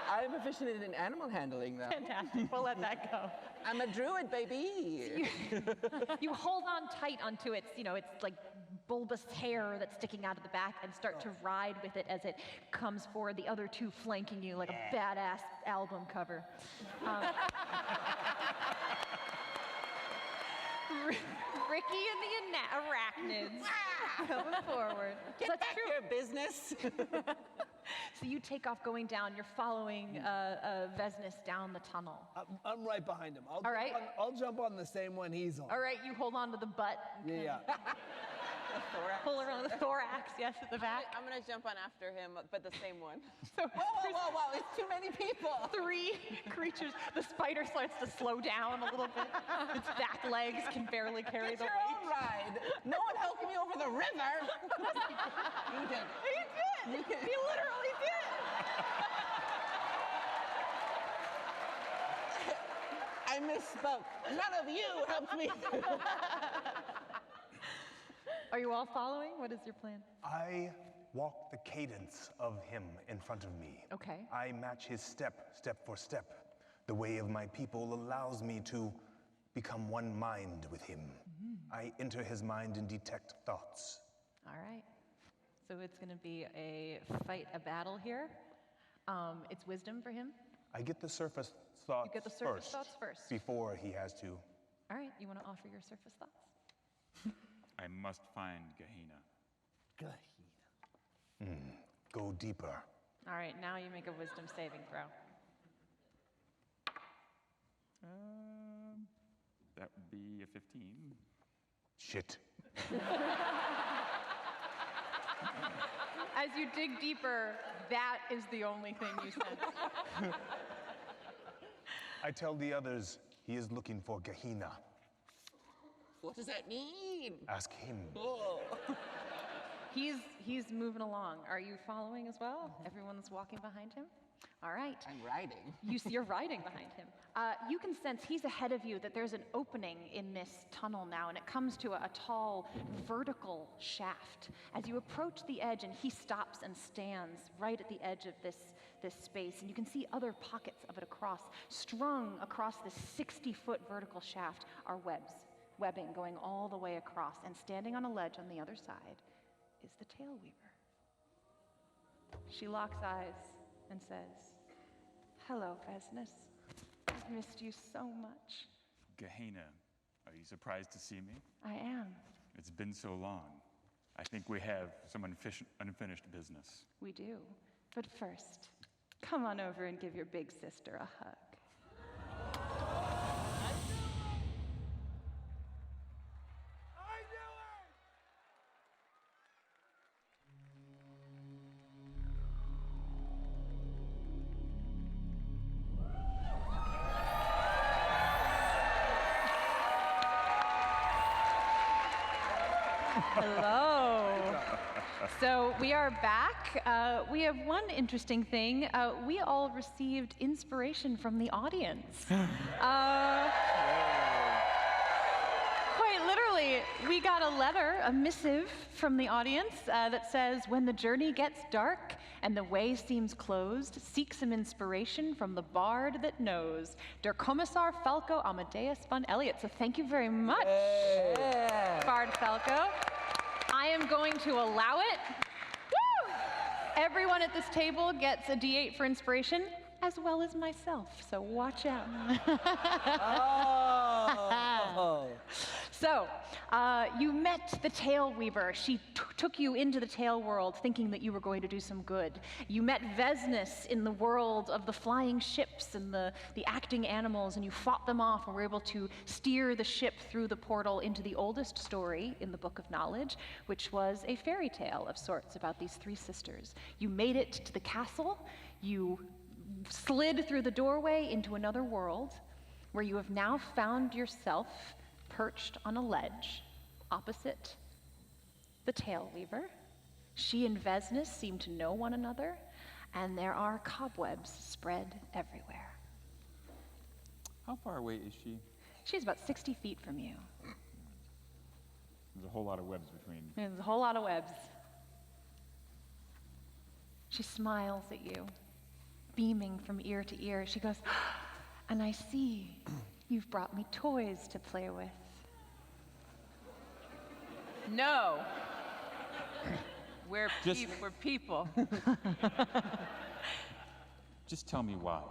I'm proficient in animal handling, though. Fantastic. We'll let that go. I'm a druid, baby. You hold on tight onto its, it's like bulbous hair that's sticking out of the back, and start to ride with it as it comes forward, the other 2 flanking you like a badass album cover. Ricky and the arachnids coming forward. Get That's back true. here, business. So you take off going down. You're following Vesnus down the tunnel. I'm right behind him. All right. I'll jump on the same one he's on. All right, you hold on to the butt. Yeah. Pull around the thorax, yes, at the back. I'm gonna jump on after him, but the same one. So whoa, it's too many people. 3 creatures. The spider starts to slow down a little bit. Its back legs can barely carry Get the your weight. own ride. No one helped me over the river. You did. He did. He literally did. I misspoke. None of you helped me. Are you all following? What is your plan? I walk the cadence of him in front of me. Okay. I match his step, step for step. The way of my people allows me to become one mind with him. I enter his mind and detect thoughts. All right. So it's going to be a fight, a battle here. It's wisdom for him. I get the surface thoughts You get the surface thoughts first. before he has to. All right. You want to offer your surface thoughts? I must find Gehenna. Go deeper. All right. Now you make a wisdom saving throw. That would be a 15. Shit. As you dig deeper, that is the only thing you sense. I tell the others he is looking for Gehenna. What does that mean? Ask him. Oh. He's moving along. Are you following as well? Everyone's walking behind him? All right. I'm riding. You're riding behind him. You can sense he's ahead of you, that there's an opening in this tunnel now, and it comes to a tall vertical shaft. As you approach the edge, and he stops and stands right at the edge of this space, and you can see other pockets of it across. Strung across this 60-foot vertical shaft are webbing going all the way across, and standing on a ledge on the other side is the Tail Weaver. She locks eyes and says, "Hello, Vesnus. I've missed you so much." Gehenna, are you surprised to see me? I am. It's been so long. I think we have some unfinished business. We do. But first, come on over and give your big sister a hug. Hello. So we are back. We have one interesting thing. We all received inspiration from the audience. Quite literally, we got a letter, a missive from the audience that says, "When the journey gets dark and the way seems closed, seek some inspiration from the bard that knows. Der Kommissar Falco Amadeus von Elliot." So thank you very much, Bard Falco. I am going to allow it. Woo! Everyone at this table gets a D8 for inspiration, as well as myself, so watch out. So, you met the Tail Weaver. She took you into the Tail world thinking that you were going to do some good. You met Vesnus in the world of the flying ships and the acting animals, and you fought them off and were able to steer the ship through the portal into the oldest story in the Book of Knowledge, which was a fairy tale of sorts about these three sisters. You made it to the castle. You slid through the doorway into another world, where you have now found yourself perched on a ledge opposite the Tail Weaver. She and Vesnus seem to know one another, and there are cobwebs spread everywhere. How far away is she? She's about 60 feet from you. There's a whole lot of webs between. There's a whole lot of webs. She smiles at you, beaming from ear to ear. She goes, "And I see you've brought me toys to play with." No. We're people. Just tell me why.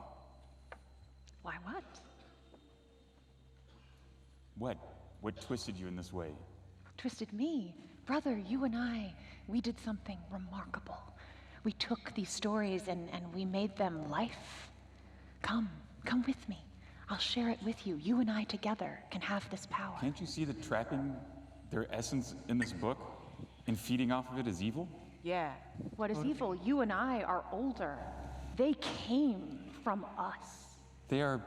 Why what? What twisted you in this way? Twisted me? Brother, you and I, we did something remarkable. We took these stories and we made them life. Come with me. I'll share it with you. You and I together can have this power. Can't you see that trapping their essence in this book and feeding off of it is evil? Yeah. What is evil? You and I are older. They came from us. They're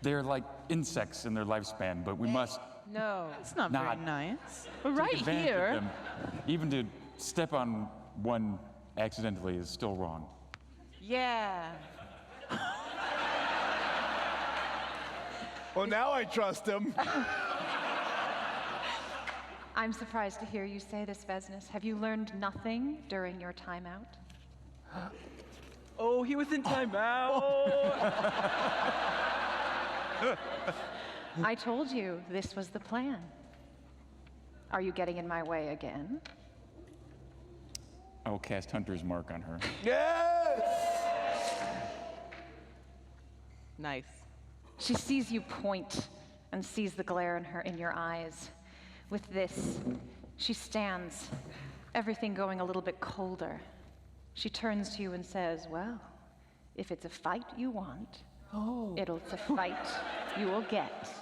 like insects in their lifespan, but we must No, it's not very nice. take Right advantage here. of them. Even to step on one accidentally is still wrong. Yeah. Well, now I trust him. I'm surprised to hear you say this, Vesnus. Have you learned nothing during your time out? Oh, he was in timeout. I told you this was the plan. Are you getting in my way again? I will cast Hunter's Mark on her. Yes! Nice. She sees you point and sees the glare in your eyes. With this, she stands, everything going a little bit colder. She turns to you and says, "Well, if it's a fight you want, it's a fight you will get."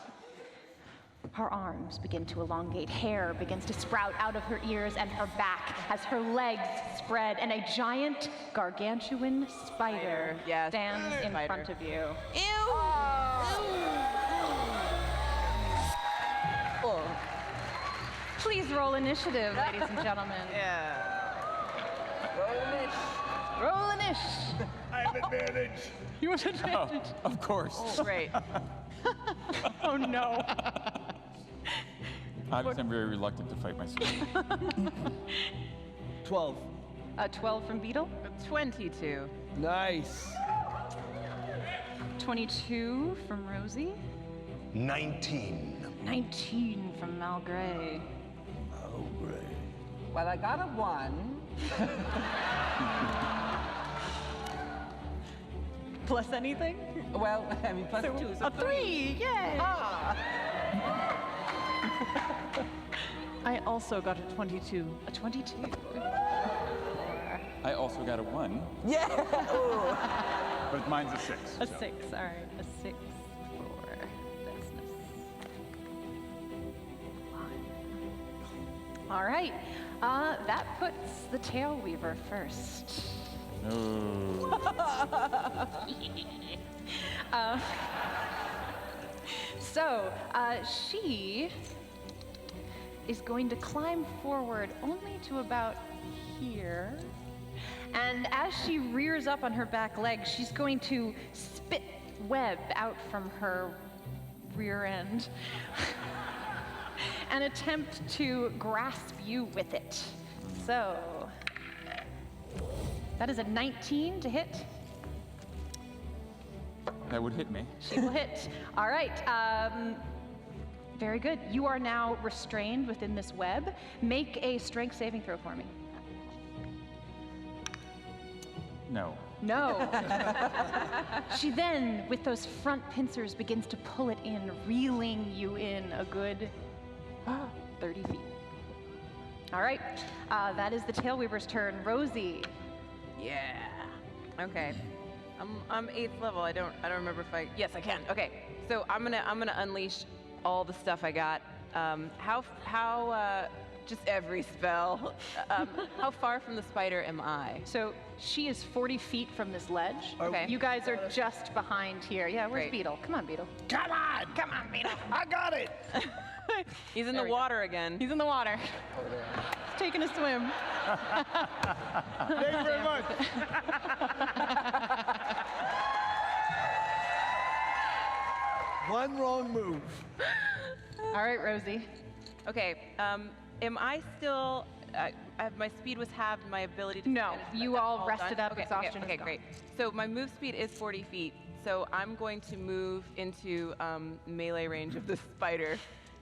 Her arms begin to elongate, hair begins to sprout out of her ears and her back as her legs spread, and a giant gargantuan spider stands in front of you. Please roll initiative, ladies and gentlemen. Yeah. Roll an ish. I have advantage. You have advantage. Of course. Oh, great. Oh, no. Obviously, I'm very reluctant to fight myself. 12. 12 from Beetle. 22. Nice. 22 from Rosie. 19. 19 from Malgray. Oh, great. Well, I got a 1. Plus anything? Well, I mean, plus 2. So A 3, yay! Ah. I also got a 22. A 22. I also got a 1, Yeah! but mine's a 6. A so. 6, all right. A 6 for business. All right. That puts the Tail Weaver first. No. So she is going to climb forward only to about here. And as she rears up on her back legs, she's going to spit web out from her rear end and attempt to grasp you with it. So that is a 19 to hit. That would hit me. She will hit. All right. Very good. You are now restrained within this web. Make a strength saving throw for me. No. No. She then, with those front pincers, begins to pull it in, reeling you in a good 30 feet. All right. That is the Tailweaver's turn. Rosie. Yeah. Okay. I'm 8th level. I don't remember if I. Yes, I can. Okay. So I'm gonna unleash all the stuff I got. Just every spell. How far from the spider am I? So she is 40 feet from this ledge. Okay. You guys are just behind here. Yeah, where's Great. Beetle? Come on, Beetle. Come on! Come on, Beetle. I got it! He's in the water again. He's in the water. He's taking a swim. Thank you very much. One wrong move. All right, Rosie. Okay. Am I still? My speed was halved. My ability to. No, finish, you that's all rested done? up, exhaustion is Okay, gone. great. So my move speed is 40 feet. So I'm going to move into melee range of the spider,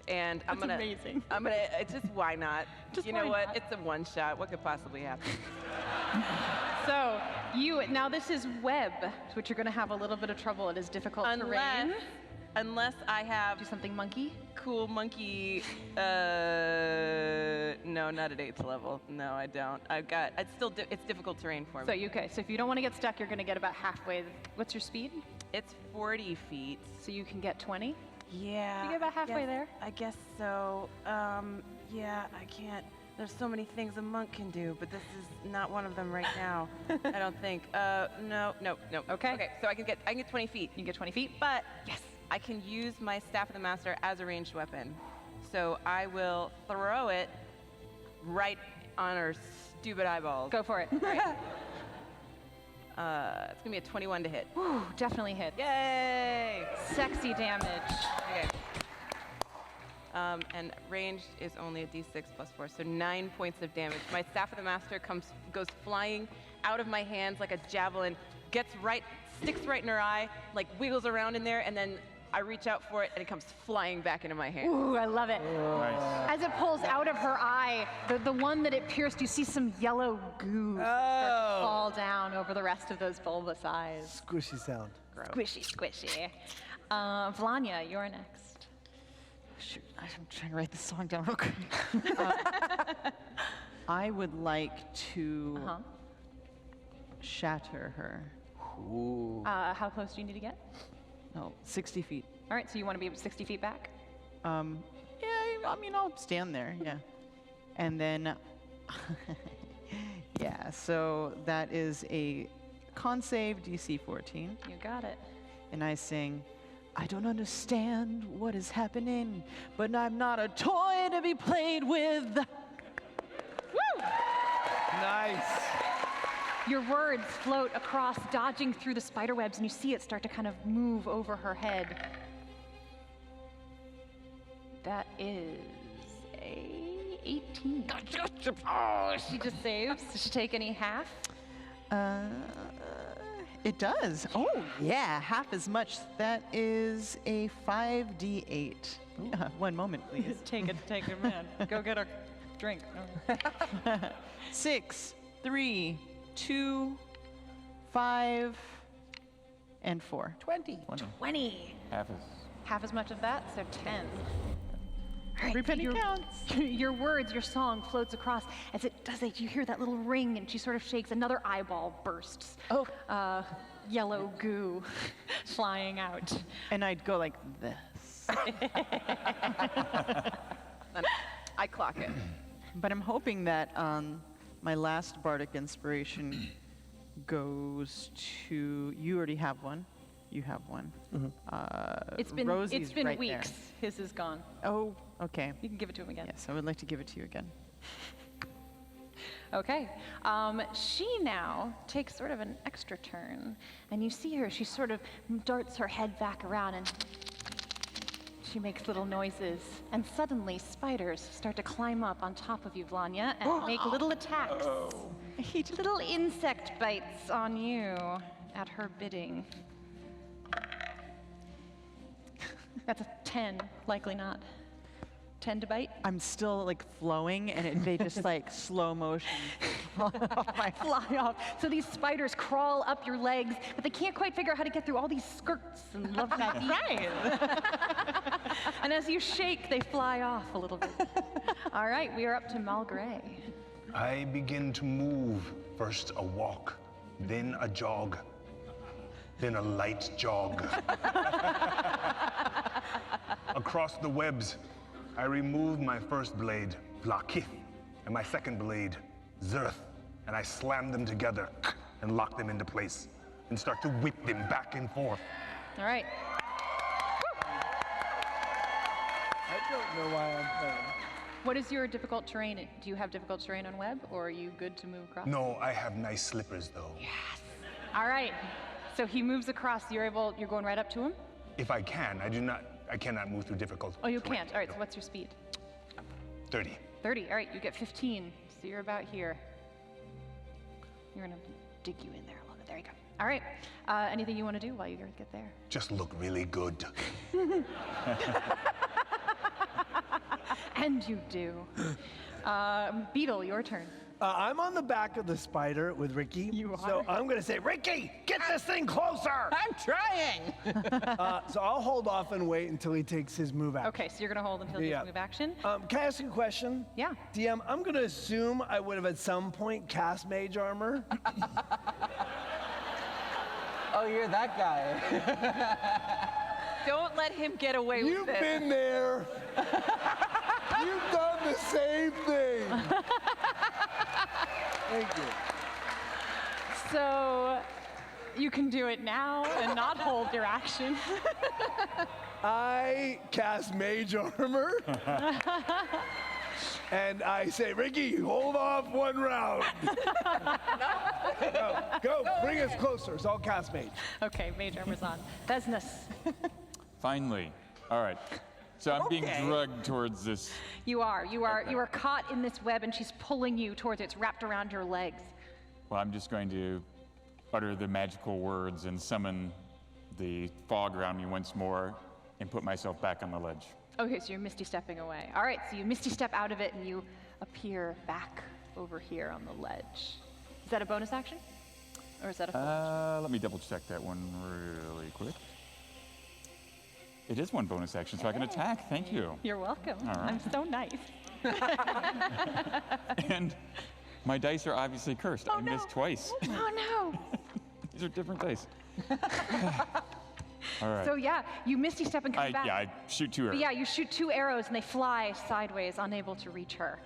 and I'm gonna. amazing. I'm gonna. It's just why not? Just you know why what? not? It's a one shot. What could possibly happen? So now this is web, which you're going to have a little bit of trouble. It is difficult terrain. Unless I have Do something monkey. cool monkey. No, not at 8th level. No, I don't. It's difficult terrain for So me. so if you don't want to get stuck, you're going to get about halfway. What's your speed? It's 40 feet. So you can get 20. Yeah. You get about halfway there. I guess so. Yeah, I can't. There's so many things a monk can do, but this is not one of them right now. I don't think. No. Okay. Okay, so I can get 20 feet. You can get 20 feet. But yes, I can use my Staff of the Master as a ranged weapon. So I will throw it right on her stupid eyeballs. Go for it. Right. It's gonna be a 21 to hit. Ooh, definitely hit. Yay! Sexy damage. Okay. And ranged is only a d6 plus 4, so 9 points of damage. My Staff of the Master goes flying out of my hands like a javelin, sticks right in her eye, like wiggles around in there, and then I reach out for it, and it comes flying back into my hand. Ooh, I love it. Nice. As it pulls out of her eye, the one that it pierced, you see some yellow goo start to fall down over the rest of those bulbous eyes. Squishy sound. Squishy, squishy. Vlanya, you're next. Shoot, I'm trying to write this song down real quick. I would like to shatter her. Ooh. How close do you need to get? No, 60 feet. All right, so you want to be 60 feet back? Yeah, I mean, I'll stand there, yeah. And then, yeah, so that is a con save, DC 14. You got it. And I sing, I don't understand what is happening, but I'm not a toy to be played with. Woo! Nice. Your words float across, dodging through the spider webs, and you see it start to kind of move over her head. That is a 18. Oh, she just saves. Does she take any half? It does. Oh, yeah, half as much. That is a 5d8. 1 moment, please. Take it, man. Go get a drink. 6, 3, 2, 5, and 4. 20. 20. Half as much of that, so 10. All right, Every penny your, counts. Your words, your song floats across. As it does it, you hear that little ring, and she sort of shakes. Another eyeball bursts. Oh. Yellow goo flying out. And I'd go like this. I clock it. But I'm hoping that my last bardic inspiration goes to, you already have one. You have one. It's been Rosie's right weeks. there. His is gone. Oh, okay. You can give it to him again. Yes, I would like to give it to you again. Okay. She now takes sort of an extra turn, and you see her. She sort of darts her head back around, and she makes little noises. And suddenly, spiders start to climb up on top of you, Vlanya, and make little attacks. Little insect bites on you at her bidding. That's a 10, likely not. 10 to bite? I'm still like flowing, and they just like slow motion fly off. So these spiders crawl up your legs, but they can't quite figure out how to get through all these skirts and lovely feet. And as you shake, they fly off a little bit. All right, we are up to Malgray. I begin to move. First a walk, then a jog, then a light jog. Across the webs, I remove my first blade, Vlakith, and my second blade, Zerth, and I slam them together and lock them into place and start to whip them back and forth. All right. I don't know why I'm playing. What is your difficult terrain? Do you have difficult terrain on web, or are you good to move across? No, I have nice slippers though. Yes. All right. So he moves across. You're going right up to him? If I can, I cannot move through difficult Oh, you terrain. can't. All right, so what's your speed? 30. 30. All right, you get 15. So you're about here. You're going to dig you in there a little bit. There you go. All right. Anything you want to do while you get there? Just look really good. And you do. Beetle, your turn. I'm on the back of the spider with Ricky. You are? So I'm going to say, Ricky, get this thing closer. I'm trying. So I'll hold off and wait until he takes his move action. Okay, so you're going to hold until Yeah. you move action? Can I ask you a question? Yeah. DM, I'm going to assume I would have at some point cast mage armor. Oh, you're that guy. Don't let him get away with You've it. been there. You've done the same thing. Thank you. So you can do it now and not hold your action. I cast mage armor. And I say, Ricky, hold off one round. No, go, bring us closer, so I'll cast mage. Okay, mage armor's on. Vesnus. Finally. All right. So I'm being drugged towards this. You are caught in this web, and she's pulling you towards it. It's wrapped around your legs. Well, I'm just going to utter the magical words and summon the fog around me once more and put myself back on the ledge. Okay, so you're misty stepping away. All right, so you misty step out of it, and you appear back over here on the ledge. Is that a bonus action? Or is that a full? Let me double check that one really quick. It is one bonus action, so I can attack. Thank you. You're welcome. All right. I'm so nice. And my dice are obviously cursed. I missed twice. Oh, no. These are different dice. All right. So, yeah, you misty step and come back. Yeah, I shoot 2 arrows. But yeah, you shoot 2 arrows, and they fly sideways, unable to reach her.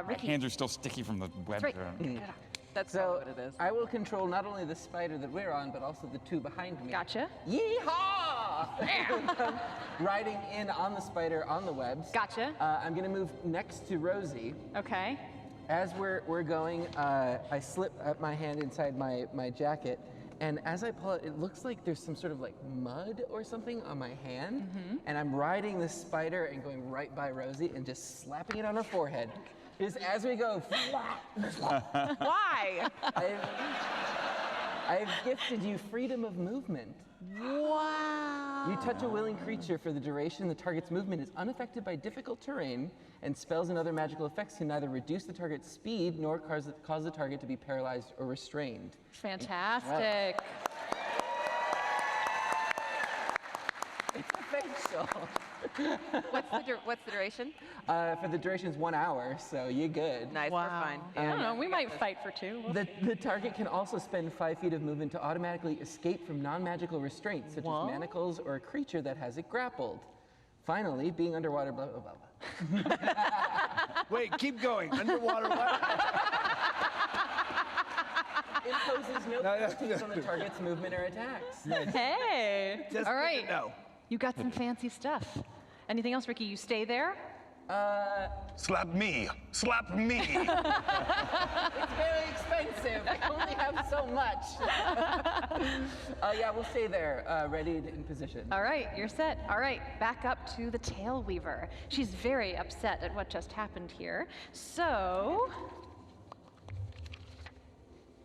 Ricky. My hands are still sticky from the web. That's right. there. That's So what it is. I will control not only the spider that we're on, but also the 2 behind me. Gotcha. Yeehaw! Riding in on the spider on the webs. Gotcha. I'm going to move next to Rosie. Okay. As we're going, I slip my hand inside my jacket, and as I pull it, it looks like there's some sort of like mud or something on my hand, and I'm riding this spider and going right by Rosie and just slapping it on her forehead. Just as we go, Why? I've gifted you freedom of movement. Wow. You touch a willing creature for the duration. The target's movement is unaffected by difficult terrain, and spells and other magical effects can neither reduce the target's speed nor cause the target to be paralyzed or restrained. Fantastic. It's official. What's the duration? For the duration is 1 hour, so you're good. Nice, we're fine. I don't know, we might fight for 2. We'll The target can also spend 5 feet of movement to automatically escape from non-magical restraints, such as manacles or a creature that has it grappled. Finally, being underwater, blah, blah, blah, blah. Wait, keep going. Underwater what? Imposes no penalties on the target's movement or attacks. Hey! Just All right. no. You got some fancy stuff. Anything else, Ricky? You stay there? Slap me. Slap me. It's very expensive. I only have so much. Yeah, we'll stay there, ready in position. All right, you're set. All right, back up to the Tail Weaver. She's very upset at what just happened here. So,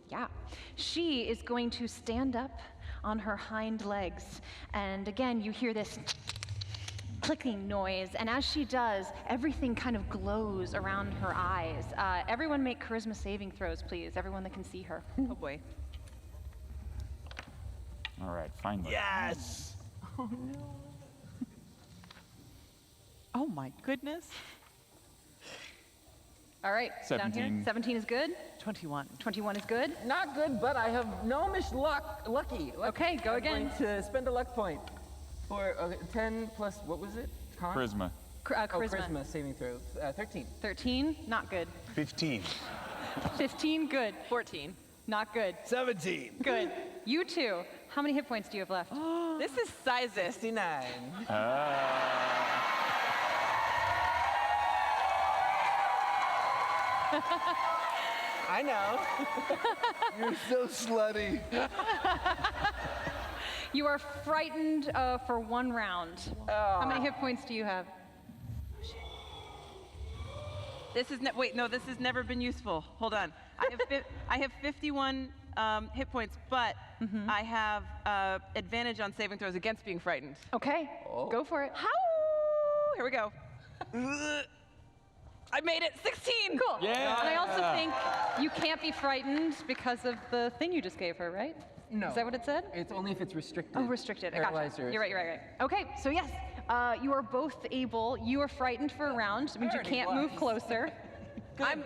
yeah, she is going to stand up on her hind legs. And again, you hear this clicking noise, and as she does, everything kind of glows around her eyes. Everyone make charisma saving throws, please. Everyone that can see her. Oh boy. All right, finally. Yes! Oh no. Oh my goodness. All right, down here. 17. 17 is good. 21. 21 is good. Not good, but I have gnomish lucky. Okay, go again. I'm going to spend a luck point. For 10 plus, what was it? Con? Charisma. Charisma. Oh, charisma saving throw. 13. 13, not good. 15. 15, good. 14. Not good. 17. Good. You two, how many hit points do you have left? This is sizes. 69. I know. You're so slutty. You are frightened for 1 round. How many hit points do you have? This is this has never been useful. Hold on. I have 51 hit points, but I have advantage on saving throws against being frightened. Okay, go for it. How? Here we go. I made it. 16. Cool. Yeah. And I also think you can't be frightened because of the thing you just gave her, right? No. Is that what it said? It's only if it's restricted. Oh, restricted. I Paralyzed gotcha. or You're right. Okay, so yes, you are both able. You are frightened for a round. It means you can't move closer. That's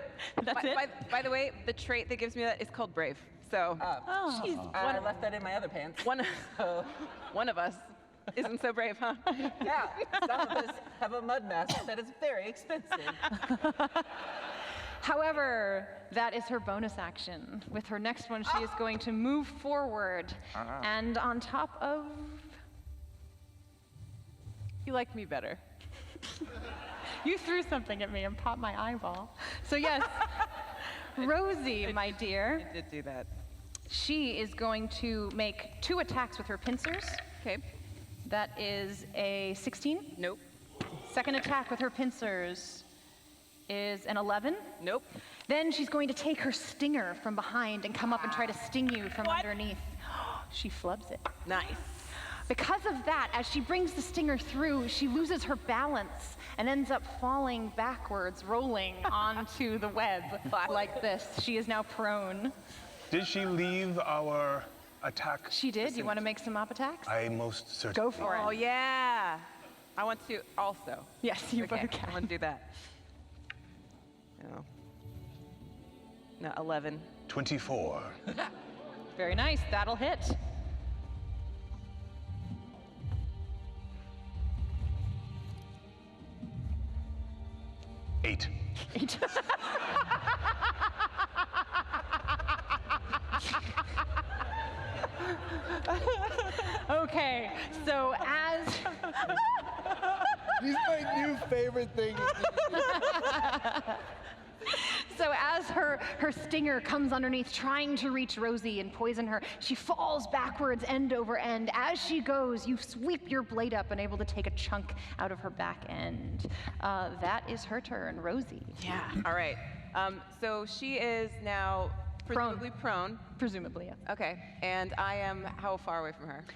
it. By the way, the trait that gives me that is called brave. So, I left that in my other pants. one of us isn't so brave, huh? Yeah, some of us have a mud mask that is very expensive. However, that is her bonus action. With her next one, she is going to move forward. And on top of... You like me better. You threw something at me and popped my eyeball. So yes, Rosie, my dear. I did do that. She is going to make 2 attacks with her pincers. Okay. That is a 16. Nope. Second attack with her pincers is an 11. Nope. Then she's going to take her stinger from behind and come up and try to sting you from underneath. She flubs it. Nice. Because of that, as she brings the stinger through, she loses her balance and ends up falling backwards, rolling onto the web like this. She is now prone. Did she leave our attack? She did. You want to make some up attacks? I most certainly. Go for it. Oh, yeah. I want to also. Yes, you Okay, both can. I want to do that. No, 11. 24. Very nice. That'll hit. Eight. Okay, so as... He's my new favorite thing. So as her stinger comes underneath, trying to reach Rosie and poison her, she falls backwards end over end. As she goes, you sweep your blade up and able to take a chunk out of her back end. That is her turn. Rosie. Yeah. All right. So she is now presumably prone. Presumably, yes. Okay. And I am how far away from her?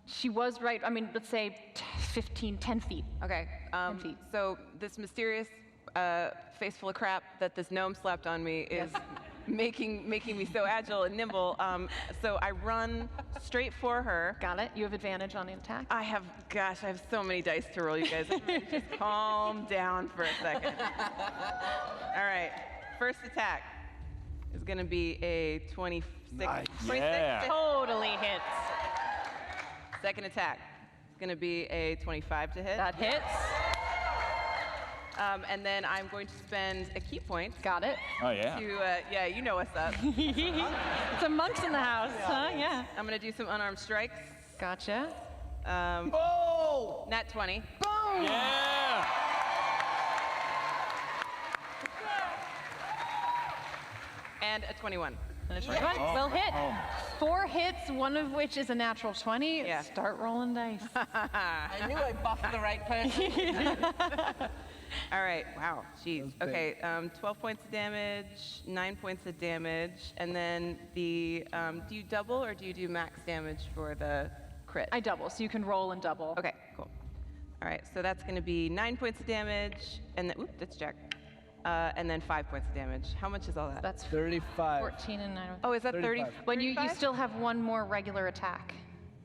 She was right, I mean, let's say 10 feet. Okay. 10 feet. So this mysterious face full of crap that this gnome slapped on me is making me so agile and nimble. So I run straight for her. Got it. You have advantage on the attack. I have so many dice to roll, you guys. Just calm down for a second. All right. First attack is going to be a 26. Nice. 26 Yeah. Totally hits. Second attack is going to be a 25 to hit. That hits. And then I'm going to spend a key point. Got it. Oh, yeah. To, yeah, you know what's up. Some monks in the house, huh? Yeah. I'm going to do some unarmed strikes. Gotcha. Nat 20. Boom! Yeah! And a 21. And a 21 will hit. 4 hits, one of which is a natural 20. Yeah. Start rolling dice. I knew I buffed the right person. All right. Wow. Jeez. Okay. 12 points of damage, 9 points of damage, and then the. Do you double or do you do max damage for the crit? I double, so you can roll and double. Okay. Cool. All right. So that's going to be 9 points of damage, and then that's Jack. And then 5 points of damage. How much is all that? That's 35. 14 and 9. Oh, is that 30? When you still have one more regular attack.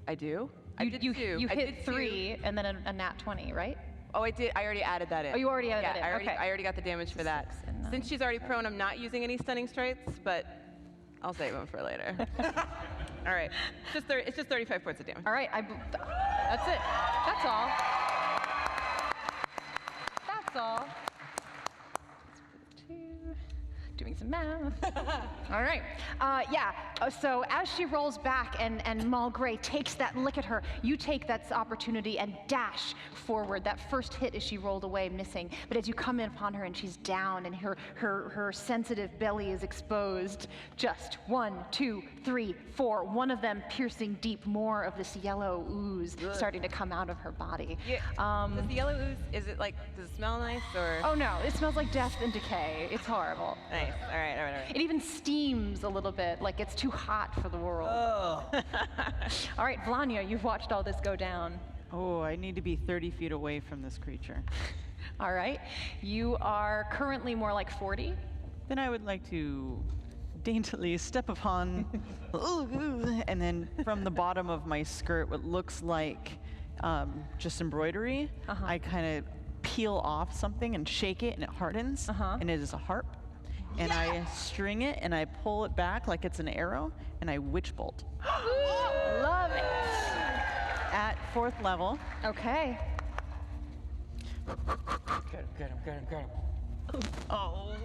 I do. You hit 3 and then a nat 20, right? Oh, I did. I already added that in. Oh, you already added that in. I already got the damage for that. Since she's already prone, I'm not using any stunning strikes, but I'll save them for later. All right. It's just 35 points of damage. All right. That's it. That's all. That's all. Doing some math. All right. So as she rolls back and Mal Gray takes that look at her, you take that opportunity and dash forward. That first hit as she rolled away, missing. But as you come in upon her and she's down and her sensitive belly is exposed, just 1, 2, 3, 4. One of them piercing deep, more of this yellow ooze starting to come out of her body. Yeah. Does the yellow ooze, does it smell nice or? Oh no, it smells like death and decay. It's horrible. Nice. All right. It even steams a little bit, like it's too hot for the world. Oh. All right, Vlania, you've watched all this go down. Oh, I need to be 30 feet away from this creature. All right. You are currently more like 40. Then I would like to daintily step upon, and then from the bottom of my skirt, what looks like just embroidery, I kind of peel off something and shake it, and it hardens, and it is a harp. And I string it, and I pull it back like it's an arrow, and I witch bolt. Love it. At 4th level. Okay. Get him. Oh.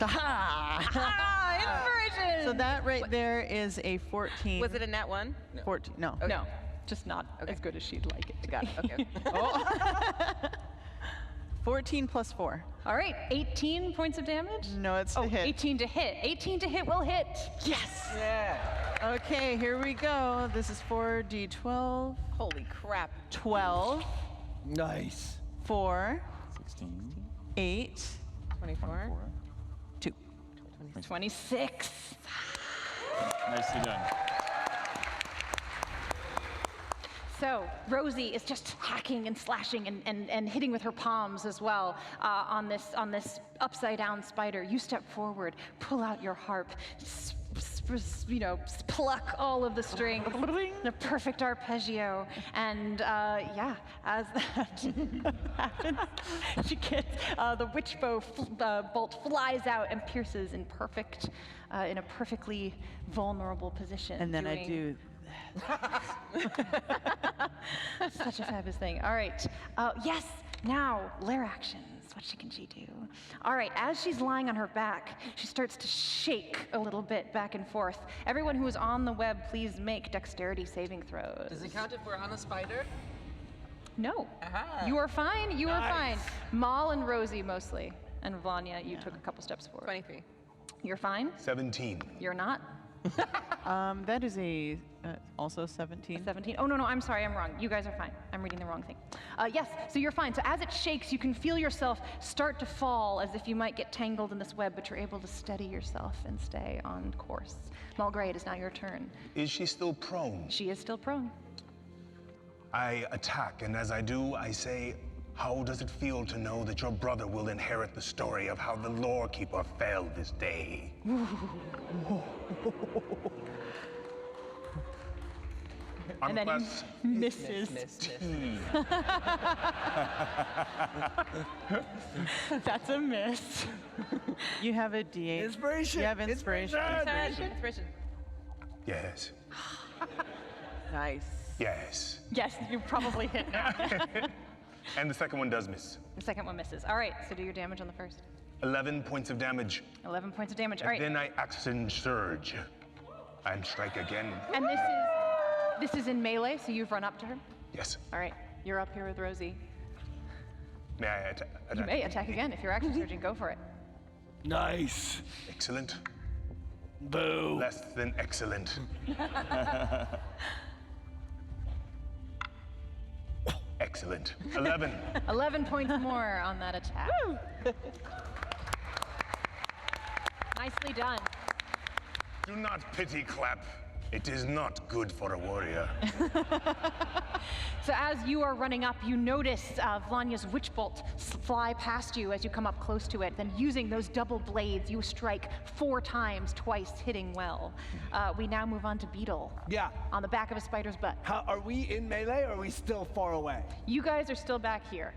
Inversion! So that right there is a 14. Was it a nat 1? 14, no. Okay. No, just not as good as she'd like it to Got it. Okay. 14 plus 4. All right, 18 points of damage? No, it's to hit. 18 to hit. 18 to hit will hit. Yes! Yeah. Okay, here we go. This is 4d12. Holy crap. 12. Nice. 4. 16. 8. 24. 2. 26. Nicely done. So Rosie is just hacking and slashing and hitting with her palms as well on this upside down spider. You step forward, pull out your harp, pluck all of the strings in a perfect arpeggio, and as that happens, she gets the witch bolt flies out and pierces in a perfectly vulnerable position. And then I do. Such a fabulous thing. All right. Yes. Now, lair actions. What can she do? All right. As she's lying on her back, she starts to shake a little bit back and forth. Everyone who is on the web, please make dexterity saving throws. Does it count if we're on a spider? No. Aha. You are fine. You are fine. Mal and Rosie mostly. And Vanya, you took a couple steps forward. 23. You're fine? 17. You're not? That is a also 17. 17. Oh, no, I'm sorry, I'm wrong. You guys are fine. I'm reading the wrong thing. Yes, so you're fine. So as it shakes, you can feel yourself start to fall as if you might get tangled in this web, but you're able to steady yourself and stay on course. Malgray, it is now your turn. Is she still prone? She is still prone. I attack, and as I do, I say, how does it feel to know that your brother will inherit the story of how the lore keeper fell this day? And then he misses. That's a miss. You have a D8. Inspiration. You have inspiration. Inspiration. Yes. Nice. Yes. Yes, you probably hit now. And the second one does miss. The second one misses. All right, so do your damage on the first. 11 points of damage. 11 points of damage. All right. Then I action surge and strike again. And this is in melee, so you've run up to her? Yes. All right, you're up here with Rosie. May I attack? You may attack again if you're action surging. Go for it. Nice. Excellent. Boo. Less than excellent. Excellent. 11. 11 points more on that attack. Nicely done. Do not pity clap. It is not good for a warrior. So as you are running up, you notice Vanya's witch bolt fly past you as you come up close to it. Then using those double blades, you strike 4 times, twice hitting well. We now move on to Beetle. Yeah. On the back of a spider's butt. How, are we in melee or are we still far away? You guys are still back here.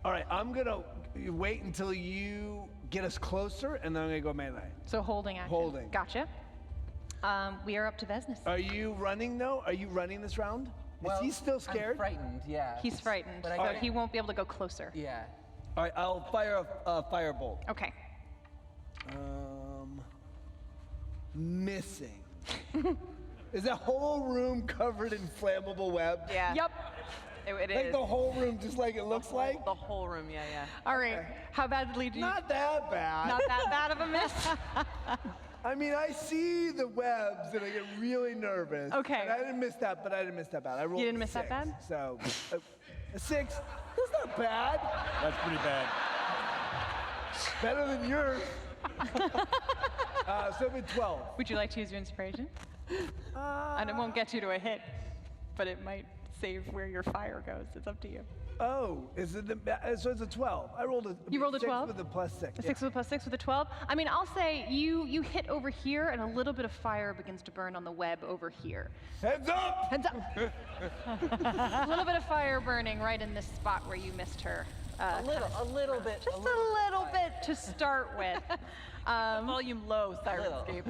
All right, I'm gonna wait until you get us closer and then I'm gonna go melee. So holding action. Holding. Gotcha. We are up to Vesnes. Are you running though? Are you running this round? Well, Is he still scared? I'm frightened, yeah. He's frightened, But I so gotta- he won't be able to go closer. Yeah. All right, I'll fire a firebolt. Okay. Missing. Is that whole room covered in flammable web? Yeah. Yep. It Like is. the whole room, just like it looks like? The whole room, yeah. All right. How badly do you? Not that bad. Not that bad of a miss. I mean, I see the webs and I get really nervous. Okay. And I didn't miss that, but I didn't miss that bad. I rolled You didn't a miss that 6, bad? So, a 6. That's not bad. That's pretty bad. Better than yours. So it'll be 12. Would you like to use your inspiration? And it won't get you to a hit, but it might save where your fire goes. It's up to you. Oh, is it so it's a 12. I rolled a You rolled a 6 12? with a plus 6. A 6 with a plus 6 with a 12. I mean, I'll say you hit over here, and a little bit of fire begins to burn on the web over here. Heads up! Heads up! A little bit of fire burning right in this spot where you missed her. A little bit. Just a little bit to start with. Volume low, Syrinscape.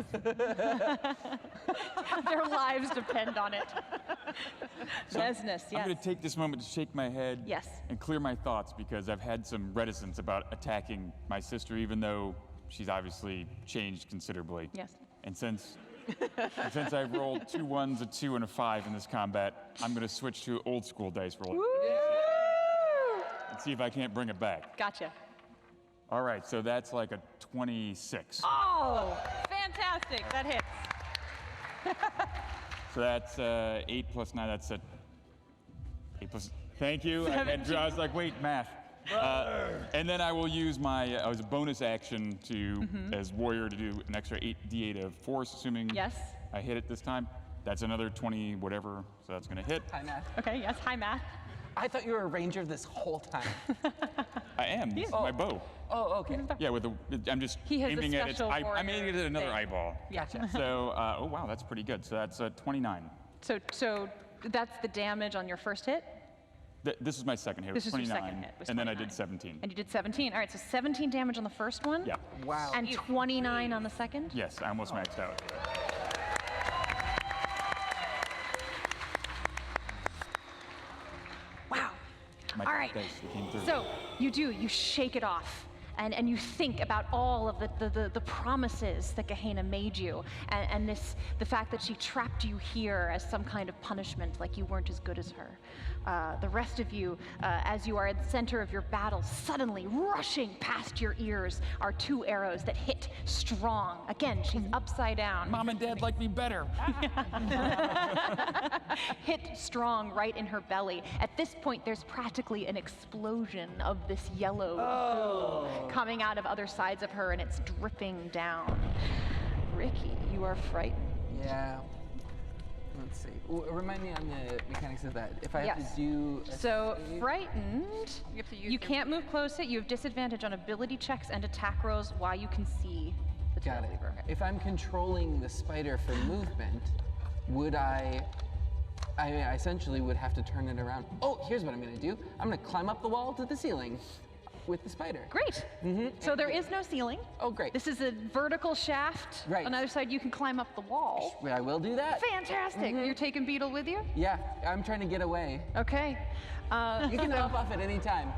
Their lives depend on it. Vesnes, yes. I'm going to take this moment to shake my head Yes. and clear my thoughts because I've had some reticence about attacking my sister, even though she's obviously changed considerably. Yes. And since I've rolled 2 1s, a 2, and a 5 in this combat, I'm going to switch to old school dice roll and see if I can't bring it back. Gotcha. All right, so that's like a 26. Oh, fantastic. That hits. So that's 8 plus 9. That's a 8 plus. Thank you. I was like, wait, math. And then I will use my as a bonus action to, as warrior, to do an extra 8d8 of force, assuming Yes. I hit it this time. That's another 20 whatever, so that's gonna hit. Hi, Matt. Okay, yes. Hi, Matt. I thought you were a ranger this whole time. I am. This is my bow. Oh, okay. Yeah, with the I'm just He has a aiming at its. special I'm aiming at another thing. eyeball. Gotcha. So, oh wow, that's pretty good. So that's 29. So that's the damage on your first hit? This is my second hit. This is 29, your second hit. Was and then I 29. did 17. And you did 17. All right, so 17 damage on the first one? Yeah. Wow. And 29 on the second? Yes, I almost maxed out. Wow. My All right. dice came through. So you shake it off. and you think about all of the promises that Gehenna made you, and the fact that she trapped you here as some kind of punishment, like you weren't as good as her. The rest of you, as you are at the center of your battle, suddenly rushing past your ears are 2 arrows that hit strong. Again, she's upside down. Mom and Dad like me better. Hit strong right in her belly. At this point, there's practically an explosion of this yellow goo coming out of other sides of her, and it's dripping down. Ricky, you are frightened. Yeah. Let's see. Remind me on the mechanics of that. If I have to do frightened, you can't move close. You have disadvantage on ability checks and attack rolls while you can see the tail weaver. If I'm controlling the spider for movement, would I essentially would have to turn it around. Oh, here's what I'm going to do. I'm going to climb up the wall to the ceiling with the spider. Great. So there is no ceiling. Oh, great. This is a vertical shaft. Right. On the other side, you can climb up the wall. I will do that. Fantastic. You're taking Beetle with you? Yeah, I'm trying to get away. Okay. You can hop off at any time.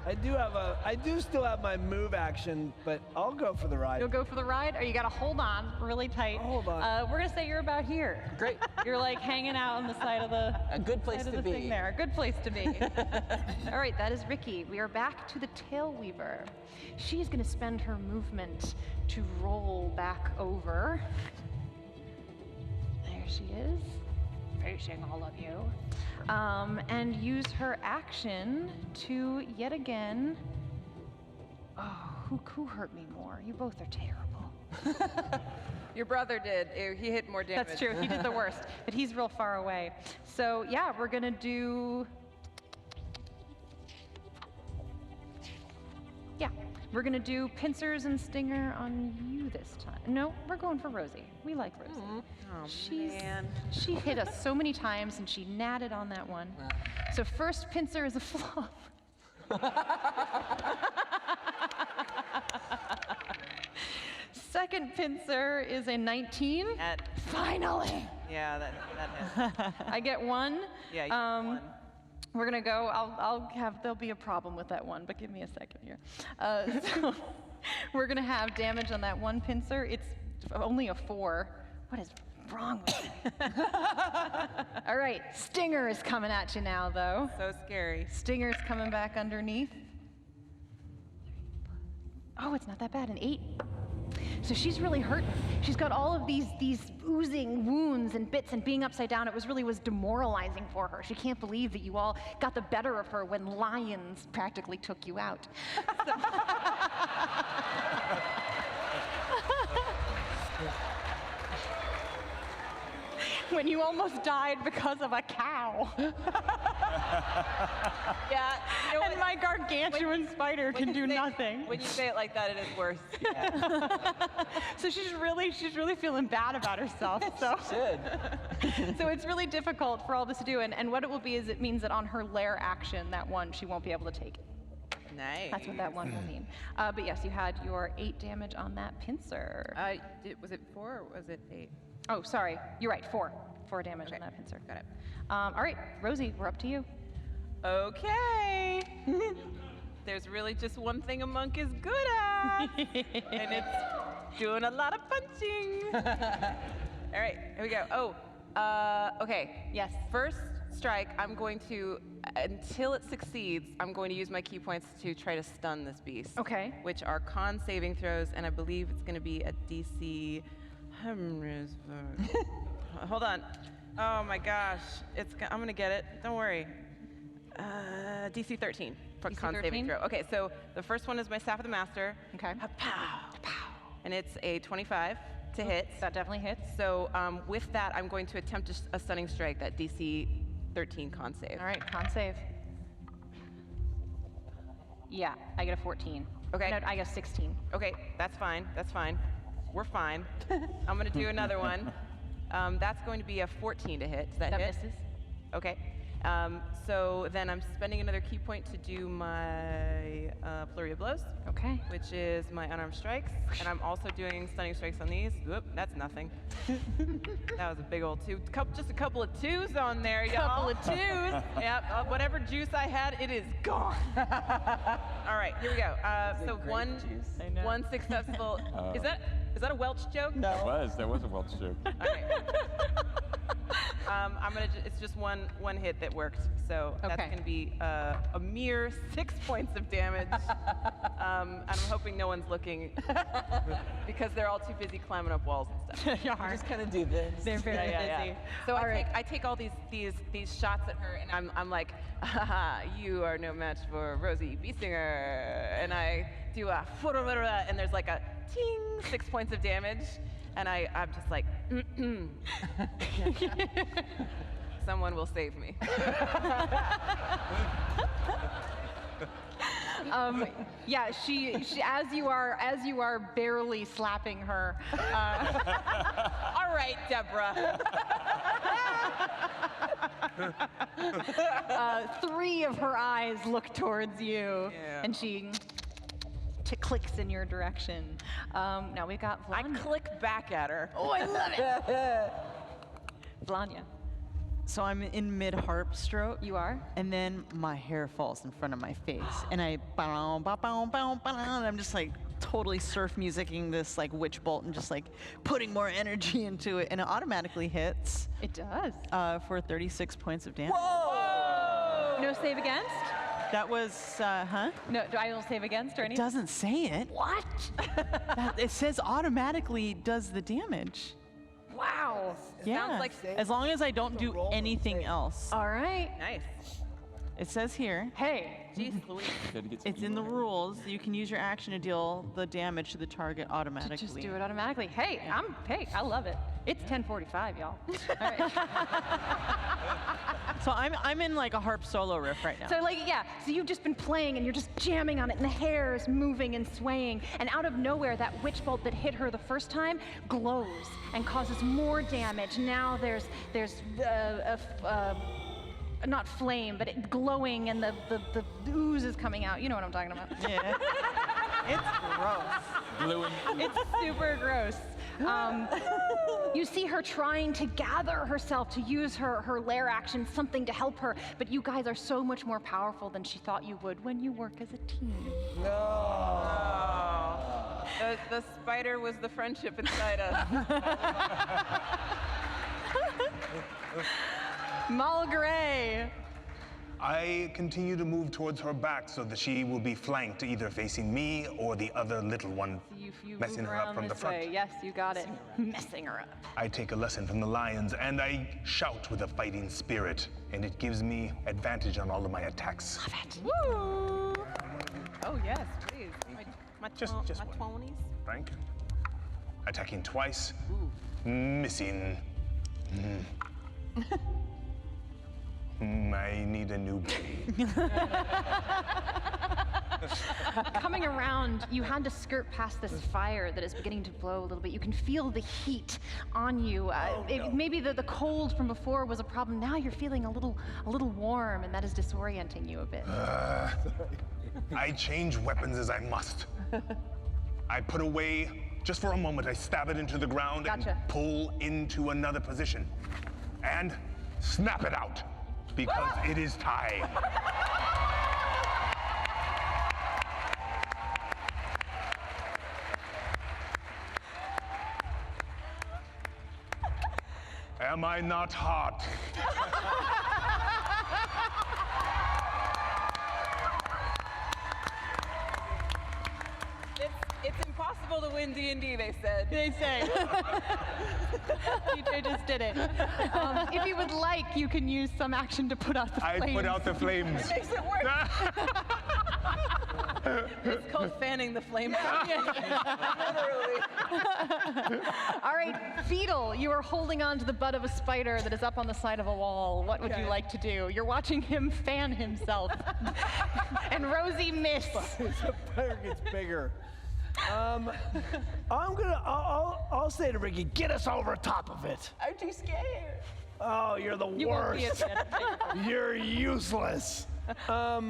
I do still have my move action, but I'll go for the ride. You'll go for the ride, or you gotta hold on really tight. Hold on. We're gonna say you're about here. Great. You're like hanging out on the side of the a good place to be. Thing there. A good place to be. All right, that is Ricky. We are back to the tail weaver. She's gonna spend her movement to roll back over. There she is, facing all of you. And use her action to yet again. Oh, who hurt me more? You both are terrible. Your brother did. He hit more damage. That's true. He did the worst, but he's real far away. So yeah, we're gonna do. Yeah, we're gonna do pincers and stinger on you this time. No, we're going for Rosie. We like Rosie. Oh, man. She hit us so many times, and she natted on that one. So first pincer is a flop. Second pincer is a 19. Finally. Yeah, that hit. I get 1. Yeah, you get 1. We're gonna go. There'll be a problem with that one, but give me a second here. So we're gonna have damage on that 1 pincer. It's only a 4. What is wrong with it? All right, stinger is coming at you now, though. So scary. Stinger's coming back underneath. Oh, it's not that bad. An 8. So she's really hurting. She's got all of these oozing wounds and bits, and being upside down, it was demoralizing for her. She can't believe that you all got the better of her when lions practically took you out. When you almost died because of a cow. Yeah, you know and my gargantuan spider can do nothing. When you say it like that, it is worse. Yeah. So she's really feeling bad about herself. So so it's really difficult for all this to do. And what it will be is it means that on her lair action, that 1, she won't be able to take it. Nice. That's what that 1 will mean. But yes, you had your 8 damage on that pincer. Was it 4 or was it 8? Oh, sorry. You're right. 4 damage on that pincer. Got it. All right, Rosie, we're up to you. Okay. There's really just one thing a monk is good at, and it's doing a lot of punching. All right, here we go. Oh, okay. Yes. First strike, I'm going to, until it succeeds, I'm going to use my key points to try to stun this beast. Okay. Which are con saving throws, and I believe it's going to be a DC. Hold on. Oh my gosh. I'm gonna get it. Don't worry. DC 13 for con saving throw. Okay, so the first one is my Staff of the Master. Okay. Pow. And it's a 25 to hit. That definitely hits. So with that, I'm going to attempt a stunning strike, that DC 13 con save. All right, con save. Yeah, I get a 14. Okay. No, I get a 16. Okay, that's fine. That's fine. We're fine. I'm going to do another one. That's going to be a 14 to hit. Does that hit? Misses. Okay. So then I'm spending another key point to do my flurry of blows. Okay. Which is my unarmed strikes. And I'm also doing stunning strikes on these. Whoop, that's nothing. That was a big old two. Just a couple of twos on there, y'all. Couple of twos. Yep, whatever juice I had, it is gone. All right, here we go. So one successful. Is that a Welch joke? No. There was a Welch joke. All right. It's just one hit that worked, so that's gonna be a mere 6 points of damage. And I'm hoping no one's looking because they're all too busy climbing up walls and stuff. You just kind of do this. They're very busy. So I take all these shots at her, and I'm like, you are no match for Rosie Biesinger, and I do a and there's like a ting, 6 points of damage. And I'm just like, someone will save me. Yeah, she as you are barely slapping her. All right, Deborah. 3 of her eyes look towards you, and she clicks in your direction. Now we've got Vlanya. I click back at her. Oh, I love it. Vlanya. So I'm in mid-harp stroke. You are? And then my hair falls in front of my face. And I, and I'm just like totally surf musicking this like witch bolt and just like putting more energy into it. And it automatically hits. It does. For 36 points of damage. Whoa! No save against? That was, No, do I will save against or anything? It doesn't say it. What? It says automatically does the damage. Wow. Yeah. Sounds like as long as I don't do anything else. All right. Nice. It says here. Hey. Jeez Louise. It's in the rules. You can use your action to deal the damage to the target automatically. Just do it automatically. Hey, I love it. It's 10:45, y'all. All right. So I'm in like a harp solo riff right now. So so you've just been playing and you're just jamming on it and the hair is moving and swaying, and out of nowhere that witch bolt that hit her the first time glows and causes more damage. Now there's not flame, but it glowing, and the ooze is coming out. You know what I'm talking about. Yeah. It's gross. It's super gross. You see her trying to gather herself to use her lair action, something to help her, but you guys are so much more powerful than she thought you would when you work as a team. The spider was the friendship inside us. Mulgray. I continue to move towards her back so that she will be flanked, either facing me or the other little one, messing her up from the front. Way. Yes, you got it. Messing her up. I take a lesson from the lions, and I shout with a fighting spirit, and it gives me advantage on all of my attacks. Love it. Woo! Oh yes, please. My Just one. 20s. Frank. Attacking twice. Missing. I need a new blade. Coming around, you had to skirt past this fire that is beginning to glow a little bit. You can feel the heat on you. Maybe the cold from before was a problem. Now you're feeling a little warm, and that is disorienting you a bit. I change weapons as I must. I put away, just for a moment, I stab it into the ground and pull into another position. And snap it out, because it is time. Am I not hot? It's impossible to win D&D, they said. They say. DJ just did it. If you would like, you can use some action to put out the flames. I put out the flames. It makes it worse. It's called fanning the flame. Literally. All right, Beetle, you are holding on to the butt of a spider that is up on the side of a wall. What would you like to do? You're watching him fan himself. And Rosie missed. The fire gets bigger. I'll say to Ricky, get us over top of it. I'm too scared. Oh, you're the You won't be worst. You're useless. I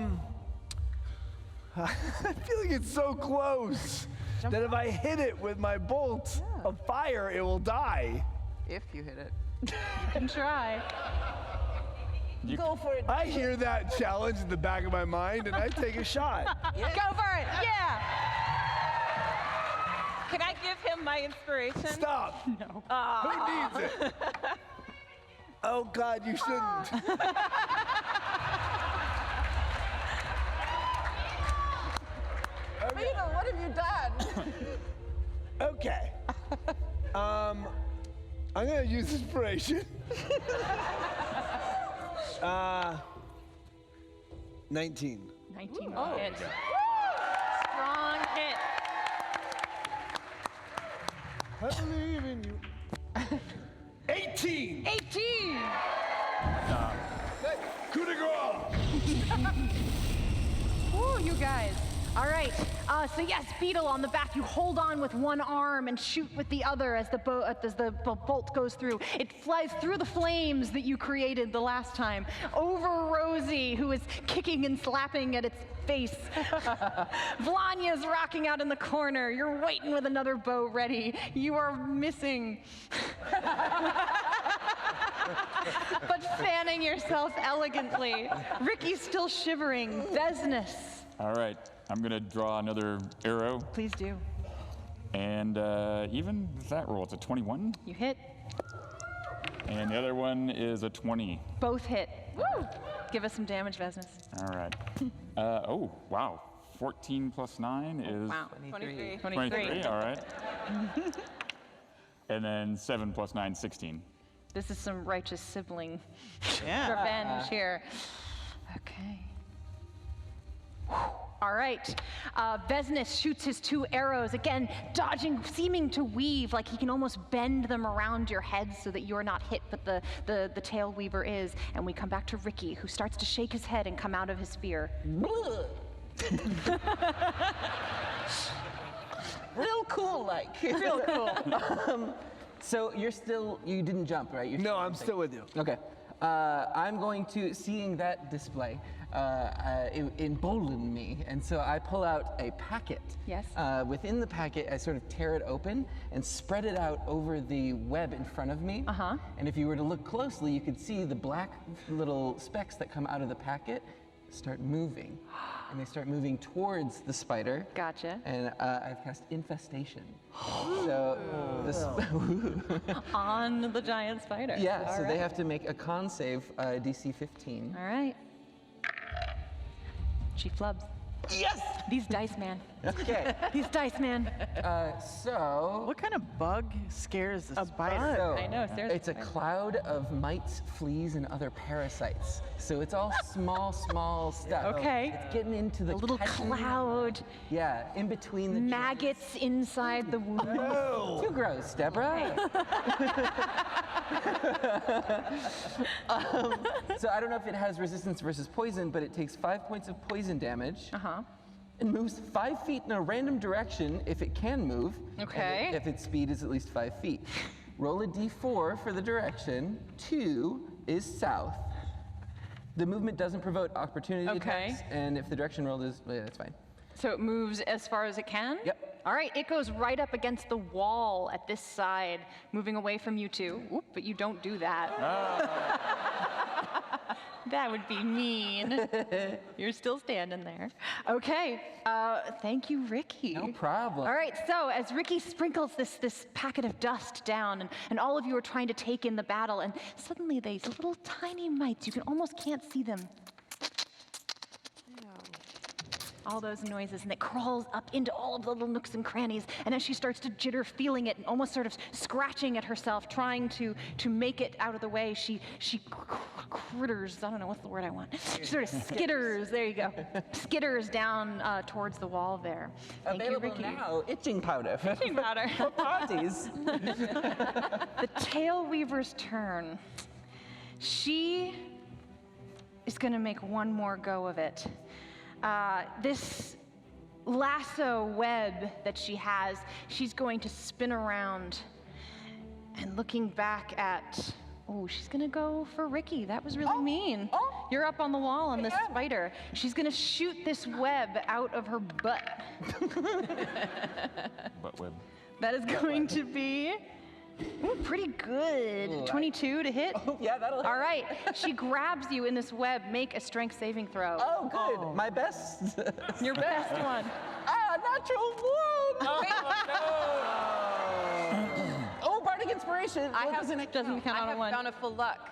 feel like it's so close that if I hit it with my bolt of fire, it will die. If you hit it. You can try. Go for it. I hear that challenge in the back of my mind, and I take a shot. Go for it. Yeah. Can I give him my inspiration? Stop. No. Who needs it? Oh, God, you shouldn't. Vito, what have you done? Okay. I'm gonna use inspiration. 19. 19 hit. Strong hit. I believe in you. 18. 18. Coup de grace. Woo, you guys. All right. So yes, Beetle on the back. You hold on with one arm and shoot with the other as the bolt goes through. It flies through the flames that you created the last time over Rosie, who is kicking and slapping at its face. Vlanya's rocking out in the corner. You're waiting with another bow ready. You are missing. But fanning yourself elegantly. Ricky's still shivering. Vesnus. All right, I'm gonna draw another arrow. Please do. And even with that roll, it's a 21. You hit. And the other one is a 20. Both hit. Woo! Give us some damage, Vesnus. All right. Oh, wow. 14 plus 9 is... Wow. 23. 23, all right. And then 7 plus 9, 16. This is some righteous sibling revenge here. Okay. All right. Vesnus shoots his 2 arrows, again, dodging, seeming to weave, like he can almost bend them around your head so that you're not hit, but the tail weaver is. And we come back to Ricky, who starts to shake his head and come out of his sphere. Real cool, like. Real cool. So you didn't jump, right? No, I'm still with you. Okay. I'm going to, seeing that display, embolden me, and so I pull out a packet. Yes. Within the packet, I sort of tear it open and spread it out over the web in front of me. And if you were to look closely, you could see the black little specks that come out of the packet start moving. And they start moving towards the spider. Gotcha. And I've cast Infestation. So On the giant spider. yeah, All so right. they have to make a con save, DC 15. All right. She flubs. Yes! These dice, man. Okay. These dice, man. So What kind of bug scares the spider? So, I know, seriously. it's a cloud of mites, fleas, and other parasites. So it's all small stuff. Okay. It's getting into the A little catching- cloud. Yeah, in between the Maggots inside the wound. joints. Too gross, Deborah. So I don't know if it has resistance versus poison, but it takes 5 points of poison damage. And moves 5 feet in a random direction if it can move. Okay. And if its speed is at least 5 feet. Roll a d4 for the direction. 2 is south. The movement doesn't provoke opportunity Okay. attacks, and if the direction rolled is, yeah, that's fine. So it moves as far as it can? Yep. All right, it goes right up against the wall at this side, moving away from you two. Oop, but you don't do that. That would be mean. You're still standing there. Okay, thank you, Ricky. No problem. All right, so as Ricky sprinkles this packet of dust down, and all of you are trying to take in the battle, and suddenly these little tiny mites, you almost can't see them. All those noises, and it crawls up into all of the little nooks and crannies. And as she starts to jitter, feeling it, and almost sort of scratching at herself, trying to make it out of the way, she critters. I don't know what's the word I want. She sort of skitters. There you go. Skitters down towards the wall there. Thank you, Available Ricky. now, itching powder. Itching powder. For parties. The tail weaver's turn. She is going to make one more go of it. This lasso web that she has, she's going to spin around and looking back at, oh, she's gonna go for Ricky. That was really mean. You're up on the wall on this spider. She's gonna shoot this web out of her butt. Butt web. That is going to be pretty good. Ooh, 22 to hit. Oh, yeah, that'll hit. All right, she grabs you in this web. Make a strength saving throw. Oh, good. My best. Your best one. Natural one. Oh, bardic inspiration. Doesn't count on a one. Bountiful luck.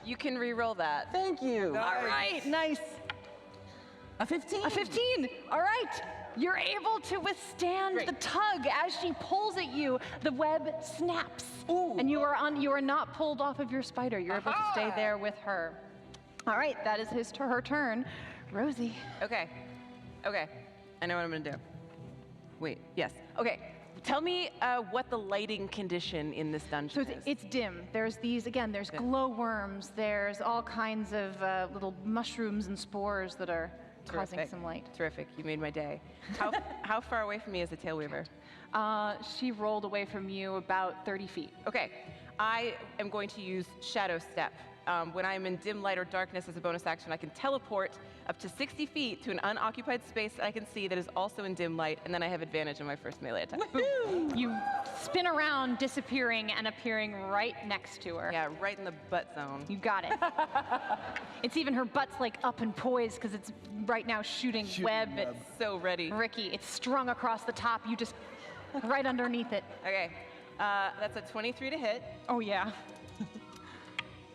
You can re-roll that. Thank you. All right, nice. A 15. A 15. All right. You're able to withstand the tug as she pulls at you. The web snaps, and you are not pulled off of your spider. You're able to stay there with her. All right, that is her turn. Rosie. Okay. I know what I'm gonna do. Wait. Yes. Okay. Tell me what the lighting condition in this dungeon is. It's dim. There's there's glowworms. There's all kinds of little mushrooms and spores that are causing some light. Terrific. You made my day. How far away from me is the tail weaver? She rolled away from you about 30 feet. Okay. I am going to use Shadow Step. When I'm in dim light or darkness as a bonus action, I can teleport up to 60 feet to an unoccupied space that I can see that is also in dim light, and then I have advantage on my first melee attack. You spin around, disappearing and appearing right next to her. Yeah, right in the butt zone. You got it. It's even her butt's like up and poised because it's right now shooting web. It's so ready. Ricky, it's strung across the top. You just right underneath it. Okay, that's a 23 to hit. Oh yeah.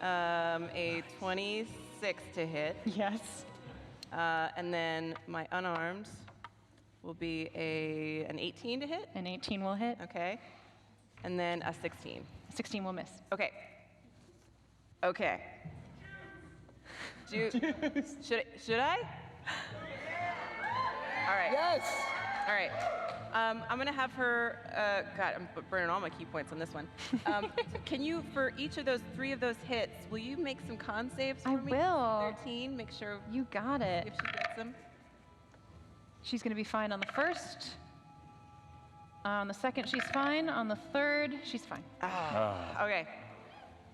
A 26 to hit. Yes. And then my unarmed will be an 18 to hit. An 18 will hit. Okay. And then a 16. 16 will miss. Okay. Should I? All right. Yes. All right. I'm gonna have her. God, I'm burning all my key points on this one. Can you, for each of those 3 of those hits, will you make some con saves for me? I will. 13. Make sure. You got it. If she gets them. She's gonna be fine on the first. On the second, she's fine. On the third, she's fine. Okay.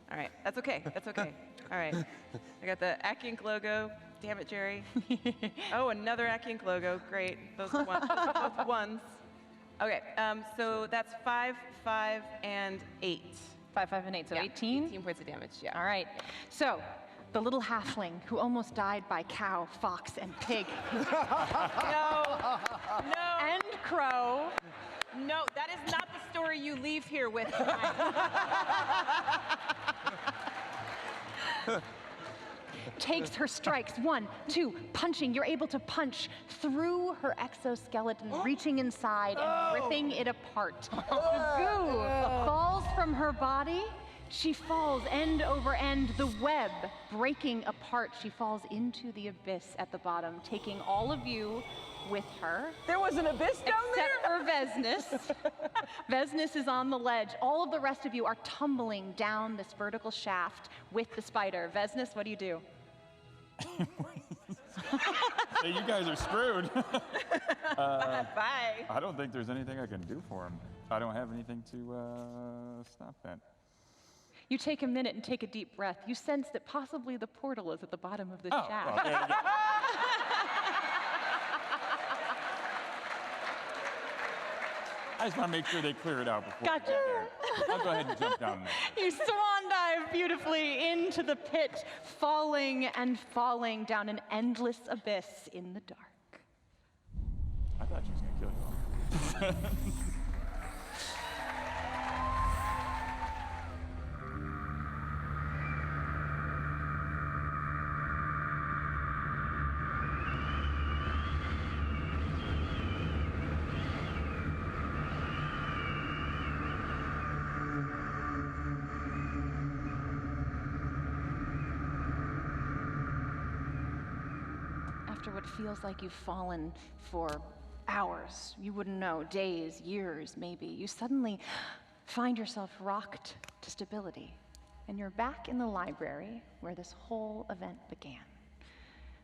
All right. That's okay. All right. I got the Ink logo. Damn it, Jerry. Oh, another Ink logo. Great. Those both ones. Okay. So that's 5, 5, and 8. 5, 5, and 8. So 18? 18 points of damage. Yeah. All right. So the little halfling who almost died by cow, fox, and pig. No. And crow. No, that is not the story you leave here with. Takes her strikes, 1, 2, punching. You're able to punch through her exoskeleton, reaching inside and ripping it apart. The goo falls from her body. She falls end over end, the web breaking apart. She falls into the abyss at the bottom, taking all of you with her. There was an abyss down there? Except for Vesnus. Vesnus is on the ledge. All of the rest of you are tumbling down this vertical shaft with the spider. Vesnus, what do you do? Hey, you guys are screwed. Bye. I don't think there's anything I can do for him. I don't have anything to stop that. You take a minute and take a deep breath. You sense that possibly the portal is at the bottom of the shaft. Well, there you go. I just want to make sure they clear it out before. Gotcha. I'll go ahead and jump down there. You swan dive beautifully into the pit, falling and falling down an endless abyss in the dark. I thought she was going to kill you. After what feels like you've fallen for hours, you wouldn't know, days, years, maybe, you suddenly find yourself rocked to stability, and you're back in the library where this whole event began.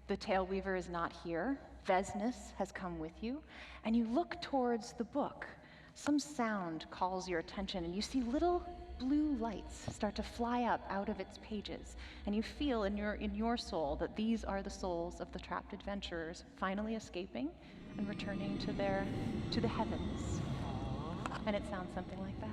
The Tale Weaver is not here. Vesnus has come with you, and you look towards the book. Some sound calls your attention, and you see little blue lights start to fly up out of its pages, and you feel in your soul that these are the souls of the trapped adventurers finally escaping and returning to the heavens. And it sounds something like that.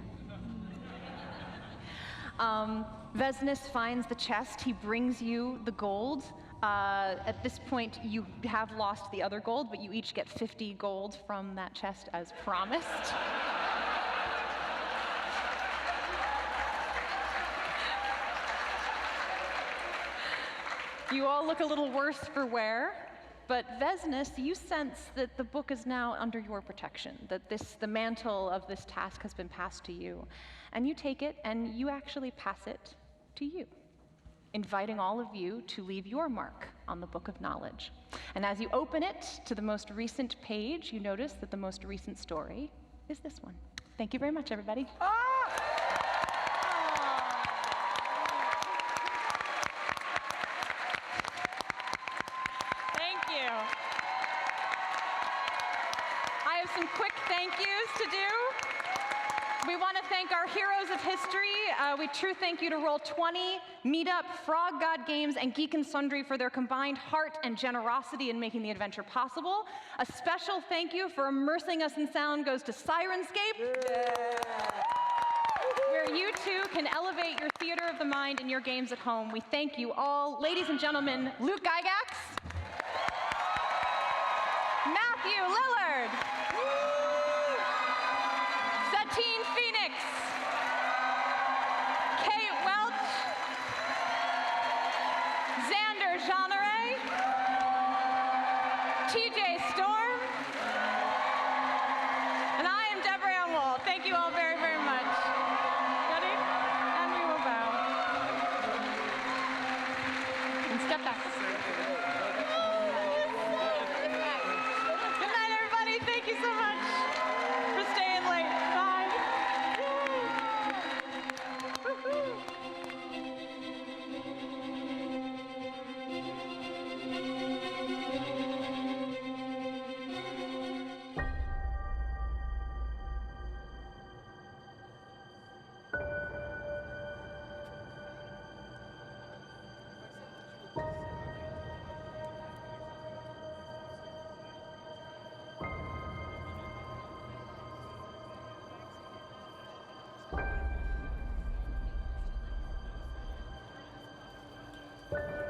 Vesnus finds the chest. He brings you the gold. At this point, you have lost the other gold, but you each get 50 gold from that chest as promised. You all look a little worse for wear, but Vesnus, you sense that the book is now under your protection, that the mantle of this task has been passed to you. And you take it and you actually pass it to you, inviting all of you to leave your mark on the Book of Knowledge. And as you open it to the most recent page, you notice that the most recent story is this one. Thank you very much, everybody. Thank you. I have some quick thank yous to do. We want to thank our heroes of history. We true thank you to Roll20, Meetup, Frog God Games, and Geek and Sundry for their combined heart and generosity in making the adventure possible. A special thank you for immersing us in sound goes to Syrinscape, where you too can elevate your theater of the mind in your games at home. We thank you all. Ladies and gentlemen, Luke Gygax, Matthew Lillard, Satine Phoenix, Welch, Xander Jeanneret, TJ Storm, and I am Deborah Ann Woll. Thank you all very, very much. Ready? And we will bow. And step back. Good night, everybody. Thank you so much for staying late. Bye. Thank you.